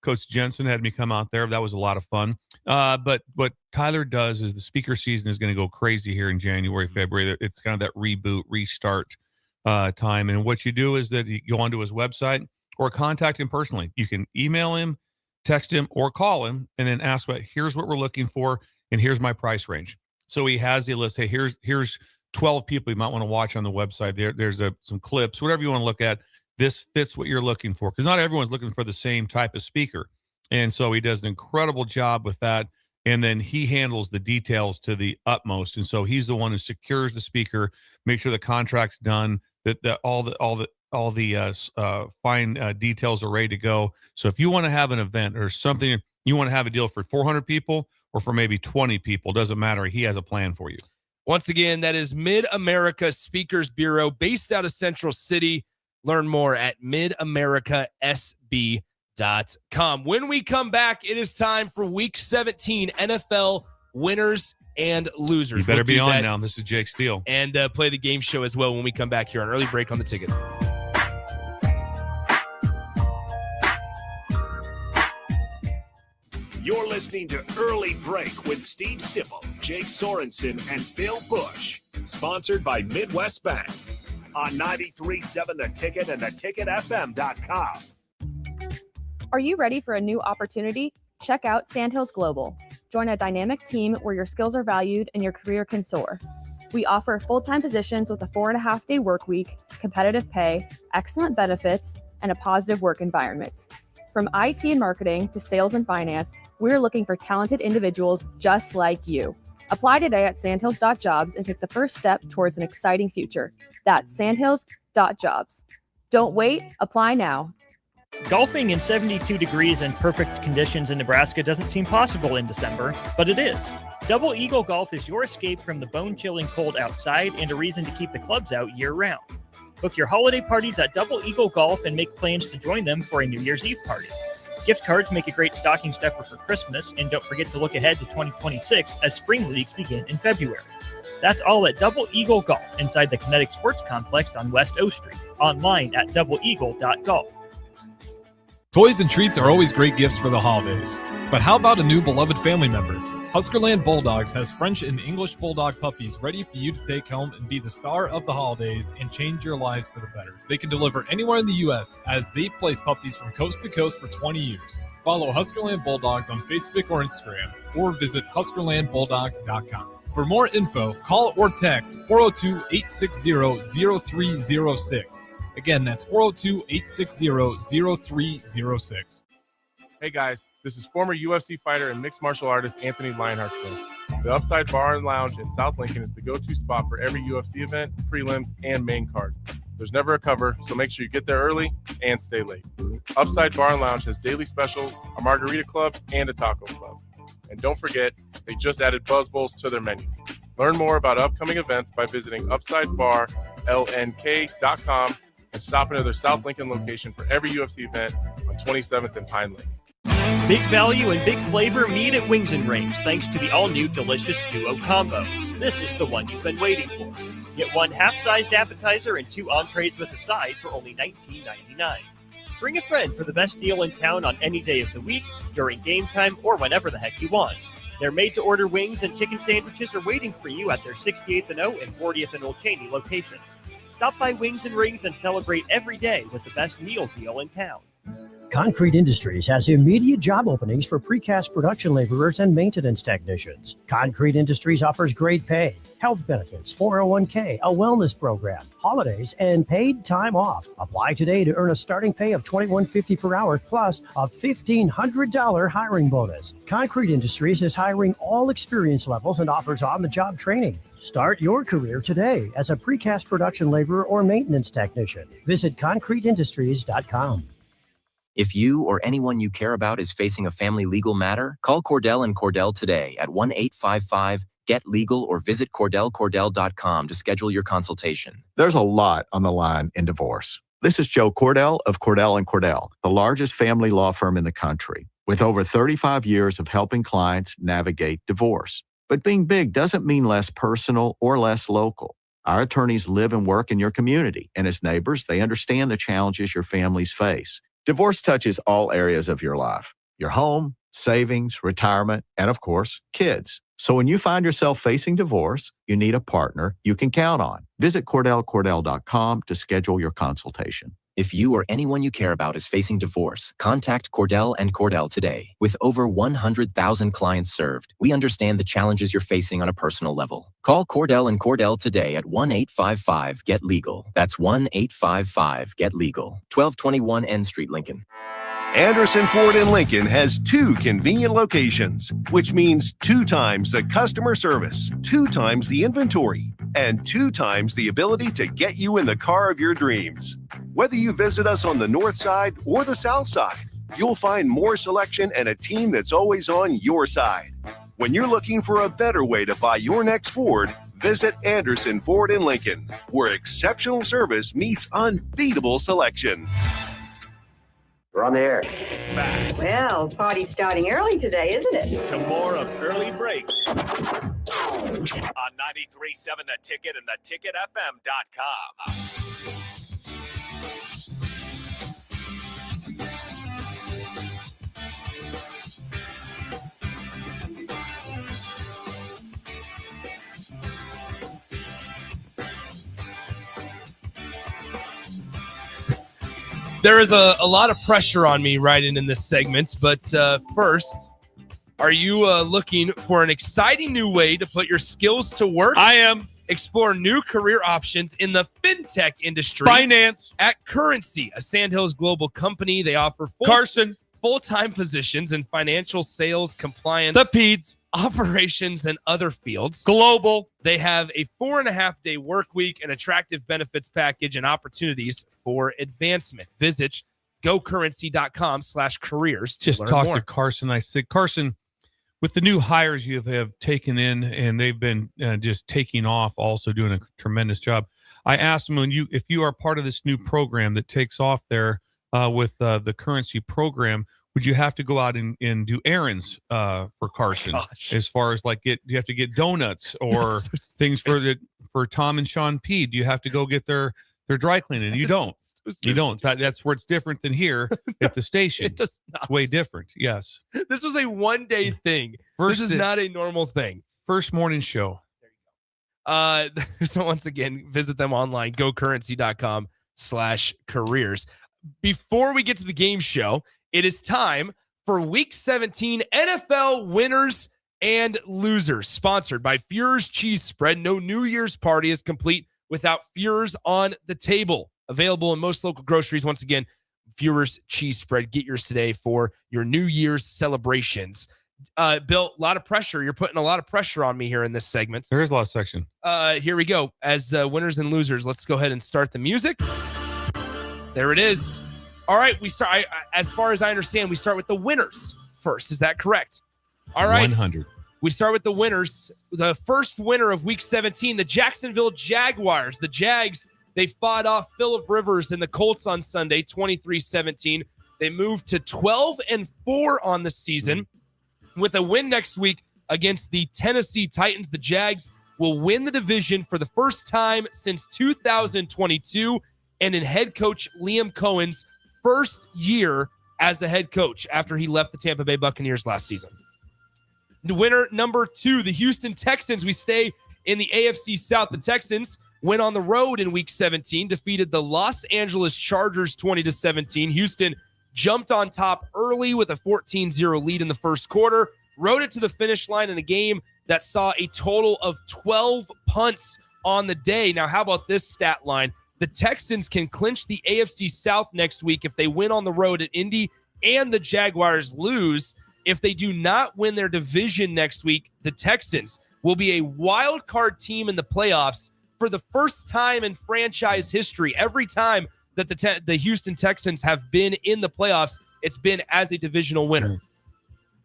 Coach Jensen had me come out there. That was a lot of fun. But what Tyler does is the speaker season is going to go crazy here in January, February. It's kind of that reboot, restart time. And what you do is that you go onto his website or contact him personally. You can email him, text him, or call him, and then ask, here's what we're looking for, and here's my price range. So he has the list. Hey, here's 12 people you might want to watch on the website. There's some clips, whatever you want to look at. This fits what you're looking for, because not everyone's looking for the same type of speaker. And so he does an incredible job with that. And then he handles the details to the utmost. And so he's the one who secures the speaker, make sure the contract's done, that all the fine details are ready to go. So if you want to have an event or something, you want to have a deal for 400 people or for maybe 20 people, doesn't matter. He has a plan for you. Once again, that is Mid-America Speakers Bureau, based out of Central City. Learn more at midamericasb.com. When we come back, it is time for Week 17 NFL winners and losers. You better We'll be do on that now. This is Jake Steele. and play the game show as well when we come back here on Early Break on the Ticket. You're listening to Early Break with Steve Sipple, Jake Sorensen, and Bill Bush. Sponsored by Midwest Bank on 93.7 The Ticket and theticketfm.com. Are you ready for a new opportunity? Check out Sandhills Global. Join a dynamic team where your skills are valued and your career can soar. We offer full-time positions with a 4.5-day work week, competitive pay, excellent benefits, and a positive work environment. From IT and marketing to sales and finance, we're looking for talented individuals just like you. Apply today at sandhills.jobs and take the first step towards an exciting future. That's sandhills.jobs. Don't wait, apply now. Golfing in 72 degrees and perfect conditions in Nebraska doesn't seem possible in December, but it is. Double Eagle Golf is your escape from the bone-chilling cold outside and a reason to keep the clubs out year-round. Book your holiday parties at Double Eagle Golf and make plans to join them for a New Year's Eve party. Gift cards make a great stocking stuffer for Christmas, and don't forget to look ahead to 2026 as spring leagues begin in February. That's all at Double Eagle Golf inside the Kinetic Sports Complex on West O Street. Online at doubleeagle.golf. Toys and treats are always great gifts for the holidays. But how about a new beloved family member? Huskerland Bulldogs has French and English Bulldog puppies ready for you to take home and be the star of the holidays and change your lives for the better. They can deliver anywhere in the U.S. as they've placed puppies from coast to coast for 20 years. Follow Huskerland Bulldogs on Facebook or Instagram, or visit HuskerlandBulldogs.com. For more info, call or text 402-860-0306. Again, that's 402-860-0306. Hey guys, this is former UFC fighter and mixed martial artist Anthony Lionheart Smith. The Upside Bar and Lounge in South Lincoln is the go-to spot for every UFC event, prelims, and main card. There's never a cover, so make sure you get there early and stay late. Upside Bar and Lounge has daily specials, a margarita club, and a taco club. And don't forget, they just added Buzz Bowls to their menu. Learn more about upcoming events by visiting UpsideBarLNK.com and stop into their South Lincoln location for every UFC event on 27th and Pine Lake. Big value and big flavor meet at Wings and Rings thanks to the all-new Delicious Duo Combo. This is the one you've been waiting for. Get one half-sized appetizer and 2 entrees with a side for only $19.99. Bring a friend for the best deal in town on any day of the week, during game time, or whenever the heck you want. Their made-to-order wings and chicken sandwiches are waiting for you at their 68th and O and 40th and Old Cheney location. Stop by Wings and Rings and celebrate every day with the best meal deal in town. Concrete Industries has immediate job openings for precast production laborers and maintenance technicians. Concrete Industries offers great pay, health benefits, 401k, a wellness program, holidays, and paid time off. Apply today to earn a starting pay of $21.50 per hour plus a $1,500 hiring bonus. Concrete Industries is hiring all experience levels and offers on-the-job training. Start your career today as a precast production laborer or maintenance technician. Visit concreteindustries.com. If you or anyone you care about is facing a family legal matter, call Cordell and Cordell today at 1-855-GET-LEGAL or visit CordellCordell.com to schedule your consultation. There's a lot on the line in divorce. This is Joe Cordell of Cordell & Cordell, the largest family law firm in the country, with over 35 years of helping clients navigate divorce. But being big doesn't mean less personal or less local. Our attorneys live and work in your community, and as neighbors, they understand the challenges your families face. Divorce touches all areas of your life, your home, savings, retirement, and of course, kids. So when you find yourself facing divorce, you need a partner you can count on. Visit CordellCordell.com to schedule your consultation. If you or anyone you care about is facing divorce, contact Cordell and Cordell today. With over 100,000 clients served, we understand the challenges you're facing on a personal level. Call Cordell and Cordell today at 1-855-GET-LEGAL. That's 1-855-GET-LEGAL. 1221 N Street, Lincoln. Anderson Ford in Lincoln has 2 convenient locations, which means 2 times the customer service, 2 times the inventory, and 2 times the ability to get you in the car of your dreams. Whether you visit us on the north side or the south side, you'll find more selection and a team that's always on your side. When you're looking for a better way to buy your next Ford, visit Anderson Ford in Lincoln, where exceptional service meets unbeatable selection. We're on the air. Back. Well, party's starting early today, isn't it? To more of Early Break on 93.7 The Ticket and theticketfm.com. There is a lot of pressure on me right in this segment, but first, are you looking for an exciting new way to put your skills to work? I am. Explore new career options in the fintech industry. Finance. At Currency, a Sandhills global company. They offer full-time positions in financial sales, compliance, the PEDS, operations, and other fields. Global. They have a 4.5-day work week, an attractive benefits package, and opportunities for advancement. Visit gocurrency.com/careers to Just learn talked more. to Carson. I said, Carson, with the new hires you have taken in, and they've been just taking off, also doing a tremendous job. I asked him, if you are part of this new program that takes off there with the Currency program, would you have to go out and do errands for Carson? As far as like do you have to get donuts or things for Tom and Sean P? Do you have to go get their dry cleaning? You don't. You don't. That's where it's different than here at the station. It does not. It's way different. Yes. This was a one-day thing. This is not a normal thing. First morning show. So once again, visit them online, gocurrency.com/careers. Before we get to the game show, it is time for Week 17 NFL winners and losers, sponsored by Fuhrer's Cheese Spread. No New Year's party is complete without Fuhrer's on the table. Available in most local groceries. Once again, Fuhrer's Cheese Spread. Get yours today for your New Year's celebrations. Bill, a lot of pressure. You're putting a lot of pressure on me here in this segment. There is a lot of section. Here we go. As winners and losers, let's go ahead and start the music. There it is. All right, we start. As far as I understand, we start with the winners first. Is that correct? All right. 100. We start with the winners. The first winner of Week 17, the Jacksonville Jaguars. The Jags, they fought off Phillip Rivers and the Colts on Sunday, 23-17. They moved to 12-4 on the season. With a win next week against the Tennessee Titans, the Jags will win the division for the first time since 2022 and in head coach Liam Cohen's first year as a head coach after he left the Tampa Bay Buccaneers last season. The winner number 2, the Houston Texans. We stay in the AFC South. The Texans went on the road in Week 17, defeated the Los Angeles Chargers 20-17. Houston jumped on top early with a 14-0 lead in the first quarter, rode it to the finish line in a game that saw a total of 12 punts on the day. Now, how about this stat line? The Texans can clinch the AFC South next week if they win on the road at Indy and the Jaguars lose. If they do not win their division next week, the Texans will be a wild card team in the playoffs for the first time in franchise history. Every time that the Houston Texans have been in the playoffs, it's been as a divisional winner.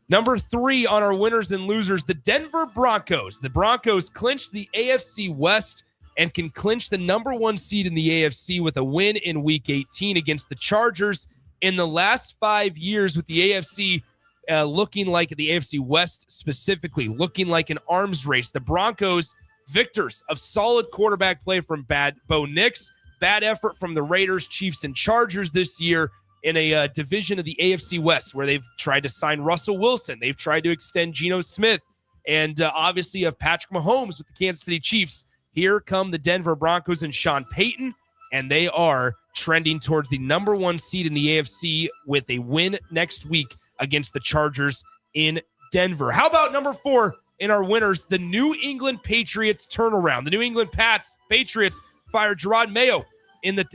Number 3 on our winners and losers, the Denver Broncos. The Broncos clinched the AFC West and can clinch the number 1 seed in the AFC with a win in Week 18 against the Chargers. In the last 5 years with the AFC looking like the AFC West specifically, looking like an arms race, the Broncos victors of solid quarterback play from Bo Nix, bad effort from the Raiders, Chiefs, and Chargers this year in a division of the AFC West where they've tried to sign Russell Wilson. They've tried to extend Geno Smith. And obviously you have Patrick Mahomes with the Kansas City Chiefs. Here come the Denver Broncos and Sean Payton, and they are trending towards the number 1 seed in the AFC with a win next week against the Chargers in Denver. How about number 4 in our winners, the New England Patriots turnaround? The New England Patriots fired Gerard Mayo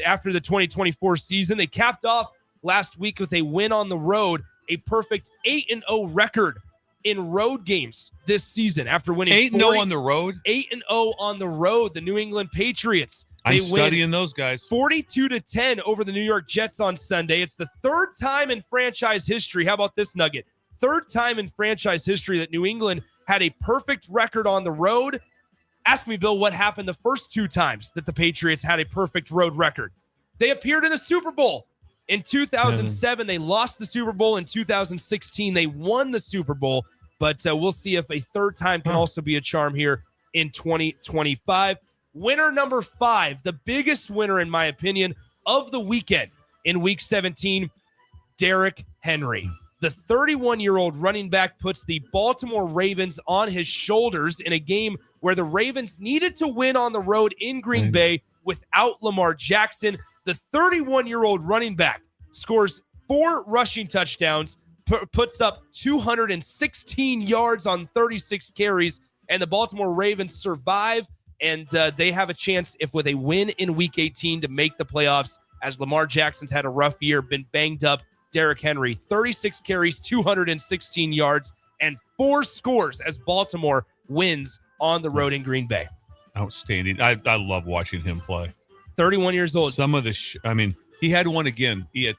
after the 2024 season. They capped off last week with a win on the road, a perfect 8-0 record in road games this season after winning 8-0 on the road. 8-0 on the road. The New England Patriots. I'm studying those guys. 42-10 over the New York Jets on Sunday. It's the 3rd time in franchise history. How about this nugget? 3rd time in franchise history that New England had a perfect record on the road. Ask me, Bill, what happened the first 2 times that the Patriots had a perfect road record? They appeared in a Super Bowl. In 2007, they lost the Super Bowl. In 2016, they won the Super Bowl. But we'll see if a 3rd time can also be a charm here in 2025. Winner number 5, the biggest winner, in my opinion, of the weekend in Week 17, Derrick Henry. The 31-year-old running back puts the Baltimore Ravens on his shoulders in a game where the Ravens needed to win on the road in Green Bay without Lamar Jackson. The 31-year-old running back scores 4 rushing touchdowns, puts up 216 yards on 36 carries, and the Baltimore Ravens survive, and they have a chance, if with a win in Week 18, to make the playoffs, as Lamar Jackson's had a rough year, been banged up. Derrick Henry, 36 carries, 216 yards, and 4 scores as Baltimore wins on the road in Green Bay. Outstanding. I love watching him play. 31 years old. Some of the, he had one again. He had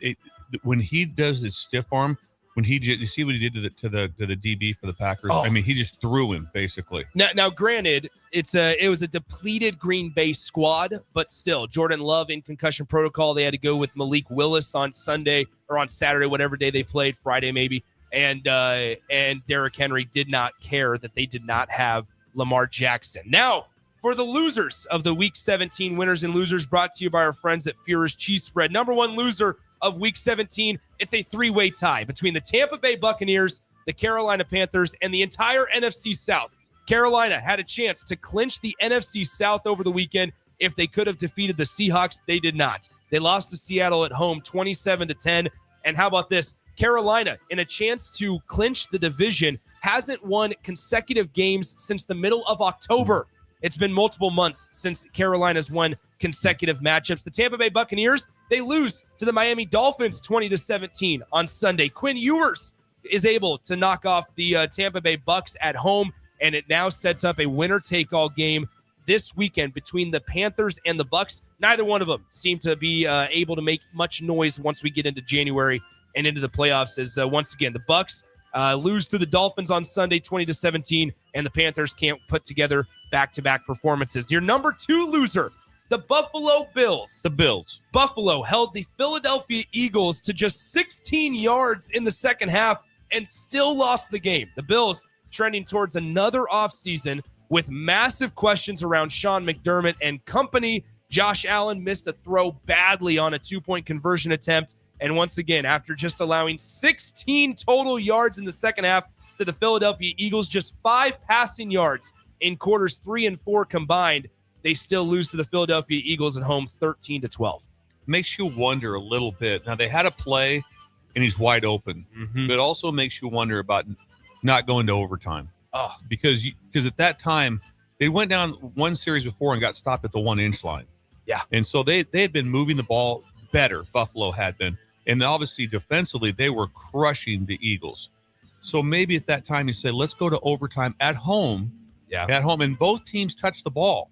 when he does his stiff arm. When you see what he did to the DB for the Packers. Oh. He just threw him basically. Now, granted, it was a depleted Green Bay squad, but still, Jordan Love in concussion protocol. They had to go with Malik Willis on Sunday or on Saturday, whatever day they played, Friday maybe. And Derrick Henry did not care that they did not have Lamar Jackson. Now, for the losers of the Week 17 winners and losers, brought to you by our friends at Führer's Cheese Spread. Number 1 loser of Week 17, it's a 3-way tie between the Tampa Bay Buccaneers, the Carolina Panthers, and the entire NFC South. Carolina had a chance to clinch the NFC South over the weekend if they could have defeated the Seahawks. They did not. They lost to Seattle at home 27-10. And how about this? Carolina, in a chance to clinch the division, hasn't won consecutive games since the middle of October. It's been multiple months since Carolina's won consecutive matchups. The Tampa Bay Buccaneers, they lose to the Miami Dolphins 20-17 on Sunday. Quinn Ewers is able to knock off the Tampa Bay Bucs at home, and it now sets up a winner-take-all game this weekend between the Panthers and the Bucs. Neither one of them seem to be able to make much noise once we get into January and into the playoffs, as once again, the Bucs lose to the Dolphins on Sunday 20-17, and the Panthers can't put together back-to-back performances. Your number 2 loser, the Buffalo Bills. The Bills. Buffalo held the Philadelphia Eagles to just 16 yards in the second half and still lost the game. The Bills trending towards another offseason with massive questions around Sean McDermott and company. Josh Allen missed a throw badly on a 2-point conversion attempt. And once again, after just allowing 16 total yards in the second half to the Philadelphia Eagles, just 5 passing yards in quarters 3 and 4 combined, they still lose to the Philadelphia Eagles at home 13-12. Makes you wonder a little bit. Now, they had a play, and he's wide open. Mm-hmm. But it also makes you wonder about not going to overtime. Oh. Because at that time, they went down one series before and got stopped at the 1-inch line. Yeah. And so they had been moving the ball better, Buffalo had been. And obviously, defensively, they were crushing the Eagles. So maybe at that time, you say, let's go to overtime at home. Yeah. At home. And both teams touch the ball.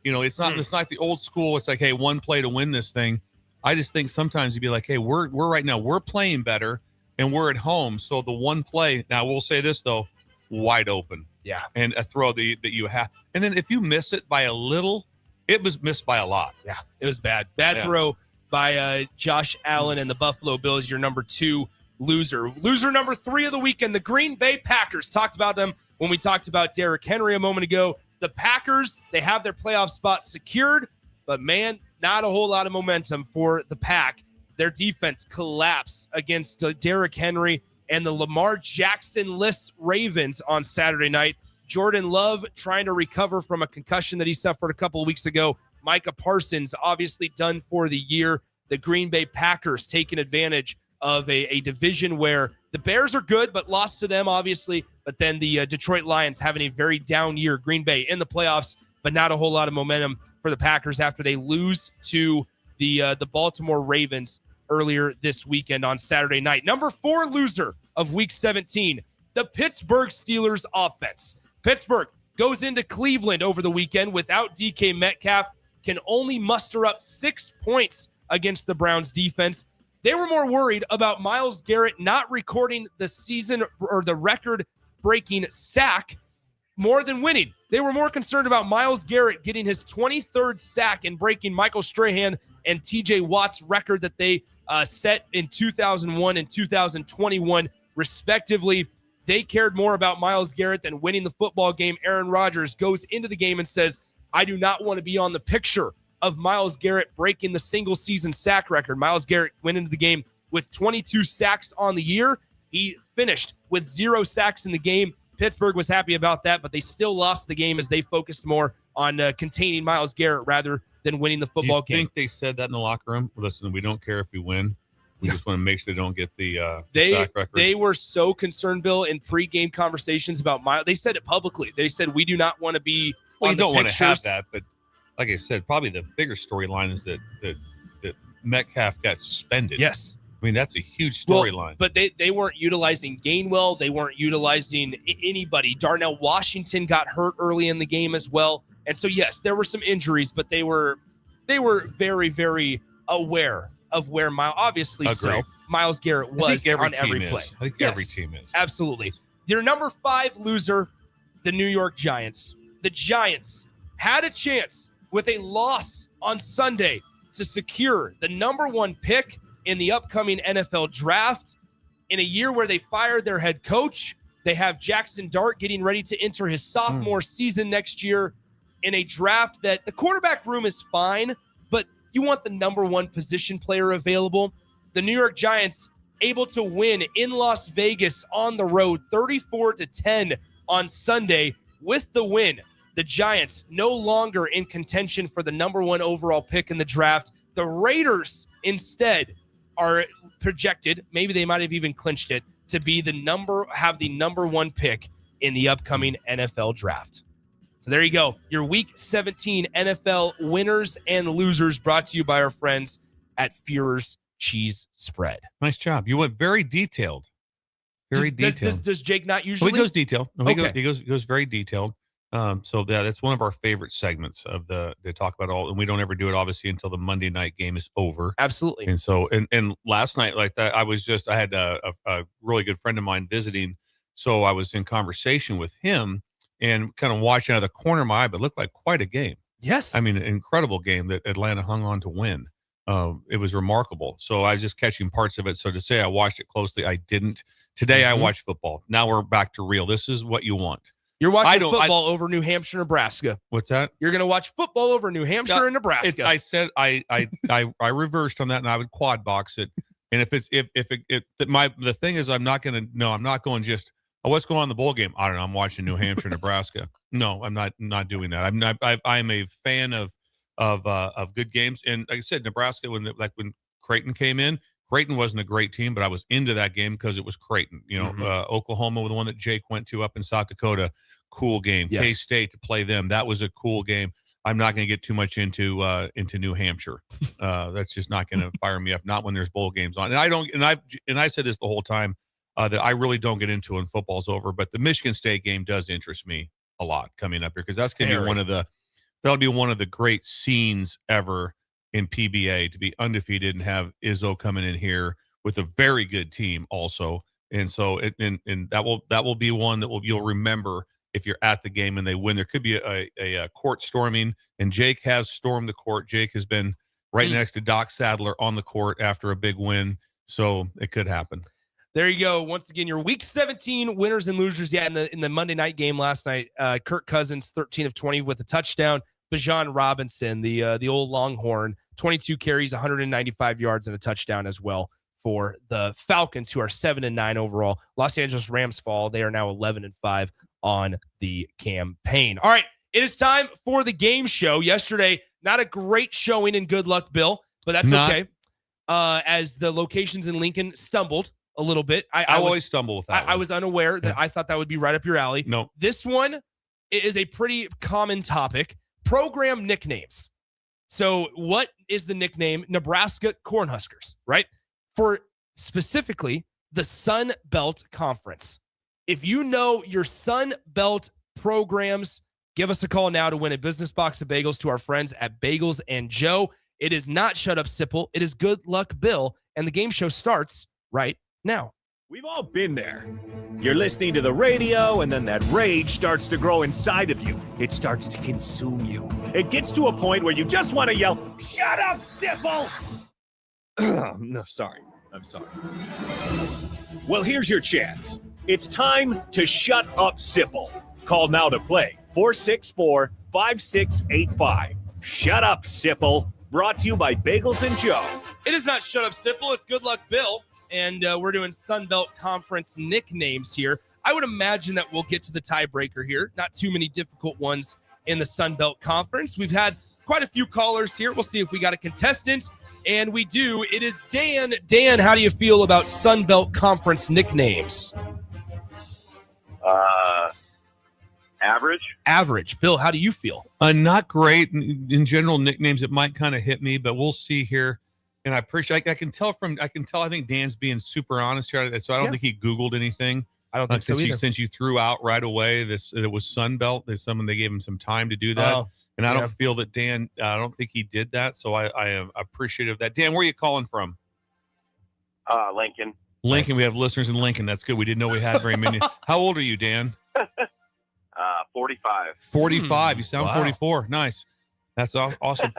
It's not the old school. It's like, hey, one play to win this thing. I just think sometimes you'd be like, hey, we're right now, we're playing better and we're at home. So the one play, now we'll say this though, wide open. Yeah. And a throw that you have. And then if you miss it by a little, it was missed by a lot. Yeah. It was bad. Bad throw by Josh Allen and the Buffalo Bills, your number 2 loser. Loser number 3 of the weekend, the Green Bay Packers. Talked about them when we talked about Derrick Henry a moment ago. The Packers, they have their playoff spot secured, but man, not a whole lot of momentum for the Pack. Their defense collapsed against Derrick Henry and the Lamar Jackson-less Ravens on Saturday night. Jordan Love trying to recover from a concussion that he suffered a couple of weeks ago. Micah Parsons obviously done for the year. The Green Bay Packers taking advantage of a division where the Bears are good, but lost to them, obviously. But then the Detroit Lions having a very down year. Green Bay in the playoffs, but not a whole lot of momentum for the Packers after they lose to the Baltimore Ravens earlier this weekend on Saturday night. Number 4 loser of Week 17, the Pittsburgh Steelers offense. Pittsburgh goes into Cleveland over the weekend without DK Metcalf, can only muster up 6 points against the Browns defense. They were more worried about Myles Garrett not recording the season or the record-breaking sack more than winning. They were more concerned about Myles Garrett getting his 23rd sack and breaking Michael Strahan and TJ Watt's record that they set in 2001 and 2021, respectively. They cared more about Myles Garrett than winning the football game. Aaron Rodgers goes into the game and says, I do not want to be on the picture of Myles Garrett breaking the single-season sack record. Myles Garrett went into the game with 22 sacks on the year. He finished with 0 sacks in the game. Pittsburgh was happy about that, but they still lost the game as they focused more on containing Myles Garrett rather than winning the football game. Do you think they said that in the locker room? Listen, we don't care if we win. We just want to make sure they don't get the sack record. They were so concerned, Bill, in pregame conversations about Myles. They said it publicly. They said, we do not want to be on the you don't want to have pictures. that, but like I said, probably the bigger storyline is that Metcalf got suspended. Yes. I mean, that's a huge storyline. Well, but they weren't utilizing Gainwell. They weren't utilizing anybody. Darnell Washington got hurt early in the game as well. And so, yes, there were some injuries, but they were very, very aware of where Myles Garrett was on every play. I think every team is. Absolutely. Your number 5 loser, the New York Giants. The Giants had a chance with a loss on Sunday to secure the number 1 pick in the upcoming NFL draft. In a year where they fired their head coach, they have Jackson Dart getting ready to enter his sophomore season next year in a draft that the quarterback room is fine, but you want the number 1 position player available. The New York Giants able to win in Las Vegas on the road 34-10 on Sunday. With the win, the Giants no longer in contention for the number 1 overall pick in the draft. The Raiders instead are projected, maybe they might have even clinched it, to be the number 1 pick in the upcoming NFL draft. So there you go. Your Week 17 NFL winners and losers brought to you by our friends at Führer's Cheese Spread. Nice job. You went very detailed. Very detailed. Does Jake not usually? Well, he goes detailed. No, Okay. He goes very detailed. So that's one of our favorite segments of they talk about all, and we don't ever do it obviously until the Monday night game is over. Absolutely. And so, and last night like that, I had a really good friend of mine visiting. So I was in conversation with him and kind of watching out of the corner of my eye, but it looked like quite a game. Yes. I mean, an incredible game that Atlanta hung on to win. It was remarkable. So I was just catching parts of it. So to say I watched it closely, I didn't. Today I watched football. Now we're back to real. This is what you want. You're watching football over New Hampshire, Nebraska. What's that? You're going to watch football over New Hampshire and Nebraska. I said I reversed on that, and I would quad box it. And the thing is, I'm not going just what's going on in the bowl game. I don't know. I'm watching New Hampshire, Nebraska. No, I'm not doing that. I'm a fan of good games. And like I said, Nebraska when Creighton came in. Creighton wasn't a great team, but I was into that game because it was Creighton. Oklahoma, the one that Jake went to up in South Dakota, cool game. Yes. K-State to play them, that was a cool game. I'm not going to get too much into New Hampshire. That's just not going to fire me up. Not when there's bowl games on. And I said this the whole time that I really don't get into when football's over. But the Michigan State game does interest me a lot coming up here because that's going to be that'll be one of the great scenes ever in PBA to be undefeated and have Izzo coming in here with a very good team also. And so and that will be one that you'll remember if you're at the game and they win. There could be a court storming, and Jake has stormed the court. Jake has been right next to Doc Sadler on the court after a big win. So it could happen. There you go. Once again, your Week 17 winners and losers. Yeah, in the Monday night game last night, Kirk Cousins 13 of 20 with a touchdown. Bijan Robinson, the old Longhorn, 22 carries, 195 yards, and a touchdown as well for the Falcons, who are 7-9 overall. Los Angeles Rams fall. They are now 11-5 on the campaign. All right, it is time for the game show. Yesterday, not a great showing in Good Luck Bill, but that's okay. As the locations in Lincoln stumbled a little bit. I always stumble with that. I was unaware that I thought that would be right up your alley. No. This one is a pretty common topic. Program nicknames. So what is the nickname? Nebraska Cornhuskers, right? For specifically the Sun Belt Conference. If you know your Sun Belt programs, give us a call now to win a business box of bagels to our friends at Bagels and Joe. It is not Shut Up Sipple. It is Good Luck Bill. And the game show starts right now. We've all been there. You're listening to the radio, and then that rage starts to grow inside of you. It starts to consume you. It gets to a point where you just want to yell, "Shut up, Sipple!" No, sorry. I'm sorry. Well, here's your chance. It's time to shut up, Sipple. Call now to play. 464-5685. Shut up, Sipple. Brought to you by Bagels and Joe. It is not Shut Up Sipple. It's Good Luck Bill. And we're doing Sun Belt Conference nicknames here. I would imagine that we'll get to the tiebreaker here. Not too many difficult ones in the Sun Belt Conference. We've had quite a few callers here. We'll see if we got a contestant. And we do. It is Dan. Dan, how do you feel about Sun Belt Conference nicknames? Average. Average. Bill, how do you feel? Not great. In general, nicknames, it might kind of hit me, but we'll see here. And I appreciate. I can tell. I think Dan's being super honest here. So I don't think he Googled anything. I don't think so either. Since you threw out right away it was Sun Belt. They gave him some time to do that. And I don't feel that Dan. I don't think he did that. So I am appreciative of that. Dan, where are you calling from? Lincoln. Lincoln. Nice. We have listeners in Lincoln. That's good. We didn't know we had very many. How old are you, Dan? 45. 45. You sound 44. Nice. That's awesome.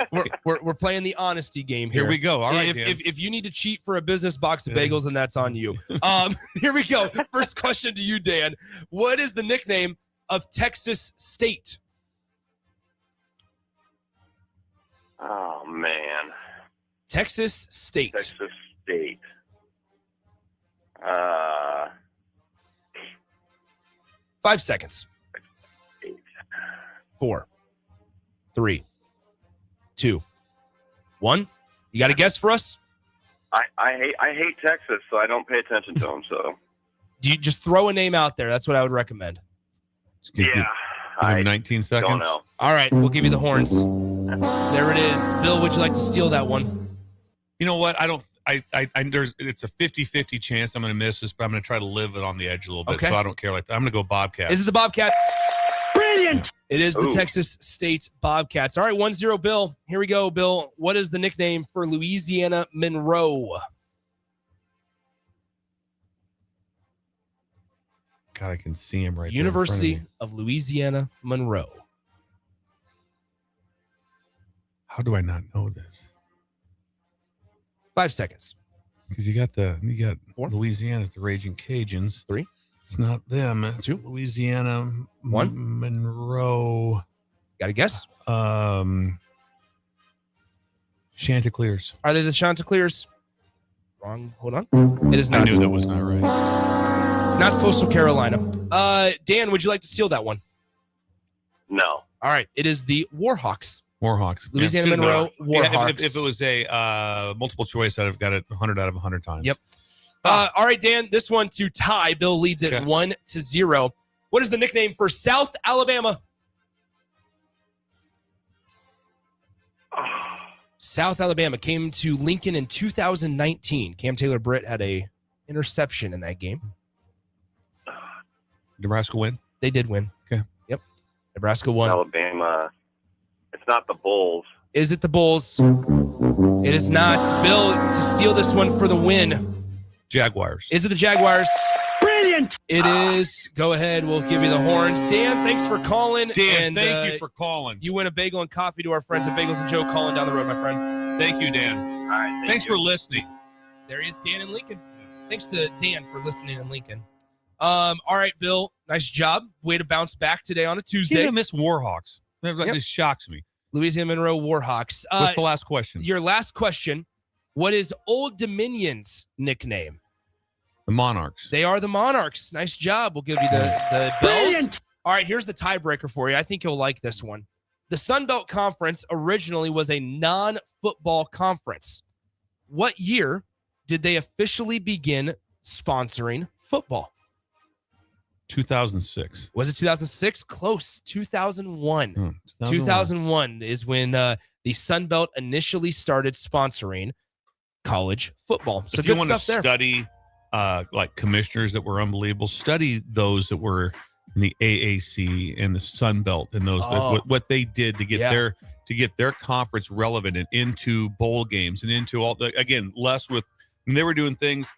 We're playing the honesty game here. Here we go. All right. If you need to cheat for a business box of bagels, then that's on you. Here we go. First question to you, Dan. What is the nickname of Texas State? Oh, man. Texas State. Texas State. 5 seconds. 4, 3, 2, 1. You got a guess for us? I hate Texas, so I don't pay attention to them. So, do you just throw a name out there? That's what I would recommend. Yeah, I have 19 seconds. Don't know. All right, we'll give you the horns. There it is. Bill, would you like to steal that one? You know what? It's a 50-50 chance I'm going to miss this, but I'm going to try to live it on the edge a little bit. Okay. So I don't care like that. I'm going to go Bobcats. Is it the Bobcats? Brilliant. It is the Texas State Bobcats. All right, 1-0, Bill. Here we go, Bill. What is the nickname for Louisiana Monroe? God, I can see him right there. University of Louisiana Monroe. How do I not know this? 5 seconds. Because you got 4. Louisiana's the Raging Cajuns. 3. It's not them. It's 2. Louisiana 1. Monroe. Got a guess? Chanticleers. Are they the Chanticleers? Wrong. Hold on. It is not. I knew that was not right. Not Coastal Carolina. Dan, would you like to steal that one? No. All right. It is the Warhawks. Warhawks. Louisiana Monroe Warhawks. If it was a multiple choice, I'd have got it 100 out of 100 times. Yep. All right, Dan, this one to tie. Bill leads it 1-0. What is the nickname for South Alabama? South Alabama came to Lincoln in 2019. Cam Taylor-Britt had a interception in that game. Nebraska win? They did win. Okay. Yep. Nebraska won. Alabama. It's not the Bulls. Is it the Bulls? It is not. Bill, to steal this one for the win. Jaguars. Is it the Jaguars? Brilliant. It is. Go ahead. We'll give you the horns. Dan, thanks for calling. Dan, thank you for calling. You win a bagel and coffee to our friends at Bagels and Joe calling down the road, my friend. Thank you, Dan. All right. Thanks for listening. There he is, Dan in Lincoln. Thanks to Dan for listening in Lincoln. All right, Bill. Nice job. Way to bounce back today on a Tuesday. I miss Warhawks. This shocks me. Louisiana Monroe Warhawks. What's the last question? Your last question. What is Old Dominion's nickname? The Monarchs. They are the Monarchs. Nice job. We'll give you the bells. All right, here's the tiebreaker for you. I think you'll like this one. The Sun Belt Conference originally was a non-football conference. What year did they officially begin sponsoring football? 2006. Was it 2006? Close. 2001. 2001. 2001 is when the Sun Belt initially started sponsoring college football. So if you good want to stuff there. study like commissioners that were unbelievable, study those that were in the AAC and the Sun Belt and those what they did to get their conference relevant and into bowl games and into all the, again, less with, and they were doing things,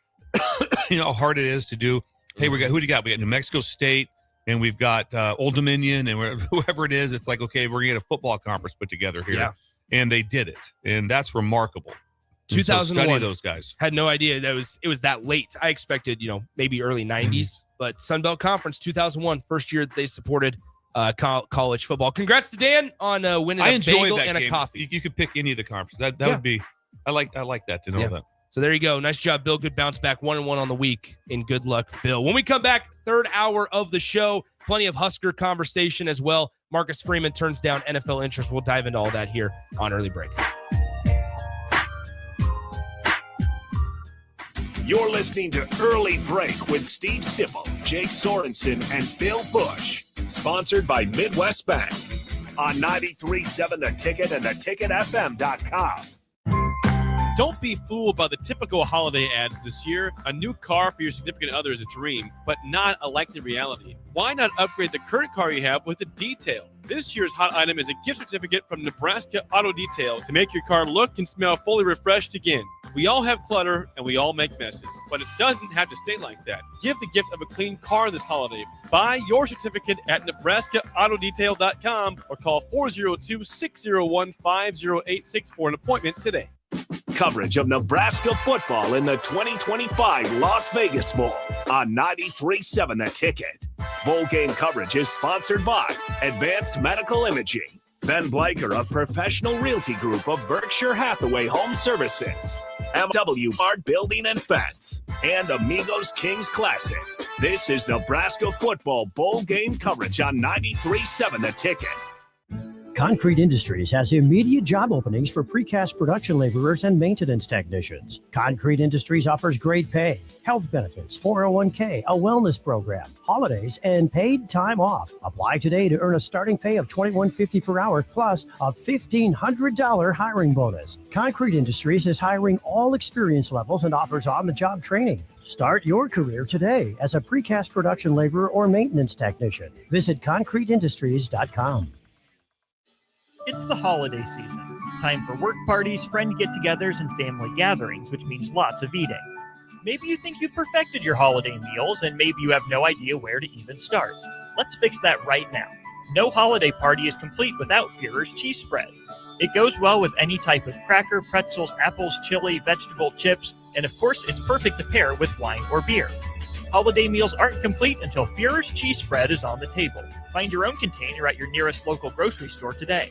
you know how hard it is to do. Hey, who do you got? We got New Mexico State and we've got Old Dominion and whoever it is. It's like, okay, we're going to get a football conference put together here. Yeah. And they did it. And that's remarkable. 2001. So study those guys. Had no idea that it was that late. I expected, maybe early 90s, but Sun Belt Conference 2001, first year that they supported college football. Congrats to Dan on winning a bagel and a coffee. You could pick any of the conferences. That would be. I like that to know that. So there you go. Nice job, Bill. Good bounce back. 1-1 on the week. And good luck, Bill. When we come back, third hour of the show, plenty of Husker conversation as well. Marcus Freeman turns down NFL interest. We'll dive into all that here on Early Break. You're listening to Early Break with Steve Sipple, Jake Sorensen, and Bill Bush. Sponsored by Midwest Bank on 93.7 The Ticket and theticketfm.com. Don't be fooled by the typical holiday ads this year. A new car for your significant other is a dream, but not a likely reality. Why not upgrade the current car you have with a detail? This year's hot item is a gift certificate from Nebraska Auto Detail to make your car look and smell fully refreshed again. We all have clutter and we all make messes, but it doesn't have to stay like that. Give the gift of a clean car this holiday. Buy your certificate at NebraskaAutoDetail.com or call 402-601-5086 for an appointment today. Coverage of Nebraska football in the 2025 Las Vegas Bowl on 93.7 The Ticket. Bowl game coverage is sponsored by Advanced Medical Imaging, Ben Blaker of Professional Realty Group of Berkshire Hathaway Home Services, MW Art Building and Fence, and Amigos Kings Classic. This is Nebraska football bowl game coverage on 93.7 The Ticket. Concrete Industries has immediate job openings for precast production laborers and maintenance technicians. Concrete Industries offers great pay, health benefits, 401k, a wellness program, holidays, and paid time off. Apply today to earn a starting pay of $21.50 per hour plus a $1,500 hiring bonus. Concrete Industries is hiring all experience levels and offers on-the-job training. Start your career today as a precast production laborer or maintenance technician. Visit concreteindustries.com. It's the holiday season. Time for work parties, friend get-togethers, and family gatherings, which means lots of eating. Maybe you think you've perfected your holiday meals, and maybe you have no idea where to even start. Let's fix that right now. No holiday party is complete without Führer's cheese spread. It goes well with any type of cracker, pretzels, apples, chili, vegetable, chips, and of course, it's perfect to pair with wine or beer. Holiday meals aren't complete until Führer's cheese spread is on the table. Find your own container at your nearest local grocery store today.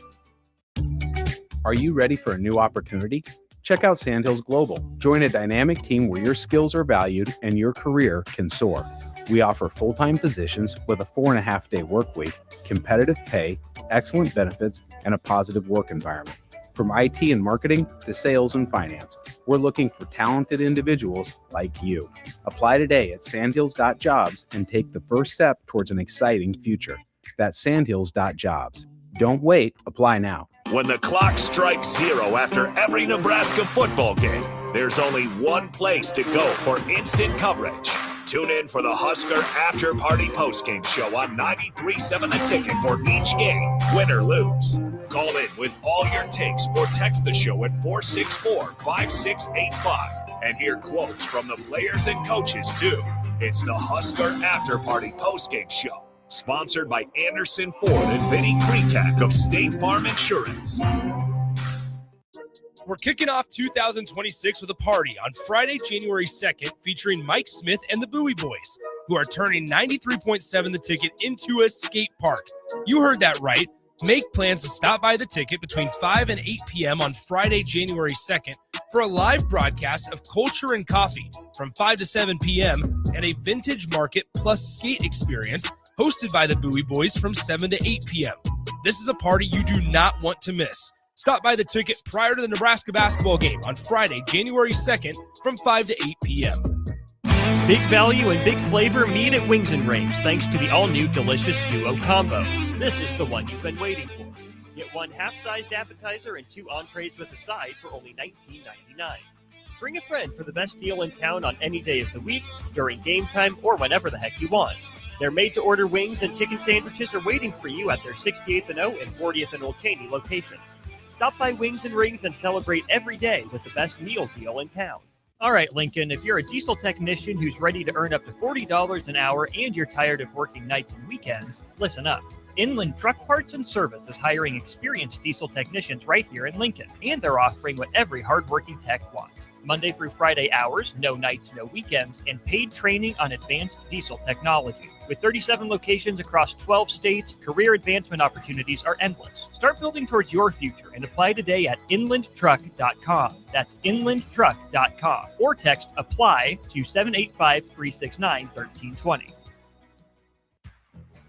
Are you ready for a new opportunity? Check out Sandhills Global. Join a dynamic team where your skills are valued and your career can soar. We offer full-time positions with a 4.5-day work week, competitive pay, excellent benefits, and a positive work environment. From IT and marketing to sales and finance, we're looking for talented individuals like you. Apply today at sandhills.jobs and take the first step towards an exciting future. That's sandhills.jobs. Don't wait. Apply now. When the clock strikes 0 after every Nebraska football game, there's only one place to go for instant coverage. Tune in for the Husker After Party Postgame Show on 93.7 The Ticket for each game, win or lose. Call in with all your takes or text the show at 464-5685 and hear quotes from the players and coaches too. It's the Husker After Party Postgame Show. Sponsored by Anderson Ford and Vinny Krikak of State Farm Insurance. We're kicking off 2026 with a party on Friday, January 2nd, featuring Mike Smith and the Bowie Boys, who are turning 93.7 The Ticket into a skate park. You heard that right. Make plans to stop by The Ticket between 5 and 8 p.m. on Friday, January 2nd for a live broadcast of Culture and Coffee from 5 to 7 p.m. and a vintage market plus skate experience hosted by the Bowie Boys from 7 to 8 p.m. This is a party you do not want to miss. Stop by the ticket prior to the Nebraska basketball game on Friday, January 2nd from 5 to 8 p.m. Big value and big flavor meet at Wings and Rings thanks to the all-new delicious Duo Combo. This is the one you've been waiting for. Get one half-sized appetizer and 2 entrees with a side for only $19.99. Bring a friend for the best deal in town on any day of the week, during game time, or whenever the heck you want. Their made-to-order wings and chicken sandwiches are waiting for you at their 68th and O and 40th and Old Cheney locations. Stop by Wings and Rings and celebrate every day with the best meal deal in town. All right, Lincoln, if you're a diesel technician who's ready to earn up to $40 an hour and you're tired of working nights and weekends, listen up. Inland Truck Parts and Service is hiring experienced diesel technicians right here in Lincoln, and they're offering what every hardworking tech wants. Monday through Friday hours, no nights, no weekends, and paid training on advanced diesel technology. With 37 locations across 12 states, career advancement opportunities are endless. Start building towards your future and apply today at inlandtruck.com. That's inlandtruck.com. Or text APPLY to 785-369-1320.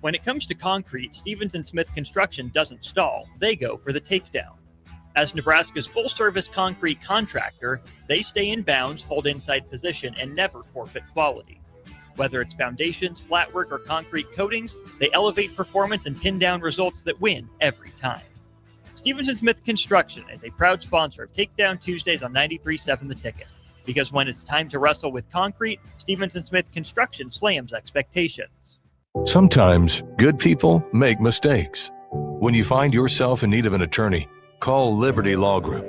When it comes to concrete, Stevens & Smith Construction doesn't stall. They go for the takedown. As Nebraska's full-service concrete contractor, they stay in bounds, hold inside position, and never forfeit quality. Whether it's foundations, flatwork, or concrete coatings, they elevate performance and pin down results that win every time. Stevens & Smith Construction is a proud sponsor of Takedown Tuesdays on 93.7 The Ticket. Because when it's time to wrestle with concrete, Stevens & Smith Construction slams expectations. Sometimes good people make mistakes. When you find yourself in need of an attorney, call Liberty Law Group.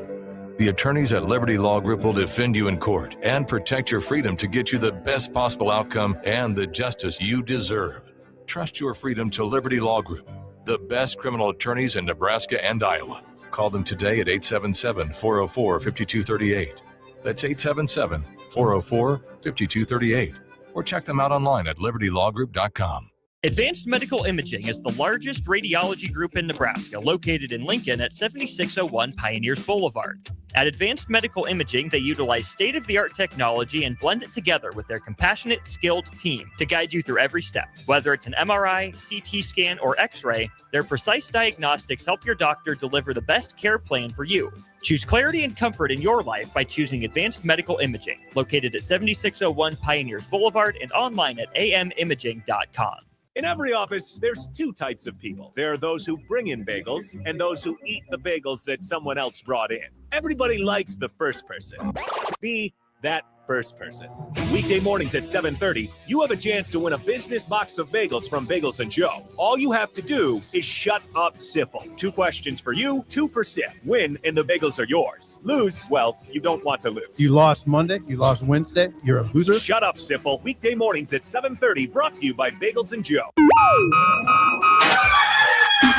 The attorneys at Liberty Law Group will defend you in court and protect your freedom to get you the best possible outcome and the justice you deserve. Trust your freedom to Liberty Law Group, the best criminal attorneys in Nebraska and Iowa. Call them today at 877-404-5238. That's 877-404-5238. Or check them out online at libertylawgroup.com. Advanced Medical Imaging is the largest radiology group in Nebraska, located in Lincoln at 7601 Pioneers Boulevard. At Advanced Medical Imaging, they utilize state-of-the-art technology and blend it together with their compassionate, skilled team to guide you through every step. Whether it's an MRI, CT scan, or X-ray, their precise diagnostics help your doctor deliver the best care plan for you. Choose clarity and comfort in your life by choosing Advanced Medical Imaging, located at 7601 Pioneers Boulevard and online at amimaging.com. In every office, there's 2 types of people. There are those who bring in bagels and those who eat the bagels that someone else brought in. Everybody likes the first person. Be that first person. Weekday mornings at 7:30, you have a chance to win a business box of bagels from Bagels & Joe. All you have to do is shut up, Sipple. 2 questions for you, 2 for Sip. Win, and the bagels are yours. Lose, well, you don't want to lose. You lost Monday, you lost Wednesday, you're a loser. Shut up, Sipple. Weekday mornings at 7:30, brought to you by Bagels & Joe.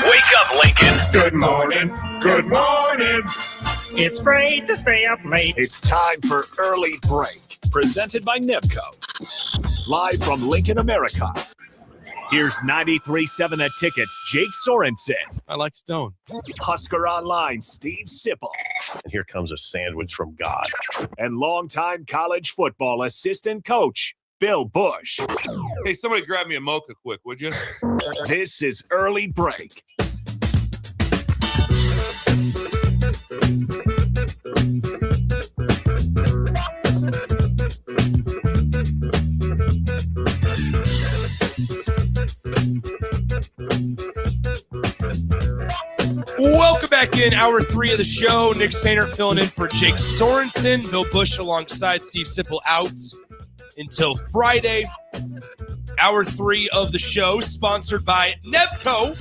Wake up, Lincoln. Good morning. Good morning. It's great to stay up late. It's time for Early Break, presented by Nebco. Live from Lincoln, America. Here's 93.7 The Ticket's Jake Sorensen. I like Stone. Husker Online, Steve Sipple. And here comes a sandwich from God. And longtime college football assistant coach, Bill Bush. Hey, somebody grab me a mocha quick, would you? This is Early Break. Welcome back in hour 3 of the show. Nick Sainert filling in for Jake Sorensen. Bill Bush alongside Steve Sipple out until Friday. Hour 3 of the show sponsored by Nebco.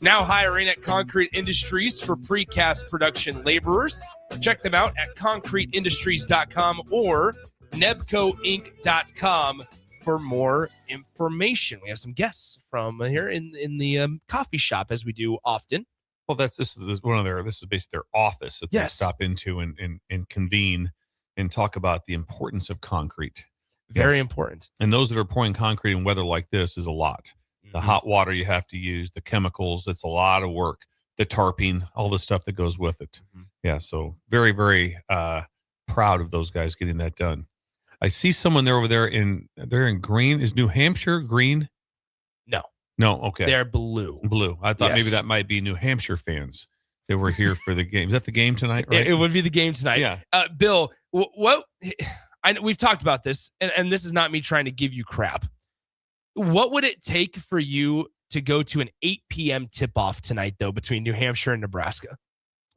Now hiring at Concrete Industries for precast production laborers. Check them out at concreteindustries.com or nebcoinc.com for more information. We have some guests from here in the coffee shop, as we do often. Well, this is one of their. This is basically their office that they stop into and convene and talk about the importance of concrete. Very important. And those that are pouring concrete in weather like this is a lot. The hot water you have to use, the chemicals, it's a lot of work. The tarping, all the stuff that goes with it. Yeah, so very, very proud of those guys getting that done. I see someone there over there they're in green. Is New Hampshire green? No. No, okay. They're blue. Blue. I thought maybe Yes. that might be New Hampshire fans that were here for the game. Is that the game tonight? Right? It would be the game tonight. Yeah. Bill, what I know we've talked about this, and this is not me trying to give you crap. What would it take for you to go to an 8 p.m. tip-off tonight, though, between New Hampshire and Nebraska?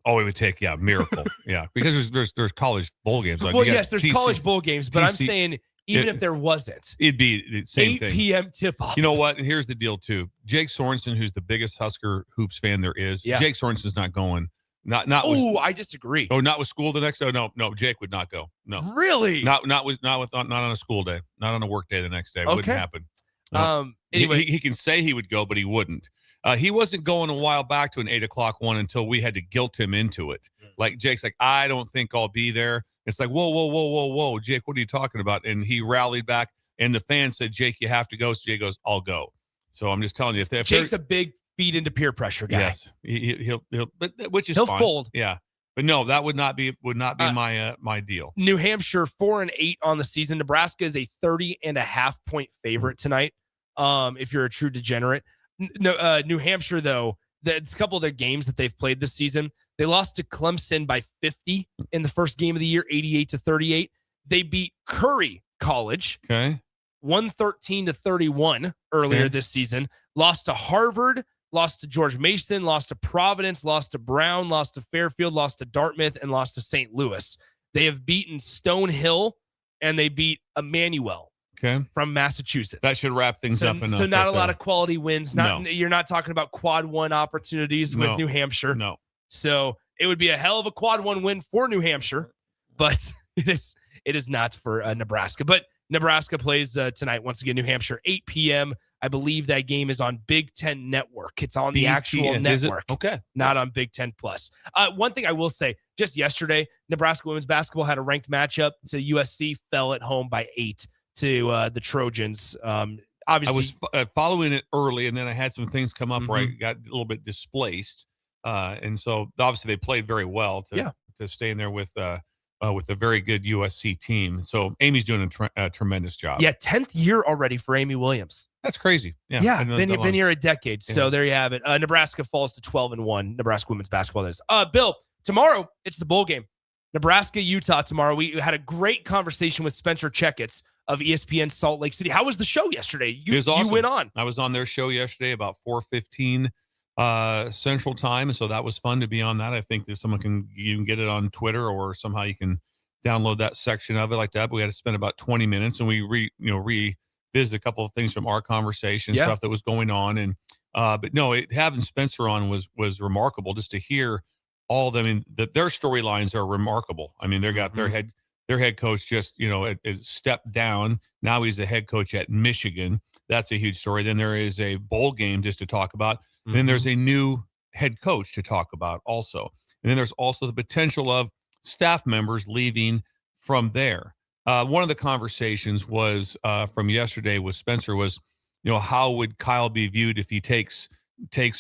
Oh, it would take miracle. Yeah, because there's college bowl games. Like Well, you got yes, there's TC college bowl games, but I'm TC saying even if there wasn't, it'd be the same 8 thing. p.m. tip-off. You know what? And here's the deal too. Jake Sorensen, who's the biggest Husker hoops fan there is, Yeah. Jake Sorensen's not going. Not with, Oh, I disagree. oh, not with school the next day. Oh, no, Jake would not go. No, Really? not on a school day, not on a work day the next day. It wouldn't Okay. happen. No. Anyway, he can say he would go, but he wouldn't. He wasn't going a while back to an 8 o'clock one until we had to guilt him into it. Like Jake's like, I don't think I'll be there. It's like, whoa, Jake, what are you talking about? And he rallied back, and the fans said, Jake, you have to go. So Jake goes, I'll go. So I'm just telling you, if Jake's a big feed into peer pressure guy. yes, he'll, but which is He'll fine. fold. Yeah, but no, that would not be my deal. New Hampshire 4-8 on the season. Nebraska is a 30.5 point favorite tonight. If you're a true degenerate. New Hampshire, though, a couple of their games that they've played this season, they lost to Clemson by 50 in the first game of the year, 88-38. They beat Curry College, Okay. 113-31 earlier Okay. this season. Lost to Harvard, lost to George Mason, lost to Providence, lost to Brown, lost to Fairfield, lost to Dartmouth, and lost to St. Louis. They have beaten Stonehill, and they beat Emmanuel Okay. from Massachusetts. That should wrap things up enough. So not right a lot there. of quality wins. You're not talking about quad one opportunities with No. New Hampshire. No. So it would be a hell of a quad one win for New Hampshire, but it is not for Nebraska. But Nebraska plays tonight once again. New Hampshire, 8 p.m. I believe that game is on Big Ten Network. It's on the actual BTN, is it? network. Okay. Not on Big Ten Plus. One thing I will say, just yesterday, Nebraska women's basketball had a ranked matchup to USC, fell at home by 8 to the Trojans. Obviously, I was following it early, and then I had some things come up where I Mm-hmm. got a little bit displaced, and so obviously they played very well to stay in there with a very good USC team. So Amy's doing a tremendous job. yeah, 10th year already for Amy Williams. That's crazy. Yeah, I didn't know been, that been long. here a decade. So Yeah. there you have it. Nebraska falls to 12-1. Nebraska women's basketball. That is. Bill, tomorrow it's the bowl game. Nebraska, Utah tomorrow. We had a great conversation with Spencer Checketts of ESPN Salt Lake City. How was the show yesterday? It was awesome. You went on. I was on their show yesterday about 4:15 Central Time, so that was fun to be on that. I think that you can get it on Twitter or somehow you can download that section of it like that. But we had to spend about 20 minutes, and we revisit a couple of things from our conversation, stuff that was going on, and but no, having Spencer on was remarkable just to hear all of them. I mean, their storylines are remarkable. I mean, they got their head coach just it stepped down. Now he's a head coach at Michigan. That's a huge story. Then there is a bowl game just to talk about. Then there's a new head coach to talk about also. And then there's also the potential of staff members leaving from there. One of the conversations was from yesterday with Spencer was, how would Kyle be viewed if he takes,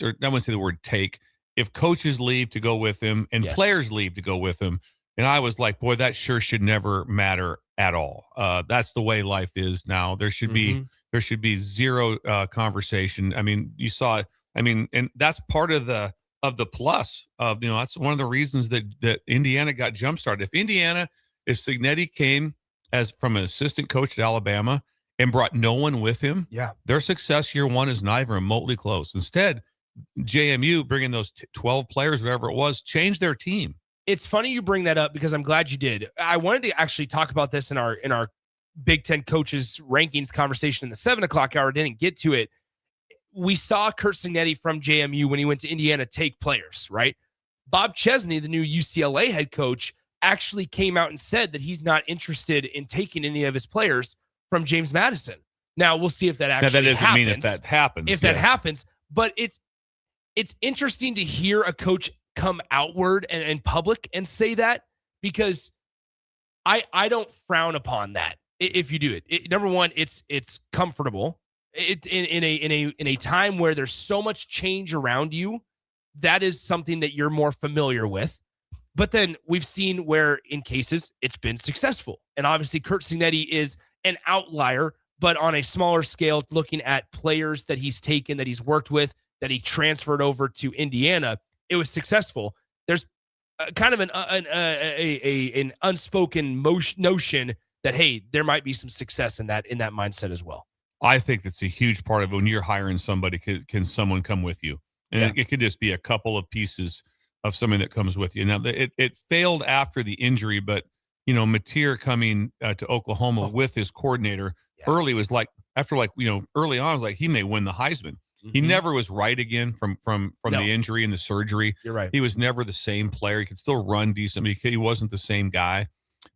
or I wouldn't say the word take, if coaches leave to go with him and players leave to go with him. And I was like, boy, that sure should never matter at all. That's the way life is now. There should be zero conversation. I mean, you saw it. I mean, and that's part of the plus of, that's one of the reasons that Indiana got jump started. If Cignetti came from an assistant coach at Alabama and brought no one with him, their success year one is not even remotely close. Instead, JMU bringing those 12 players, whatever it was, changed their team. It's funny you bring that up because I'm glad you did. I wanted to actually talk about this in our Big Ten coaches rankings conversation in the 7 o'clock hour. Didn't get to it. We saw Curt Cignetti from JMU when he went to Indiana take players, right? Bob Chesney, the new UCLA head coach, actually came out and said that he's not interested in taking any of his players from James Madison. Now, we'll see if that actually happens. Now, that doesn't mean if that happens. If that happens, but it's interesting to hear a coach come outward and in public and say that, because I don't frown upon that if you do it. Number one, it's comfortable. In a time where there's so much change around you, that is something that you're more familiar with. But then we've seen where in cases it's been successful. And obviously Curt Cignetti is an outlier, but on a smaller scale, looking at players that he's taken, that he's worked with, that he transferred over to Indiana, it was successful. There's kind of an unspoken notion that, hey, there might be some success in that mindset as well. I think that's a huge part of when you're hiring somebody. Can someone come with you? And it could just be a couple of pieces of something that comes with you. Now, it failed after the injury, but, Mateer coming to Oklahoma with his coordinator early was like, early on, I was like, he may win the Heisman. He never was right again from the injury and the surgery. You're right. He was never the same player. He could still run decent. He wasn't the same guy.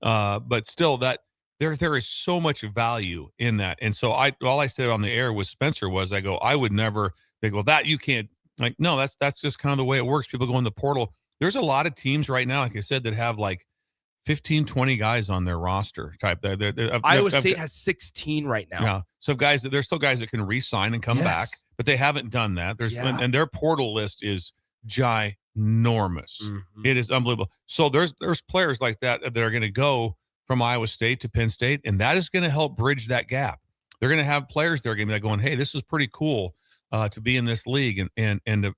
But still, that there is so much value in that. And so all I said on the air with Spencer was, I go, I would never think, well, that you can't. Like, no, that's just kind of the way it works. People go in the portal. There's a lot of teams right now, like I said, that have like 15, 20 guys on their roster type. Iowa State has 16 right now. Yeah. So there's still guys that can re-sign and come back, but they haven't done that. And their portal list is ginormous. It is unbelievable. So there's players like that are going to go from Iowa State to Penn State, and that is going to help bridge that gap. They're going to have players that are going to be going, hey, this is pretty cool to be in this league and to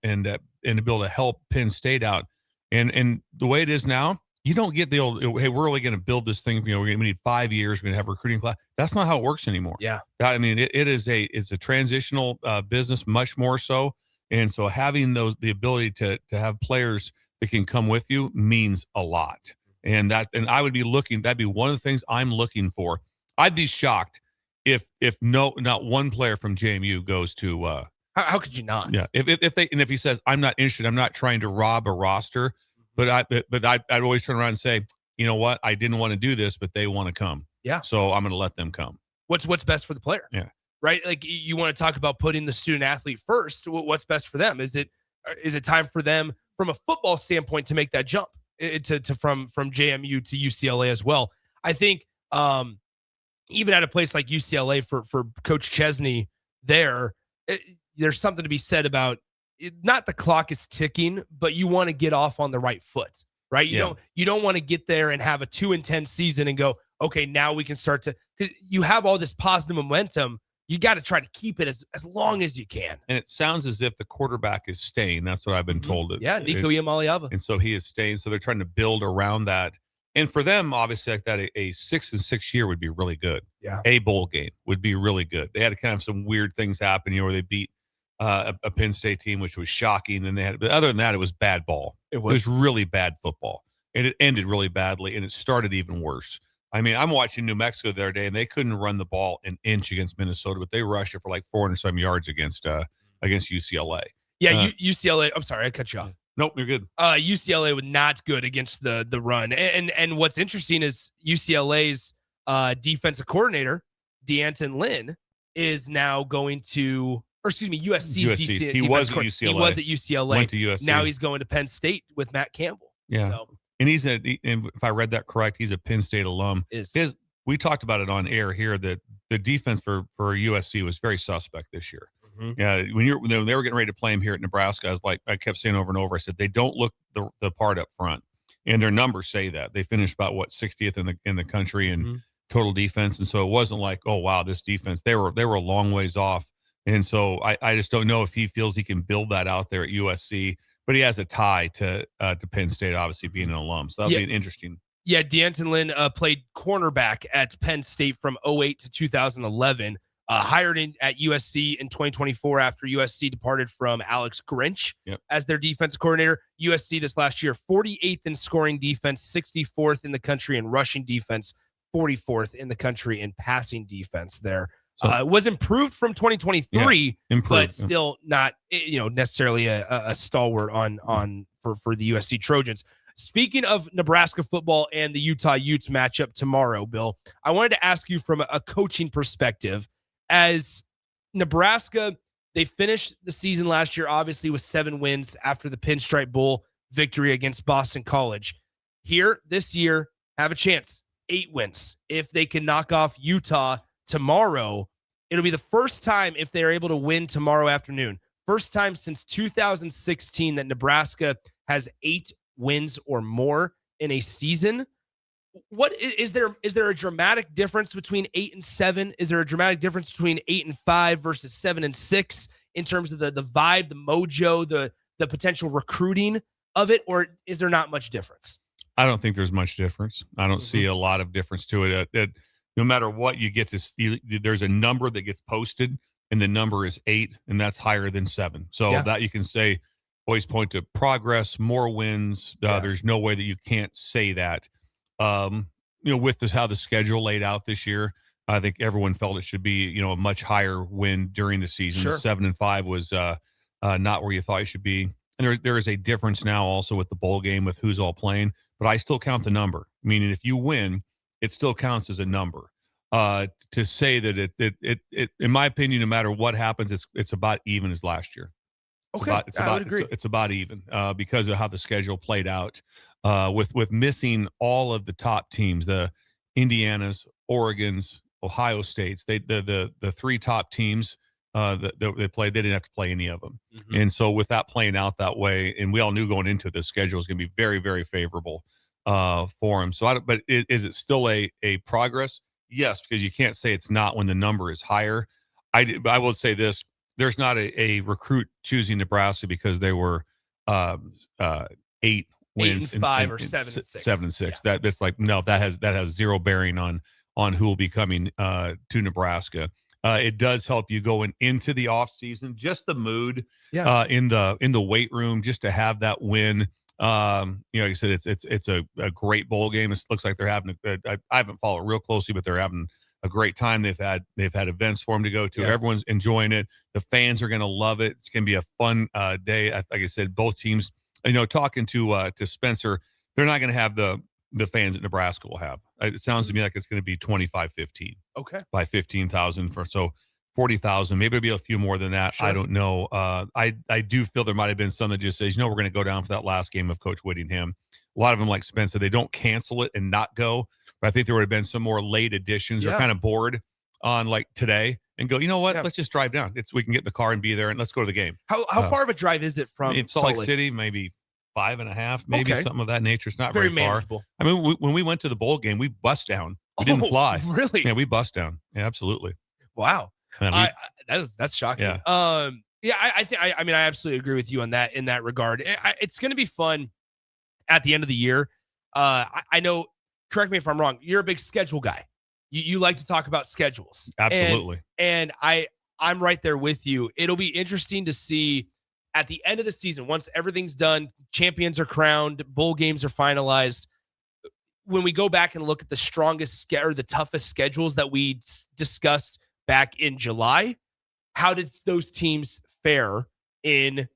be able to help Penn State out. And the way it is now, you don't get the old, hey, we're really going to build this thing. We need 5 years. We're going to have a recruiting class. That's not how it works anymore. Yeah. I mean, it's a transitional business, much more so. And so having the ability to have players that can come with you means a lot. And I would be that'd be one of the things I'm looking for. I'd be shocked if not one player from JMU goes to, how could you not? Yeah. If he says, I'm not interested, I'm not trying to rob a roster, but I'd always turn around and say, you know what? I didn't want to do this, but they want to come. Yeah. So I'm going to let them come. What's best for the player? Yeah. Right. Like, you want to talk about putting the student athlete first. What's best for them? Is it time for them from a football standpoint to make that jump from JMU to UCLA as well? I think even at a place like UCLA for Coach Chesney there's something to be said about not the clock is ticking, but you want to get off on the right foot, right? You don't want to get there and have a 2-10 season and go, okay, now we can start to, because you have all this positive momentum. You got to try to keep it as long as you can. And it sounds as if the quarterback is staying. That's what I've been told. Yeah, Nico Iamaleava. And so he is staying. So they're trying to build around that. And for them, obviously, like that, a 6-6 year would be really good. Yeah. A bowl game would be really good. They had kind of some weird things happen, where they beat a Penn State team, which was shocking. And but other than that, it was bad ball. It was really bad football. And it ended really badly, and it started even worse. I mean, I'm watching New Mexico the other day, and they couldn't run the ball an inch against Minnesota, but they rushed it for like 400-some yards against UCLA. Yeah, UCLA. I'm sorry, I cut you off. Nope, you're good. UCLA was not good against the run. And what's interesting is UCLA's defensive coordinator, D'Anton Lynn, is now going to, USC's USC. He was at UCLA. He was at UCLA. Went to USC. Now he's going to Penn State with Matt Campbell. Yeah. So. And if I read that correct, he's a Penn State alum. We talked about it on air here that the defense for USC was very suspect this year. Mm-hmm. Yeah, when they were getting ready to play him here at Nebraska, I kept saying over and over, I said they don't look the part up front, and their numbers say that they finished about 60th in the country in total defense, and so it wasn't like, oh wow, this defense, they were a long ways off, and so I just don't know if he feels he can build that out there at USC. But he has a tie to Penn State, obviously being an alum. So that'll be an interesting. Yeah, D'Anton Lynn played cornerback at Penn State from 2008 to 2011. Hired at USC in 2024 after USC departed from Alex Grinch as their defensive coordinator. USC this last year, 48th in scoring defense, 64th in the country in rushing defense, 44th in the country in passing defense there. So, was improved from 2023, but still not, necessarily a stalwart for the USC Trojans. Speaking of Nebraska football and the Utah Utes matchup tomorrow, Bill, I wanted to ask you from a coaching perspective. As Nebraska, they finished the season last year, obviously, with 7 wins after the Pinstripe Bowl victory against Boston College. Here, this year, have a chance, 8 wins. If they can knock off Utah tomorrow, it'll be the first time, if they're able to win tomorrow afternoon, first time since 2016 that Nebraska has 8 wins or more in a season. what is there a dramatic difference between 8 and 7? Is there a dramatic difference between 8 and 5 versus 7 and 6 in terms of the vibe, the mojo, the potential recruiting of it, or is there not much difference? I don't think there's much difference. I don't see a lot of difference to it. No matter what you get to see, there's a number that gets posted, and the number is 8, and that's higher than 7. So that you can say, always point to progress, more wins. There's no way that you can't say that. With how the schedule laid out this year, I think everyone felt it should be, a much higher win during the season. Sure. 7 and 5 was not where you thought it should be. And there is a difference now also with the bowl game with who's all playing, but I still count the number. Meaning if you win, it still counts as a number. To say that it in my opinion, no matter what happens, it's about even as last year. I would agree. It's about even because of how the schedule played out with missing all of the top teams, the Indianas, Oregons, Ohio States. The 3 top teams that they played, they didn't have to play any of them. And so with that playing out that way, and we all knew going into the schedule is going to be very, very favorable for them. So, but is it still a progress? Yes, because you can't say it's not when the number is higher. I will say this. There's not a recruit choosing Nebraska because they were 8 wins, 8 and 5 or 7 and 6. 7 and 6. That's like no, that has zero bearing on who will be coming to Nebraska. It does help you going into the off season, just the mood in the weight room, just to have that win. Like I said, it's a great bowl game. It looks like they're having I haven't followed real closely, but they're having a great time. They've had events for them to go to. Everyone's enjoying it. The fans are going to love it. It's going to be a fun day. Like I said, both teams. Talking to Spencer, they're not going to have the fans that Nebraska will have. It sounds to me like it's going to be 25-15. Okay. By 15,000 so 40,000. Maybe it'll be a few more than that. Sure. I don't know. I do feel there might have been some that just says, we're going to go down for that last game of Coach Whittingham. A lot of them, like Spencer, they don't cancel it and not go. But I think there would have been some more late additions. They're kind of bored on like today and go, you know what? Let's just drive down. We can get in the car and be there and let's go to the game. How far of a drive is it from Salt Lake City? Maybe 5.5, maybe something of that nature. It's not very far. Manageable. I mean, when we went to the bowl game, we bus down. We didn't fly. Really? Yeah, we bus down. Yeah, absolutely. Wow. That's shocking. Yeah. I absolutely agree with you on that in that regard. It's going to be fun at the end of the year. I know, correct me if I'm wrong, you're a big schedule guy. You like to talk about schedules. Absolutely. And I'm right there with you. It'll be interesting to see at the end of the season, once everything's done, champions are crowned, bowl games are finalized, when we go back and look at the strongest or the toughest schedules that we discussed back in July, how did those teams fare in,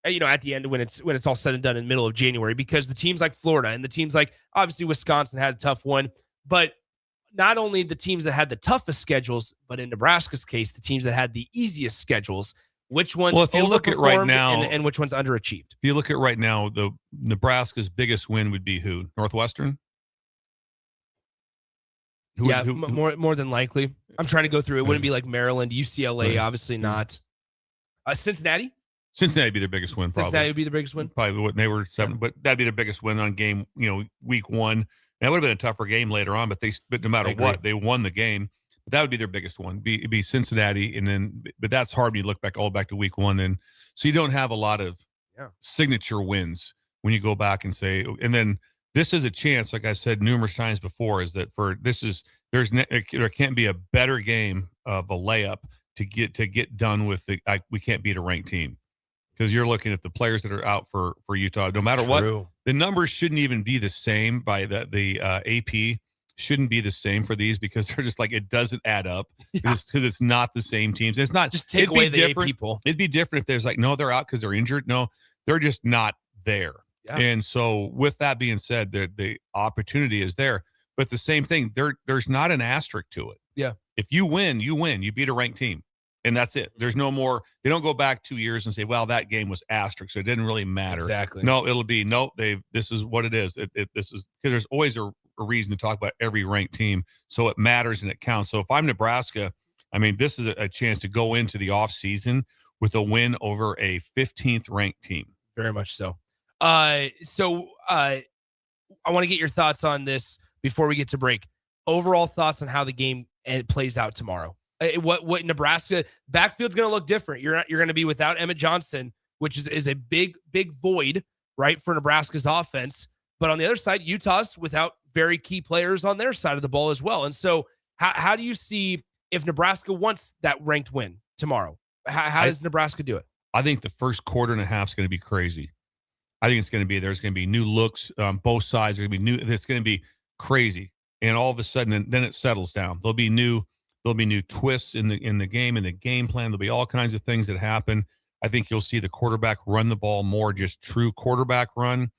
at the end when it's all said and done in the middle of January? Because the teams like Florida and the teams like obviously Wisconsin had a tough one, but not only the teams that had the toughest schedules, but in Nebraska's case, the teams that had the easiest schedules, which ones if you look at right now and which ones underachieved? If you look at right now, the Nebraska's biggest win would be who? Northwestern? More than likely. I'm trying to go through. It wouldn't be like Maryland, UCLA, obviously not. Cincinnati? Cincinnati would be their biggest win, probably. Cincinnati would be the biggest win? Probably what they were 7, but that'd be their biggest win on game, week 1. And that would have been a tougher game later on, but no matter what, they won the game. But that would be their biggest one. It'd be Cincinnati, but that's hard when you look back to week 1. Then, so you don't have a lot of signature wins when you go back and say, and then this is a chance, like I said numerous times before, is that there can't be a better game of a layup to get done with we can't beat a ranked team, because you're looking at the players that are out for Utah. No matter what, the numbers shouldn't even be the same by the AP. Shouldn't be the same for these, because they're just like, it doesn't add up because it's not the same teams. It's not just take away the 8 people. It'd be different if there's like, no, they're out because they're injured. No, they're just not there. Yeah. And so with that being said, the opportunity is there, but the same thing, there's not an asterisk to it. Yeah. If you win, you beat a ranked team, and that's it. There's no more. They don't go back 2 years and say, well, that game was asterisk, so it didn't really matter. Exactly. No, it'll be, this is what it is. This is, because there's always a reason to talk about every ranked team, so it matters and it counts. So if I'm Nebraska, I mean, this is a chance to go into the off season with a win over a 15th ranked team. Very much so. I want to get your thoughts on this before we get to break. Overall thoughts on how the game plays out tomorrow. What Nebraska backfield's going to look different. You're going to be without Emmett Johnson, which is a big void, right, for Nebraska's offense. But on the other side, Utah's without very key players on their side of the ball as well. And so how do you see if Nebraska wants that ranked win tomorrow? How does Nebraska do it? I think the first quarter and a half is going to be crazy. I think there's going to be new looks on both sides. It's going to be crazy. And all of a sudden, then it settles down. There'll be new twists in the game, in the game plan. There'll be all kinds of things that happen. I think you'll see the quarterback run the ball more, just true quarterback run.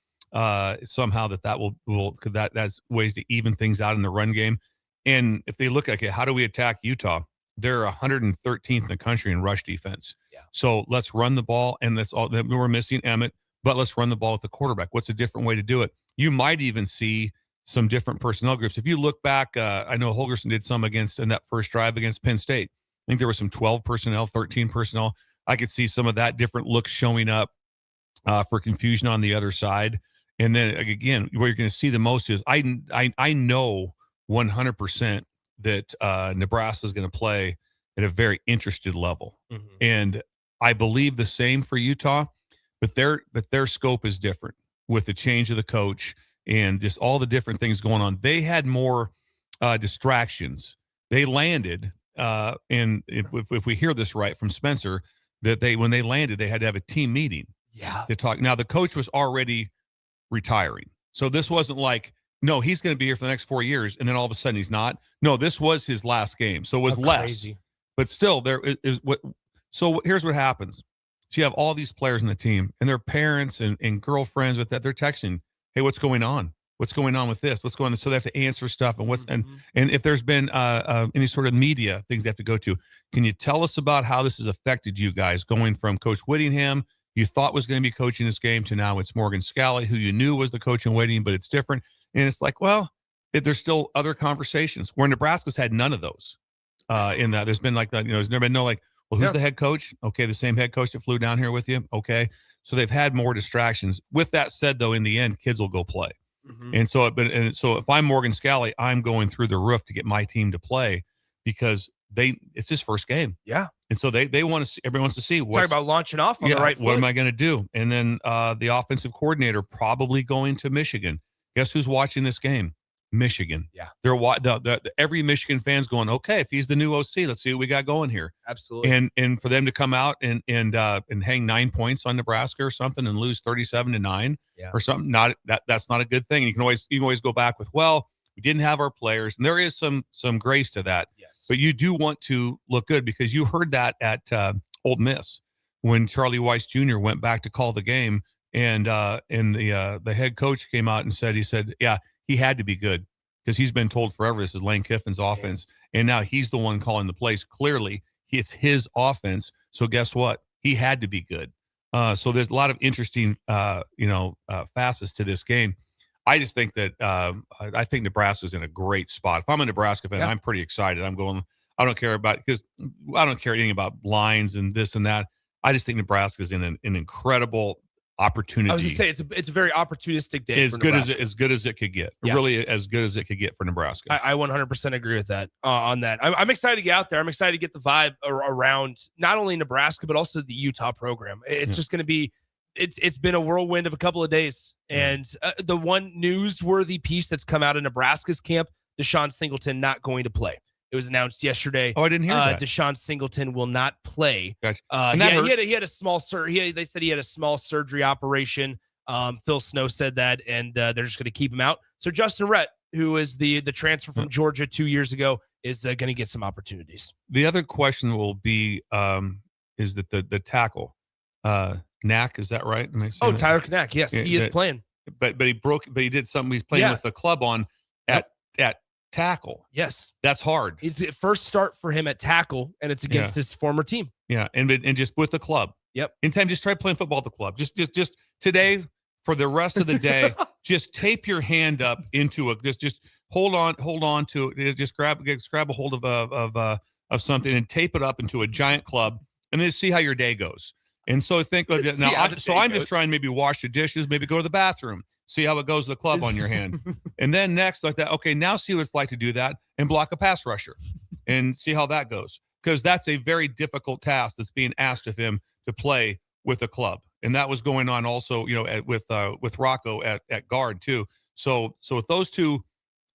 Somehow that's ways to even things out in the run game. And if they look at how do we attack Utah? They're 113th in the country in rush defense. Yeah. So let's run the ball, and that's all. We're missing Emmett, but let's run the ball with the quarterback. What's a different way to do it? You might even see some different personnel groups. If you look back, I know Holgorsen did some in that first drive against Penn State. I think there was some 12 personnel, 13 personnel. I could see some of that different looks showing up for confusion on the other side. And then again, what you're going to see the most is I know 100% that Nebraska is going to play at a very interested level. Mm-hmm. And I believe the same for Utah, but their scope is different with the change of the coach and just all the different things going on. They had more distractions. They landed, and if we hear this right from Spencer, that when they landed, they had to have a team meeting. Yeah. To talk. Now, the coach was already retiring. So this wasn't like, no, he's going to be here for the next 4 years, and then all of a sudden he's not. No, this was his last game. So it was less. Crazy. But still, there is what. So here's what happens. So you have all these players in the team, and their parents and girlfriends with that. They're texting, hey, what's going on? What's going on with this? What's going on? So they have to answer stuff. And and if there's been any sort of media things they have to go to, can you tell us about how this has affected you guys going from Coach Whittingham, you thought was going to be coaching this game, to now it's Morgan Scalley, who you knew was the coach in waiting, but it's different. And it's like, well, there's still other conversations where Nebraska's had none of those in that. There's been like that, there's never been no like, well, who's the head coach? Okay, the same head coach that flew down here with you. Okay. So they've had more distractions. With that said, though, in the end, kids will go play. Mm-hmm. And so if I'm Morgan Scalley, I'm going through the roof to get my team to play because it's his first game. Yeah. And so they want to see, everyone wants to see talk about launching off on the right foot. What am I going to do? And then the offensive coordinator probably going to Michigan. Guess who's watching this game? Michigan. Yeah. They're every Michigan fan's going, okay, if he's the new OC, let's see what we got going here. Absolutely. And for them to come out and hang 9 points on Nebraska or something and lose 37-9 or something, that's not a good thing. And you can always go back with, well, we didn't have our players, and there is some grace to that. Yes. But you do want to look good because you heard that at Ole Miss when Charlie Weiss Jr. went back to call the game, and the head coach came out and said, yeah, he had to be good because he's been told forever this is Lane Kiffin's offense, and now he's the one calling the plays. Clearly, it's his offense. So guess what? He had to be good. So there's a lot of interesting, facets to this game. I just think that I think Nebraska's in a great spot. If I'm a Nebraska fan, I'm pretty excited. I'm going. I don't care anything about lines and this and that. I just think Nebraska's in an incredible opportunity. I was going to say it's a very opportunistic day. As good as it could get. Yeah. Really, as good as it could get for Nebraska. I 100% agree with that. On that, I'm excited to get out there. I'm excited to get the vibe around not only Nebraska but also the Utah program. It's just going to be. It's been a whirlwind of a couple of days, and the one newsworthy piece that's come out of Nebraska's camp: Deshaun Singleton not going to play. It was announced yesterday. Oh, I didn't hear that. Deshaun Singleton will not play. Gotcha. He had a small they said he had a small surgery operation. Phil Snow said that, and they're just going to keep him out. So Justin Rhett, who is the transfer from Georgia 2 years ago, is going to get some opportunities. The other question will be is that the tackle, Knack, is that right? Tyler Knack, yes, he is playing. But he did something. He's playing with the club on at tackle. Yes, that's hard. It's the first start for him at tackle, and it's against his former team. Yeah, and just with the club. Yep. Anytime, just try playing football at the club. Just today for the rest of the day, just tape your hand up into just hold on to it. Just grab a hold of something and tape it up into a giant club, and then see how your day goes. And so think now. I'm just trying to maybe wash the dishes, maybe go to the bathroom. See how it goes with the club on your hand. And then next, like that, okay, now see what it's like to do that and block a pass rusher and see how that goes. Because that's a very difficult task that's being asked of him to play with a club. And that was going on also, with Rocco at guard too. So with those two,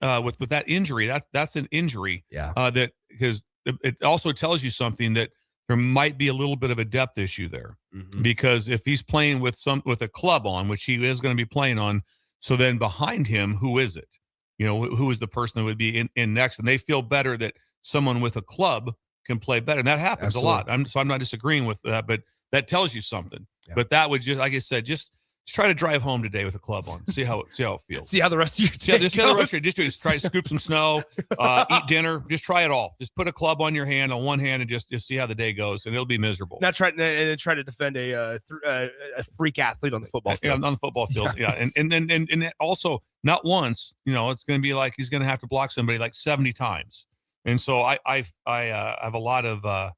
with that injury, that's an injury. Yeah. That because it also tells you something that there might be a little bit of a depth issue there, because if he's playing with a club on, which he is going to be playing on, so then behind him, who is it? Who is the person that would be in next? And they feel better that someone with a club can play better, and that happens a lot. I'm not disagreeing with that, but that tells you something. Yeah. But that would just, like I said, just try to drive home today with a club on. See how it feels. See how the rest of your day just try to scoop some snow, eat dinner. Just try it all. Just put a club on your hand, on one hand, and just see how the day goes, and it'll be miserable. Not try to defend a freak athlete on the football field. Yeah, on the football field. Yeah, and also not once. It's going to be like he's going to have to block somebody like 70 times. And so I have a lot of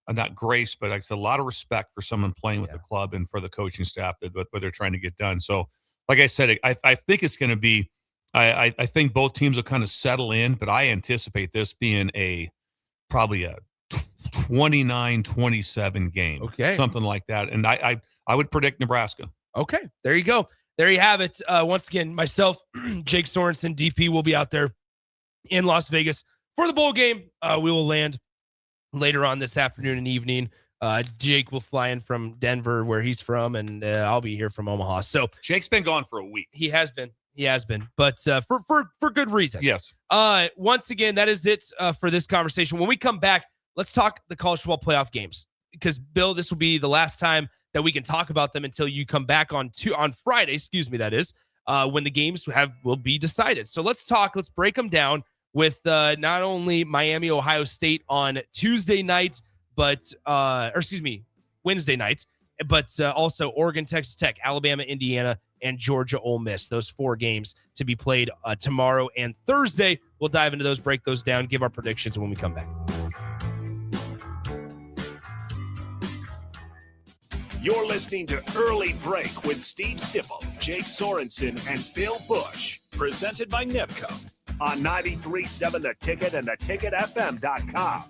not grace, but like I said, a lot of respect for someone playing with the club and for the coaching staff that what they're trying to get done. So, like I said, I think it's going to be. I think both teams will kind of settle in, but I anticipate this being probably a 29-27 game, something like that. And I would predict Nebraska. Okay, there you go. There you have it. Once again, myself, Jake Sorensen, DP will be out there in Las Vegas for the bowl game. We will land later on this afternoon and evening. Jake will fly in from Denver, where he's from, and I'll be here from Omaha. So Jake's been gone for a week. He has been, but for good reason. Yes. Once again, that is it for this conversation. When we come back, let's talk the college football playoff games, because Bill, this will be the last time that we can talk about them until you come back on Friday. Excuse me, that is when the games will be decided. So let's break them down with not only Miami, Ohio State on Tuesday night, but Wednesday night, but also Oregon, Texas Tech, Alabama, Indiana, and Georgia, Ole Miss. Those 4 games to be played tomorrow and Thursday. We'll dive into those, break those down, give our predictions when we come back. You're listening to Early Break with Steve Sipple, Jake Sorensen, and Bill Bush. Presented by NIPCO on 93.7 The Ticket and theticketfm.com.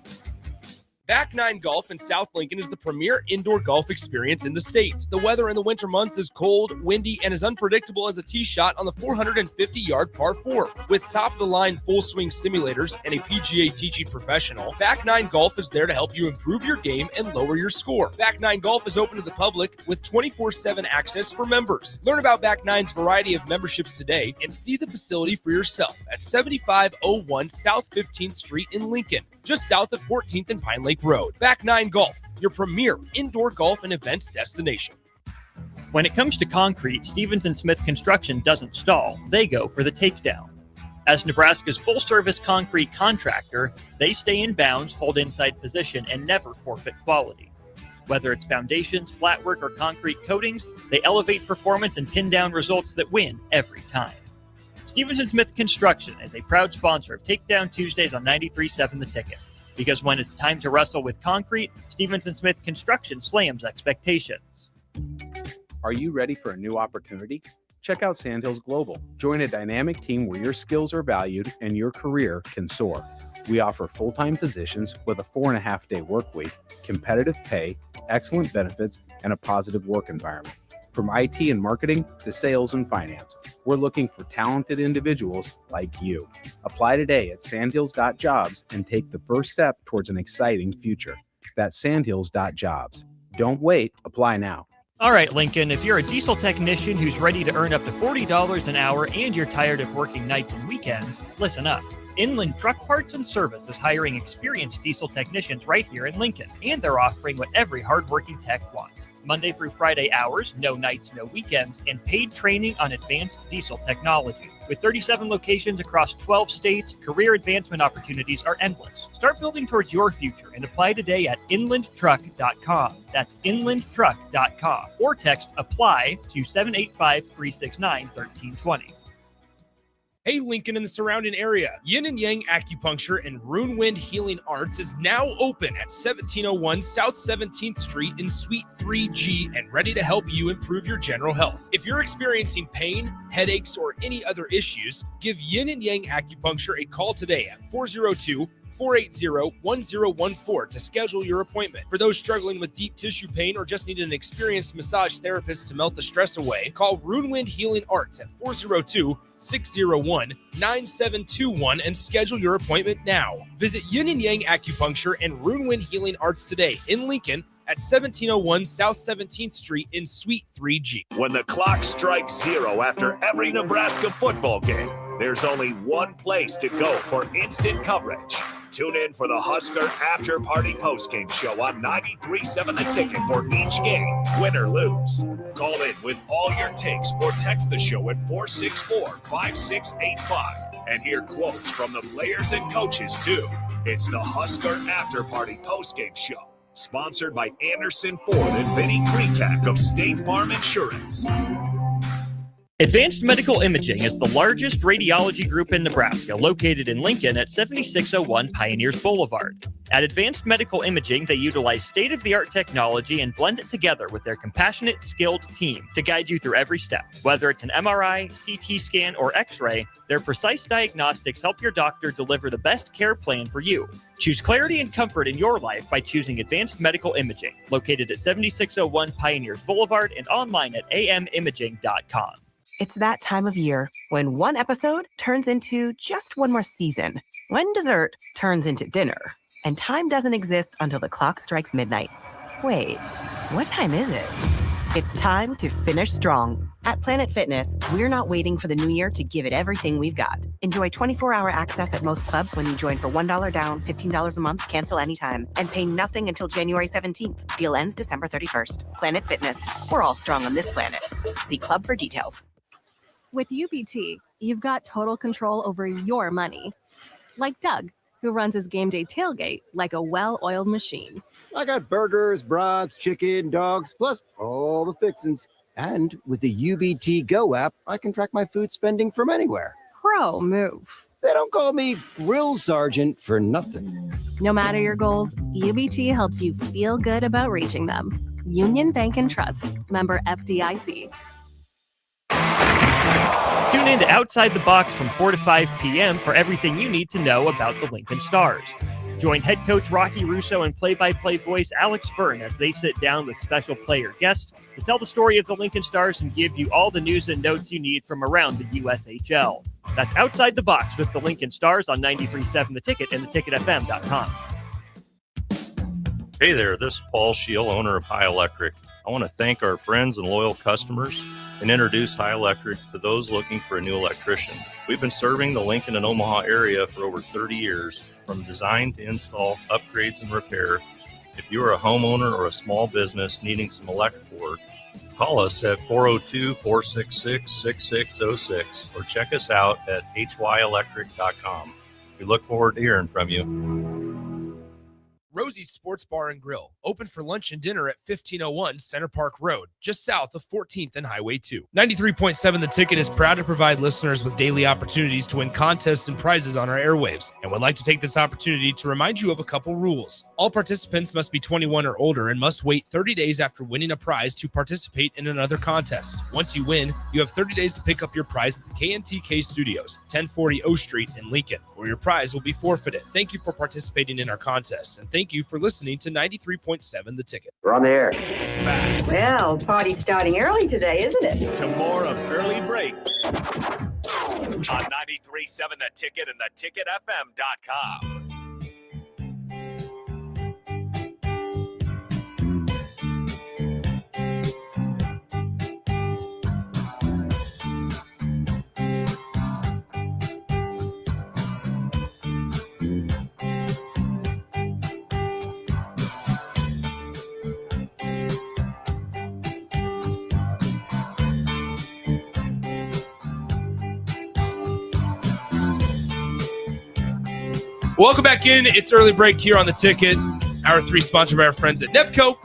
Back Nine Golf in South Lincoln is the premier indoor golf experience in the state. The weather in the winter months is cold, windy, and as unpredictable as a tee shot on the 450-yard par 4. With top-of-the-line full-swing simulators and a PGA TG professional, Back Nine Golf is there to help you improve your game and lower your score. Back Nine Golf is open to the public with 24/7 access for members. Learn about Back Nine's variety of memberships today and see the facility for yourself at 7501 South 15th Street in Lincoln, just south of 14th and Pine Lake Road. Back Nine Golf, your premier indoor golf and events destination. When it comes to concrete, Stevens & Smith Construction doesn't stall. They go for the takedown. As Nebraska's full-service concrete contractor, they stay in bounds, hold inside position, and never forfeit quality. Whether it's foundations, flatwork, or concrete coatings, they elevate performance and pin down results that win every time. Stevens & Smith Construction is a proud sponsor of Takedown Tuesdays on 93.7 The Ticket. Because when it's time to wrestle with concrete, Stevens & Smith Construction slams expectations. Are you ready for a new opportunity? Check out Sandhills Global. Join a dynamic team where your skills are valued and your career can soar. We offer full-time positions with a 4.5-day work week, competitive pay, excellent benefits, and a positive work environment. From IT and marketing to sales and finance, we're looking for talented individuals like you. Apply today at sandhills.jobs and take the first step towards an exciting future. That's sandhills.jobs. Don't wait, apply now. All right, Lincoln, if you're a diesel technician who's ready to earn up to $40 an hour and you're tired of working nights and weekends, listen up. Inland Truck Parts and Service is hiring experienced diesel technicians right here in Lincoln, and they're offering what every hardworking tech wants. Monday through Friday hours, no nights, no weekends, and paid training on advanced diesel technology. With 37 locations across 12 states, career advancement opportunities are endless. Start building towards your future and apply today at inlandtruck.com. That's inlandtruck.com. Or text APPLY to 785-369-1320. Hey, Lincoln and the surrounding area. Yin and Yang Acupuncture and Rune Wind Healing Arts is now open at 1701 South 17th Street in Suite 3G and ready to help you improve your general health. If you're experiencing pain, headaches, or any other issues, give Yin and Yang Acupuncture a call today at 402-480-1014 to schedule your appointment. For those struggling with deep tissue pain or just need an experienced massage therapist to melt the stress away, call Rune Wind Healing Arts at 402-601-9721 and schedule your appointment now. Visit Yin and Yang Acupuncture and Rune Wind Healing Arts today in Lincoln at 1701 South 17th Street in Suite 3G. When the clock strikes 0 after every Nebraska football game, there's only one place to go for instant coverage. Tune in for the Husker After Party Postgame Show on 93.7 The Ticket for each game, win or lose. Call in with all your takes or text the show at 464-5685 and hear quotes from the players and coaches too. It's the Husker After Party Postgame Show, sponsored by Anderson Ford and Vinny Krikak of State Farm Insurance. Advanced Medical Imaging is the largest radiology group in Nebraska, located in Lincoln at 7601 Pioneers Boulevard. At Advanced Medical Imaging, they utilize state-of-the-art technology and blend it together with their compassionate, skilled team to guide you through every step. Whether it's an MRI, CT scan, or X-ray, their precise diagnostics help your doctor deliver the best care plan for you. Choose clarity and comfort in your life by choosing Advanced Medical Imaging, located at 7601 Pioneers Boulevard and online at amimaging.com. It's that time of year when one episode turns into just one more season, when dessert turns into dinner, and time doesn't exist until the clock strikes midnight. Wait, what time is it? It's time to finish strong. At Planet Fitness, we're not waiting for the new year to give it everything we've got. Enjoy 24-hour access at most clubs when you join for $1 down, $15 a month, cancel anytime, and pay nothing until January 17th. Deal ends December 31st. Planet Fitness. We're all strong on this planet. See club for details. With UBT, you've got total control over your money. Like Doug, who runs his game day tailgate like a well-oiled machine. I got burgers, brats, chicken, dogs, plus all the fixins. And with the UBT Go app, I can track my food spending from anywhere. Pro move. They don't call me Grill Sergeant for nothing. No matter your goals, UBT helps you feel good about reaching them. Union Bank and Trust. Member FDIC. Tune in to Outside the Box from 4 to 5 p.m. for everything you need to know about the Lincoln Stars. Join head coach Rocky Russo and play-by-play voice Alex Fern as they sit down with special player guests to tell the story of the Lincoln Stars and give you all the news and notes you need from around the USHL. That's Outside the Box with the Lincoln Stars on 93.7 The Ticket and theticketfm.com. Hey there, this is Paul Scheel, owner of High Electric. I want to thank our friends and loyal customers and introduce High Electric to those looking for a new electrician. We've been serving the Lincoln and Omaha area for over 30 years, from design to install, upgrades, and repair. If you are a homeowner or a small business needing some electrical work, call us at 402-466-6606 or check us out at hyelectric.com. We look forward to hearing from you. Rosie's Sports Bar and Grill, open for lunch and dinner at 1501 Center Park Road, just south of 14th and Highway 2. 93.7 The Ticket is proud to provide listeners with daily opportunities to win contests and prizes on our airwaves, and would like to take this opportunity to remind you of a couple rules. All participants must be 21 or older and must wait 30 days after winning a prize to participate in another contest. Once you win, you have 30 days to pick up your prize at the KNTK Studios, 1040 O Street in Lincoln, or your prize will be forfeited. Thank you for participating in our contests, and thank you for listening to 93.7 The Ticket. We're on the air. Well, party's starting early today, isn't it? To more of Early Break on 93.7 The Ticket and theticketfm.com. Welcome back in. It's Early Break here on The Ticket. Hour 3 sponsored by our friends at Nepco.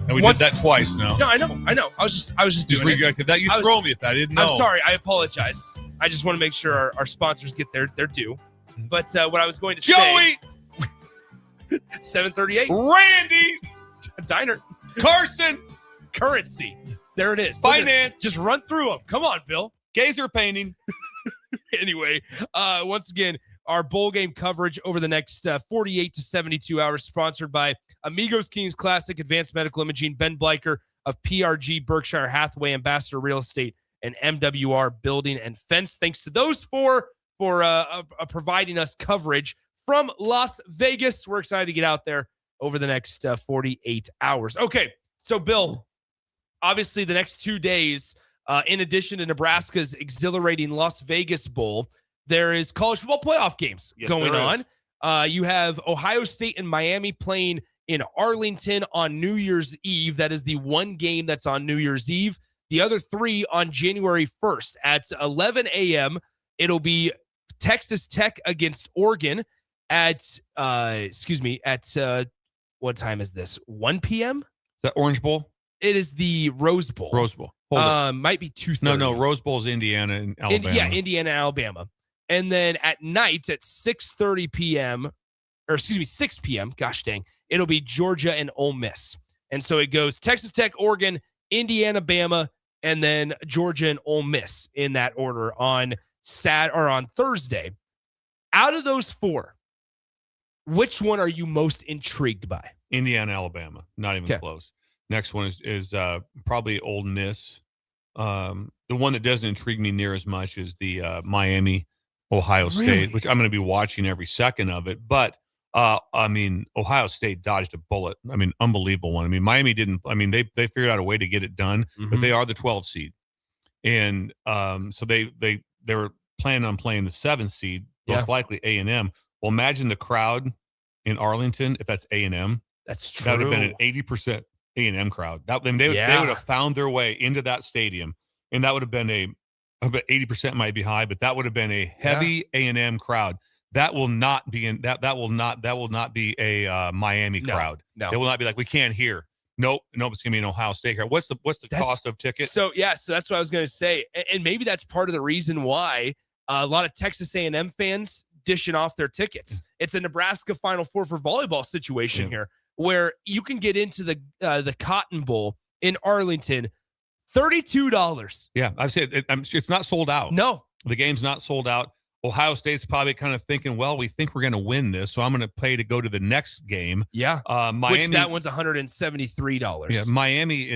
And we did that twice now. No, I know. I was just doing it. That you throw me at that. I didn't know. I'm sorry. I apologize. I just want to make sure our sponsors get their due. But what I was going to Joey, say, 738, Randy, Diner, Carson, Currency. There it is. Look at it. Finance. Just run through them. Come on, Bill. Gazer Painting. Anyway, once again, our bowl game coverage over the next 48 to 72 hours, sponsored by Amigos Kings Classic, Advanced Medical Imaging, Ben Bleicher of PRG Berkshire Hathaway, Ambassador Real Estate, and MWR Building and Fence. Thanks to those four for providing us coverage from Las Vegas. We're excited to get out there over the next 48 hours. Okay, so Bill, obviously the next 2 days, in addition to Nebraska's exhilarating Las Vegas Bowl, there is college football playoff games going on. You have Ohio State and Miami playing in Arlington on New Year's Eve. That is the one game that's on New Year's Eve. The other three on January 1st at 11 a.m. It'll be Texas Tech against Oregon at, what time is this? 1 p.m.? Is that Orange Bowl? It is the Rose Bowl. Rose Bowl. Might be 2:30. No, Rose Bowl is Indiana and Alabama. Indiana, Alabama. And then at night at 6:30 p.m., or excuse me, 6 p.m., gosh dang, it'll be Georgia and Ole Miss. And so it goes Texas Tech, Oregon, Indiana, Bama, and then Georgia and Ole Miss in that order on on Thursday. Out of those four, which one are you most intrigued by? Indiana, Alabama. Not even close. Next one is probably Ole Miss. The one that doesn't intrigue me near as much is the Miami, Ohio State, Really? which I'm going to be watching every second of it. But, Ohio State dodged a bullet. Unbelievable one. Miami didn't. They figured out a way to get it done, but they are the 12th seed. And so they were planning on playing the 7th seed, most likely A&M. Well, imagine the crowd in Arlington if that's A&M. That's true. That would have been an 80% A&M crowd. They would have found their way into that stadium, and that would have been but 80% might be high, but that would have been a heavy A&M crowd. That will not be that will not be a Miami crowd. No. It will not be like, we can't hear. Nope, it's gonna be an Ohio State crowd. What's the cost of tickets? So that's what I was going to say, and maybe that's part of the reason why a lot of Texas A&M fans dishing off their tickets. It's a Nebraska Final Four for volleyball situation here, where you can get into the Cotton Bowl in Arlington, $32. Yeah, I've said it's not sold out. No, the game's not sold out. Ohio State's probably kind of thinking, well, we think we're going to win this, so I'm going to pay to go to the next game. Yeah, Miami, which that one's $173. Yeah, Miami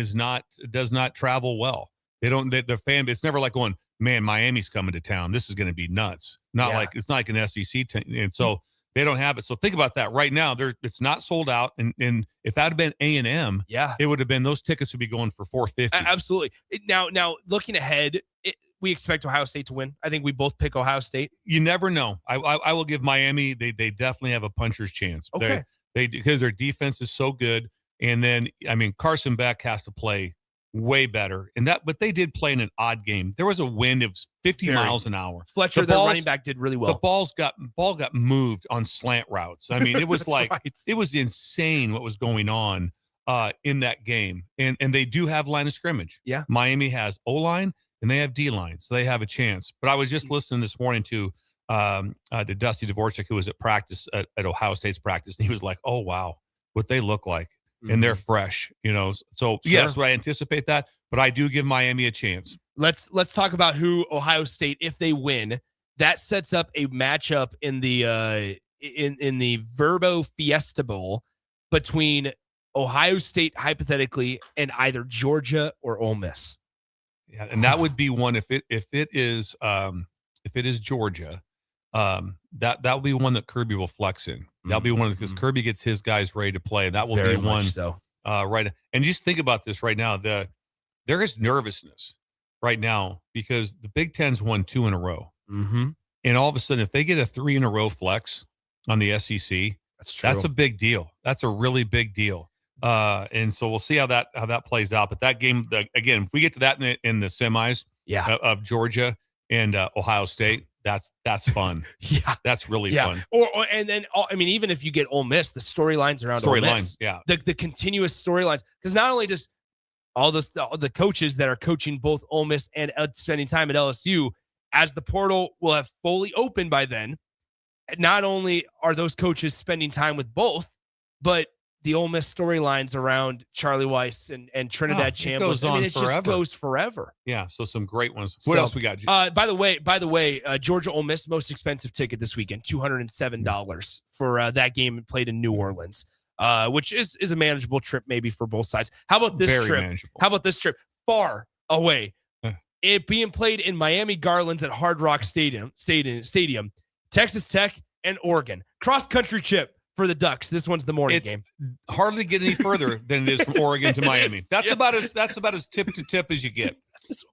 does not travel well. They don't. The fan. It's never like going, man, Miami's coming to town. This is going to be nuts. It's not like an SEC team, and so they don't have it. So think about that right now. It's not sold out, and if that had been A&M, it would have been, those tickets would be going for $450. Absolutely. Now looking ahead, we expect Ohio State to win. I think we both pick Ohio State. You never know. I will give Miami. They definitely have a puncher's chance. Okay. They because their defense is so good, and then Carson Beck has to play way better. But they did play in an odd game. There was a wind of 50 miles an hour. Fletcher, their running back, did really well. The ball got moved on slant routes. It was it was insane what was going on in that game. And they do have line of scrimmage. Yeah. Miami has O-line and they have D-line, so they have a chance. But I was just listening this morning to Dusty Dvorak, who was at practice at Ohio State's practice, and he was like, "Oh wow, what they look like." And they're fresh, So yes, I anticipate that, but I do give Miami a chance. Let's talk about who Ohio State, if they win, that sets up a matchup in the in the Verbo Fiesta Bowl between Ohio State, hypothetically, and either Georgia or Ole Miss. Yeah, and that would be one if it is Georgia. That will be one that Kirby will flex in. That'll be one because Kirby gets his guys ready to play. That will Very be one. much so. Right. And just think about this right now. There is nervousness right now because the Big Ten's won 2 in a row. Mm-hmm. And all of a sudden, if they get a 3 in a row flex on the SEC, that's a big deal. That's a really big deal. And so we'll see how that plays out. But that game, again, if we get to that in the semis of Georgia and Ohio State, that's fun. Yeah, that's really fun. And then even if you get Ole Miss, the storylines around Ole Miss, the continuous storylines, because not only just all the coaches that are coaching both Ole Miss and spending time at LSU, as the portal will have fully opened by then, not only are those coaches spending time with both, but the Ole Miss storylines around Charlie Weiss and Trinidad Chambliss. It just goes forever. Yeah, so some great ones. What else we got? By the way, Georgia Ole Miss, most expensive ticket this weekend, $207 for that game played in New Orleans, which is a manageable trip maybe for both sides. How about this Very trip? manageable. How about this trip? Far away. It being played in Miami Garlands at Hard Rock Stadium, Texas Tech and Oregon. Cross-country trip for the Ducks. This one's the morning game. Hardly get any further than it is from Oregon to Miami. That's about as tip to tip as you get.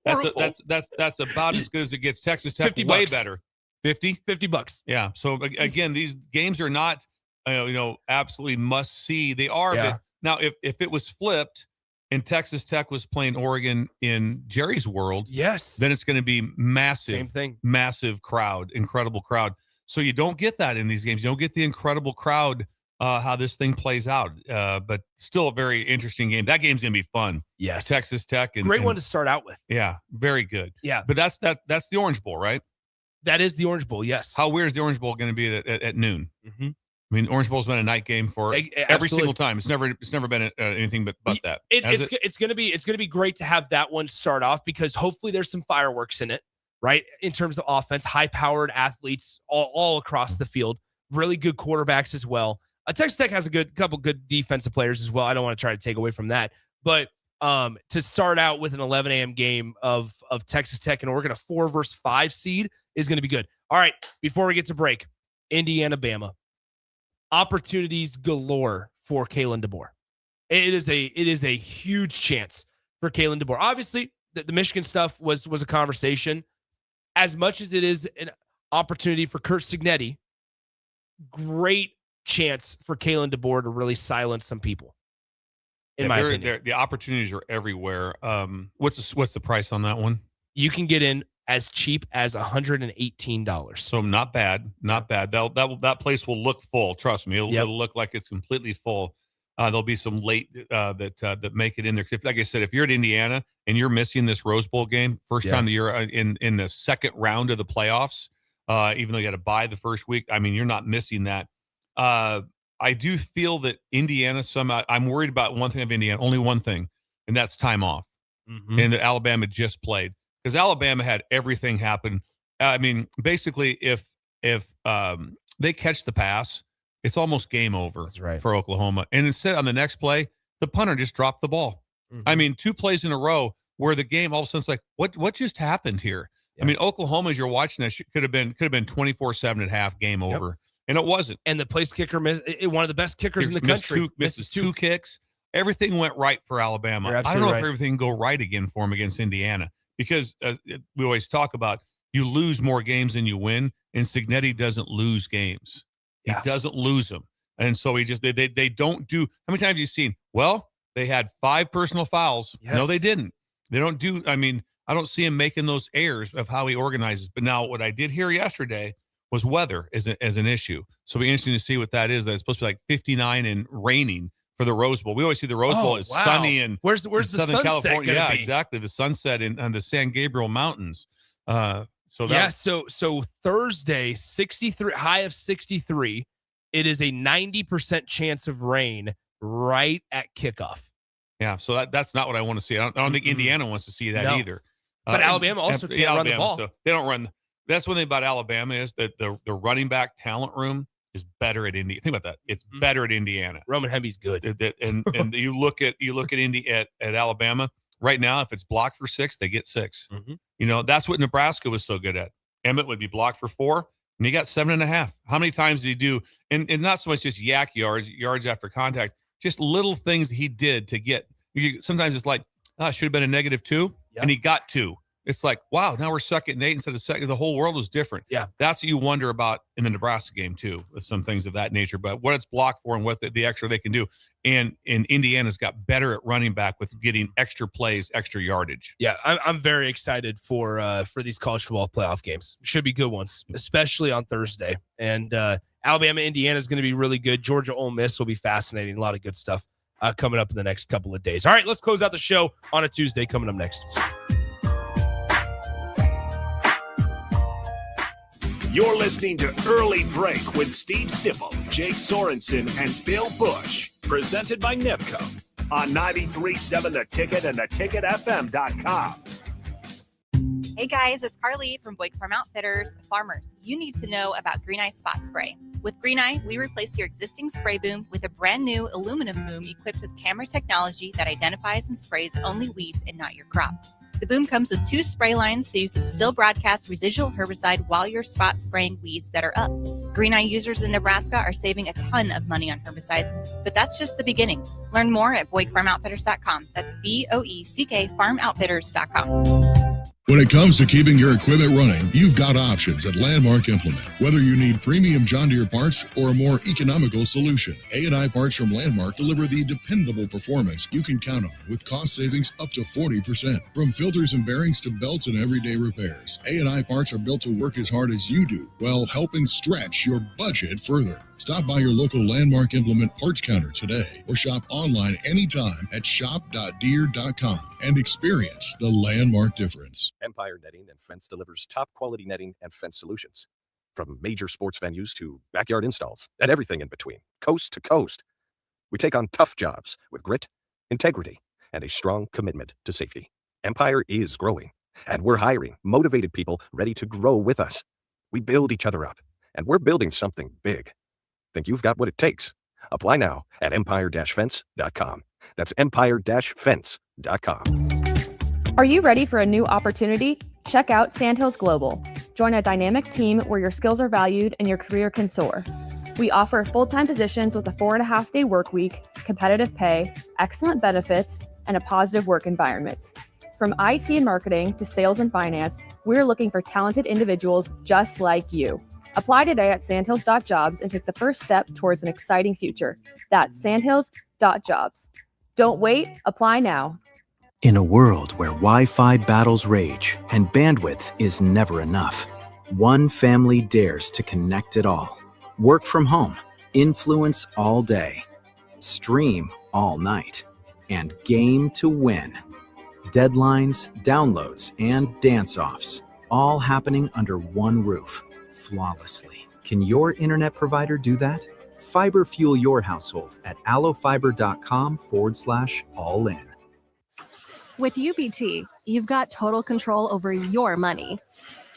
That's about as good as it gets. Texas Tech way better. $50. Yeah. So again, these games are not absolutely must see. They are. Yeah. But now if it was flipped and Texas Tech was playing Oregon in Jerry's world, yes, then it's going to be massive. Same thing. Massive crowd, incredible crowd. So you don't get that in these games. You don't get the incredible crowd, how this thing plays out. But still a very interesting game. That game's going to be fun. Yes. Texas Tech. Great one to start out with. Yeah, very good. Yeah. But that's the Orange Bowl, right? That is the Orange Bowl, yes. How weird is the Orange Bowl going to be at noon? Mm-hmm. I mean, Orange Bowl's been a night game for every single time. It's never been anything but that. It's going to be great to have that one start off because hopefully there's some fireworks in it. Right, in terms of offense, high-powered athletes all across the field, really good quarterbacks as well. Texas Tech has a couple good defensive players as well. I don't want to try to take away from that, but to start out with an 11 a.m. game of Texas Tech and Oregon, a 4 versus 5 seed is going to be good. All right, before we get to break, Indiana, Bama, opportunities galore for Kalen DeBoer. It is a huge chance for Kalen DeBoer. Obviously, the Michigan stuff was a conversation. As much as it is an opportunity for Curt Cignetti, great chance for Kalen DeBoer to really silence some people. In my opinion, the opportunities are everywhere. What's the price on that one? You can get in as cheap as $118. So not bad. That place will look full. Trust me, it'll look like it's completely full. There'll be some late that make it in there. Like I said, if you're at Indiana and you're missing this Rose Bowl game, first time that you're in the second round of the playoffs, even though you had to bye the first week, I mean, you're not missing that. I do feel that Indiana I'm worried about one thing of Indiana, only one thing, and that's time off. Mm-hmm. And that Alabama just played because Alabama had everything happen. I mean, basically, if they catch the pass, it's almost game over for Oklahoma. And instead, on the next play, the punter just dropped the ball. Mm-hmm. I mean, 2 plays in a row where the game all of a sudden is like, what just happened here? Yeah. I mean, Oklahoma, as you're watching that, could have been 24-7 at half, game over. And it wasn't. And the place kicker missed one of the best kickers in the country. Misses two kicks. Everything went right for Alabama. I don't know if everything can go right again for them against Indiana because we always talk about you lose more games than you win, and Cignetti doesn't lose games. He doesn't lose them. And so they don't do. How many times have you seen? Well, they had 5 personal fouls. Yes. No, they didn't. They don't do. I mean, I don't see him making those errors of how he organizes. But now what I did hear yesterday was weather as an issue. So it'll be interesting to see what that is. That it's supposed to be like 59 and raining for the Rose Bowl. We always see the Rose Bowl as sunny and where's the Southern sunset California. Yeah, be? Exactly. The sunset on the San Gabriel Mountains. So Thursday, 63, high of 63. It is a 90% chance of rain right at kickoff. Yeah, so that's not what I want to see. I don't think Indiana wants to see that either. But Alabama also can't run the ball. So they don't run. That's one thing about Alabama is that the running back talent room is better at Indiana. Think about that. It's better at Indiana. Roman Hemby's good. And you look at Alabama right now. If it's blocked for 6, they get 6. Mm-hmm. You know, that's what Nebraska was so good at. Emmett would be blocked for 4, and he got 7.5. How many times did he do? And not so much just yak yards after contact, just little things he did to get. Sometimes it's like, should have been a -2, and he got 2. It's like, wow, now we're 2nd and 8 instead of 2nd. The whole world was different. Yeah. That's what you wonder about in the Nebraska game, too, with some things of that nature. But what it's blocked for and what the extra they can do. And Indiana's got better at running back with getting extra plays, extra yardage. Yeah, I'm very excited for these college football playoff games. Should be good ones, especially on Thursday. And Alabama, Indiana is going to be really good. Georgia, Ole Miss will be fascinating. A lot of good stuff coming up in the next couple of days. All right, let's close out the show on a Tuesday coming up next. You're listening to Early Break with Steve Sipple, Jake Sorensen, and Bill Bush. Presented by NIPCO on 93.7 The Ticket and theticketfm.com. Hey guys, it's Carly from Boyk Farm Outfitters. Farmers, you need to know about Green Eye Spot Spray. With Green Eye, we replace your existing spray boom with a brand new aluminum boom equipped with camera technology that identifies and sprays only weeds and not your crop. The boom comes with 2 spray lines so you can still broadcast residual herbicide while you're spot spraying weeds that are up. Green Eye users in Nebraska are saving a ton of money on herbicides, but that's just the beginning. Learn more at BoykFarmOutfitters.com. That's BOECK FarmOutfitters.com. When it comes to keeping your equipment running, you've got options at Landmark Implement. Whether you need premium John Deere parts or a more economical solution, A&I parts from Landmark deliver the dependable performance you can count on with cost savings up to 40%. From filters and bearings to belts and everyday repairs, A&I parts are built to work as hard as you do while helping stretch your budget further. Stop by your local Landmark Implement parts counter today or shop online anytime at shop.deere.com and experience the Landmark difference. Empire Netting and Fence delivers top quality netting and fence solutions. From major sports venues to backyard installs and everything in between, coast to coast. We take on tough jobs with grit, integrity, and a strong commitment to safety. Empire is growing, and we're hiring motivated people ready to grow with us. We build each other up, and we're building something big. Think you've got what it takes? Apply now at empire-fence.com. That's empire-fence.com. Are you ready for a new opportunity? Check out Sandhills Global. Join a dynamic team where your skills are valued and your career can soar. We offer full-time positions with a 4.5-day work week, competitive pay, excellent benefits, and a positive work environment. From IT and marketing to sales and finance, we're looking for talented individuals just like you. Apply today at sandhills.jobs and take the first step towards an exciting future. That's sandhills.jobs. Don't wait, apply now. In a world where Wi-Fi battles rage and bandwidth is never enough, one family dares to connect it all. Work from home, influence all day, stream all night, and game to win. Deadlines, downloads, and dance-offs, all happening under one roof, flawlessly. Can your internet provider do that? Fiber fuel your household at allofiber.com/all-in. With UBT, you've got total control over your money.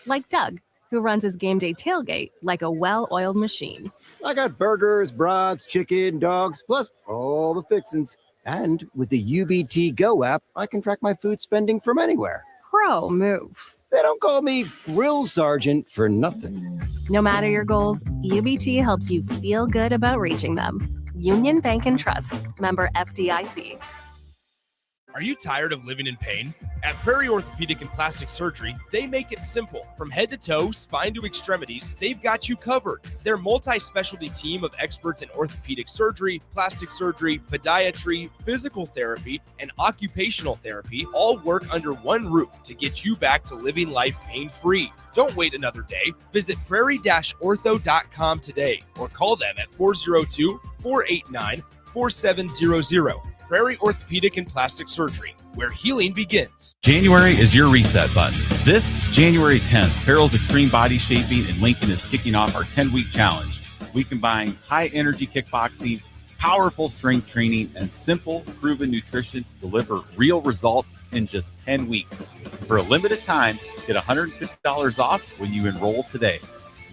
Like Doug, who runs his game day tailgate like a well-oiled machine. I got burgers, brats, chicken, dogs, plus all the fixins. And with the UBT Go app, I can track my food spending from anywhere. Pro move. They don't call me Grill Sergeant for nothing. No matter your goals, UBT helps you feel good about reaching them. Union Bank and Trust, member FDIC. Are you tired of living in pain? At Prairie Orthopedic and Plastic Surgery, they make it simple. From head to toe, spine to extremities, they've got you covered. Their multi-specialty team of experts in orthopedic surgery, plastic surgery, podiatry, physical therapy, and occupational therapy all work under one roof to get you back to living life pain-free. Don't wait another day. Visit prairie-ortho.com today or call them at 402-489-4700. Prairie Orthopedic and Plastic Surgery, where healing begins. January is your reset button. This January 10th, Farrell's Extreme Body Shaping in Lincoln is kicking off our 10-week challenge. We combine high-energy kickboxing, powerful strength training, and simple, proven nutrition to deliver real results in just 10 weeks. For a limited time, get $150 off when you enroll today.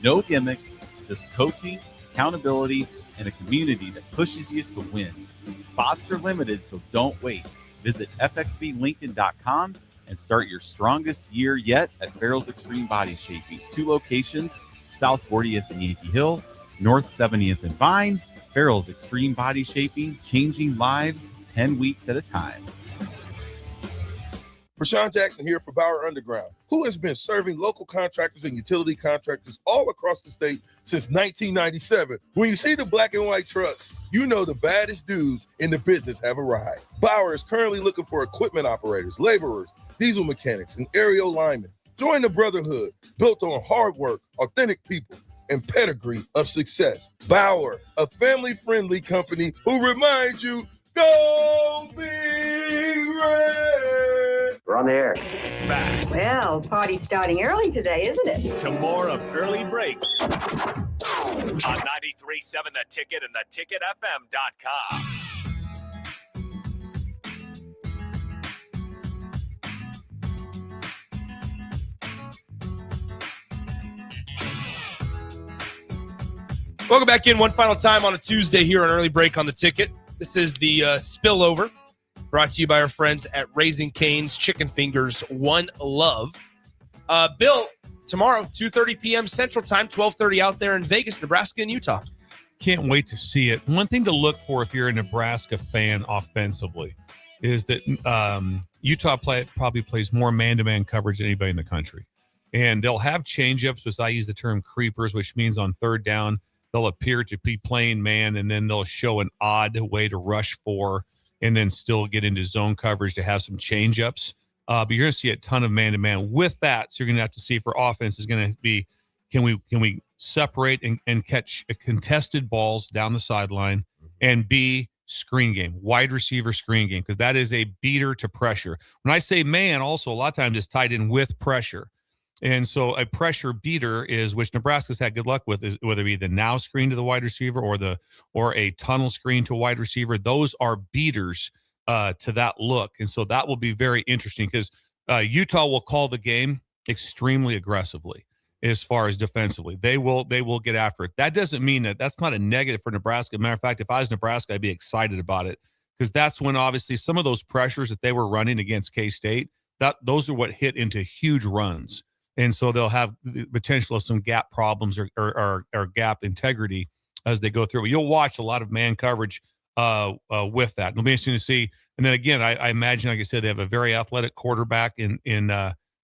No gimmicks, just coaching, accountability, and a community that pushes you to win. Spots are limited, so don't wait. Visit fxblincoln.com and start your strongest year yet at Farrell's Extreme Body Shaping. 2 locations, South 40th and Yankee Hill, North 70th and Vine. Farrell's Extreme Body Shaping, changing lives 10 weeks at a time. Rashawn Jackson here for Bauer Underground, who has been serving local contractors and utility contractors all across the state since 1997. When you see the black and white trucks, you know the baddest dudes in the business have arrived. Bauer is currently looking for equipment operators, laborers, diesel mechanics, and aerial linemen. Join the brotherhood built on hard work, authentic people, and pedigree of success. Bauer, a family-friendly company who reminds you, go Big Red! We're on the air. Back Well, party's starting early today, isn't it? to more of Early Break on 93.7 The Ticket and theticketfm.com. Welcome back in one final time on a Tuesday here on Early Break on The Ticket. This is the spillover brought to you by our friends at Raising Cane's Chicken Fingers One Love. Bill, tomorrow, 2:30 p.m. Central Time, 12:30 out there in Vegas, Nebraska, and Utah. Can't wait to see it. One thing to look for if you're a Nebraska fan offensively is that Utah probably plays more man-to-man coverage than anybody in the country. And they'll have change-ups, as I use the term creepers, which means on third down, they'll appear to be playing man, and then they'll show an odd way to rush for and then still get into zone coverage to have some change-ups. But you're going to see a ton of man-to-man with that. So you're going to have to see for offense is going to be, can we separate and catch contested balls down the sideline, and B, screen game, wide receiver screen game, because that is a beater to pressure. When I say man, also a lot of times it's tied in with pressure. And so a pressure beater is, which Nebraska's had good luck with, is whether it be the now screen to the wide receiver or a tunnel screen to a wide receiver. Those are beaters to that look. And so that will be very interesting because Utah will call the game extremely aggressively as far as defensively. They will get after it. That doesn't mean that's not a negative for Nebraska. Matter of fact, if I was Nebraska, I'd be excited about it because that's when obviously some of those pressures that they were running against K-State, those are what hit into huge runs. And so they'll have the potential of some gap problems or gap integrity as they go through. But you'll watch a lot of man coverage with that. It'll be interesting to see. And then again, I imagine, like I said, they have a very athletic quarterback in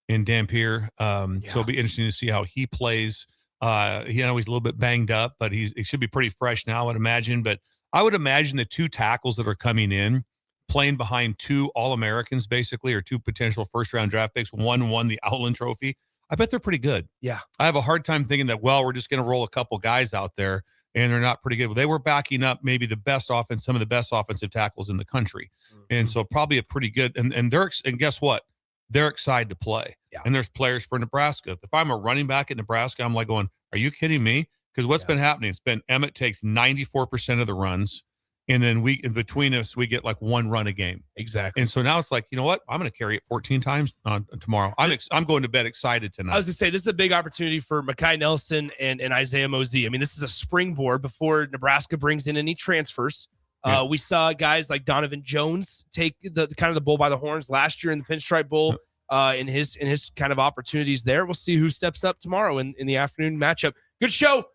Dampier. So it'll be interesting to see how he plays. He's a little bit banged up, but he should be pretty fresh now, I would imagine. But I would imagine the two tackles that are coming in, playing behind two All-Americans, basically, or two potential first-round draft picks. One won the Outland Trophy. I bet they're pretty good. Yeah. I have a hard time thinking that, we're just going to roll a couple guys out there and they're not pretty good. Well, they were backing up maybe some of the best offensive tackles in the country. Mm-hmm. And so probably a pretty good, and guess what? They're excited to play. Yeah. And there's players for Nebraska. If I'm a running back at Nebraska, I'm like going, are you kidding me? Because what's been happening? It's been Emmett takes 94% of the runs. And then in between us, we get like one run a game. Exactly. And so now it's like, you know what? I'm going to carry it 14 times tomorrow. I'm going to bed excited tonight. I was going to say, this is a big opportunity for Mekhi Nelson and Isaiah Mosey. I mean, this is a springboard before Nebraska brings in any transfers. Yeah. We saw guys like Donovan Jones take the kind of the bull by the horns last year in the Pinstripe Bowl. In his kind of opportunities there. We'll see who steps up tomorrow in the afternoon matchup. Good show.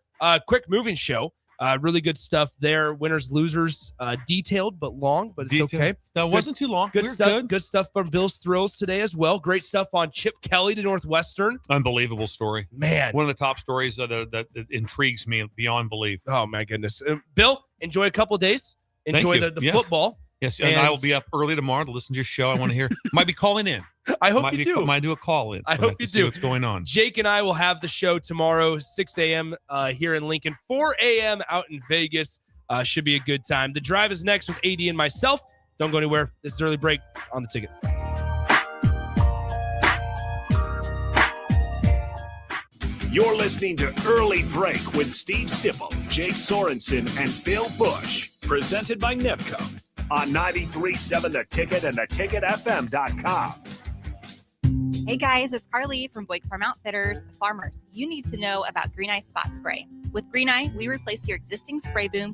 Quick moving show. Really good stuff there. Winners, losers, detailed but long, but it's okay. That wasn't too long. Good stuff. Good stuff from Bill's Thrills today as well. Great stuff on Chip Kelly to Northwestern. Unbelievable story, man. One of the top stories that intrigues me beyond belief. Oh my goodness, Bill. Enjoy a couple of days. Enjoy the football. Yes, and I will be up early tomorrow to listen to your show. I want to hear. Might be calling in. I hope you do. Might do a call in. I hope you do. What's going on? Jake and I will have the show tomorrow, 6 a.m. Here in Lincoln, 4 a.m. out in Vegas. Should be a good time. The Drive is next with AD and myself. Don't go anywhere. This is Early Break on The Ticket. You're listening to Early Break with Steve Sipple, Jake Sorensen, and Bill Bush. Presented by NEPCO on 93.7 The Ticket and theticketfm.com. Hey guys, it's Carly from Boyd Farm Outfitters. Farmers, you need to know about Green Eye Spot Spray. With Green Eye, we replace your existing spray boom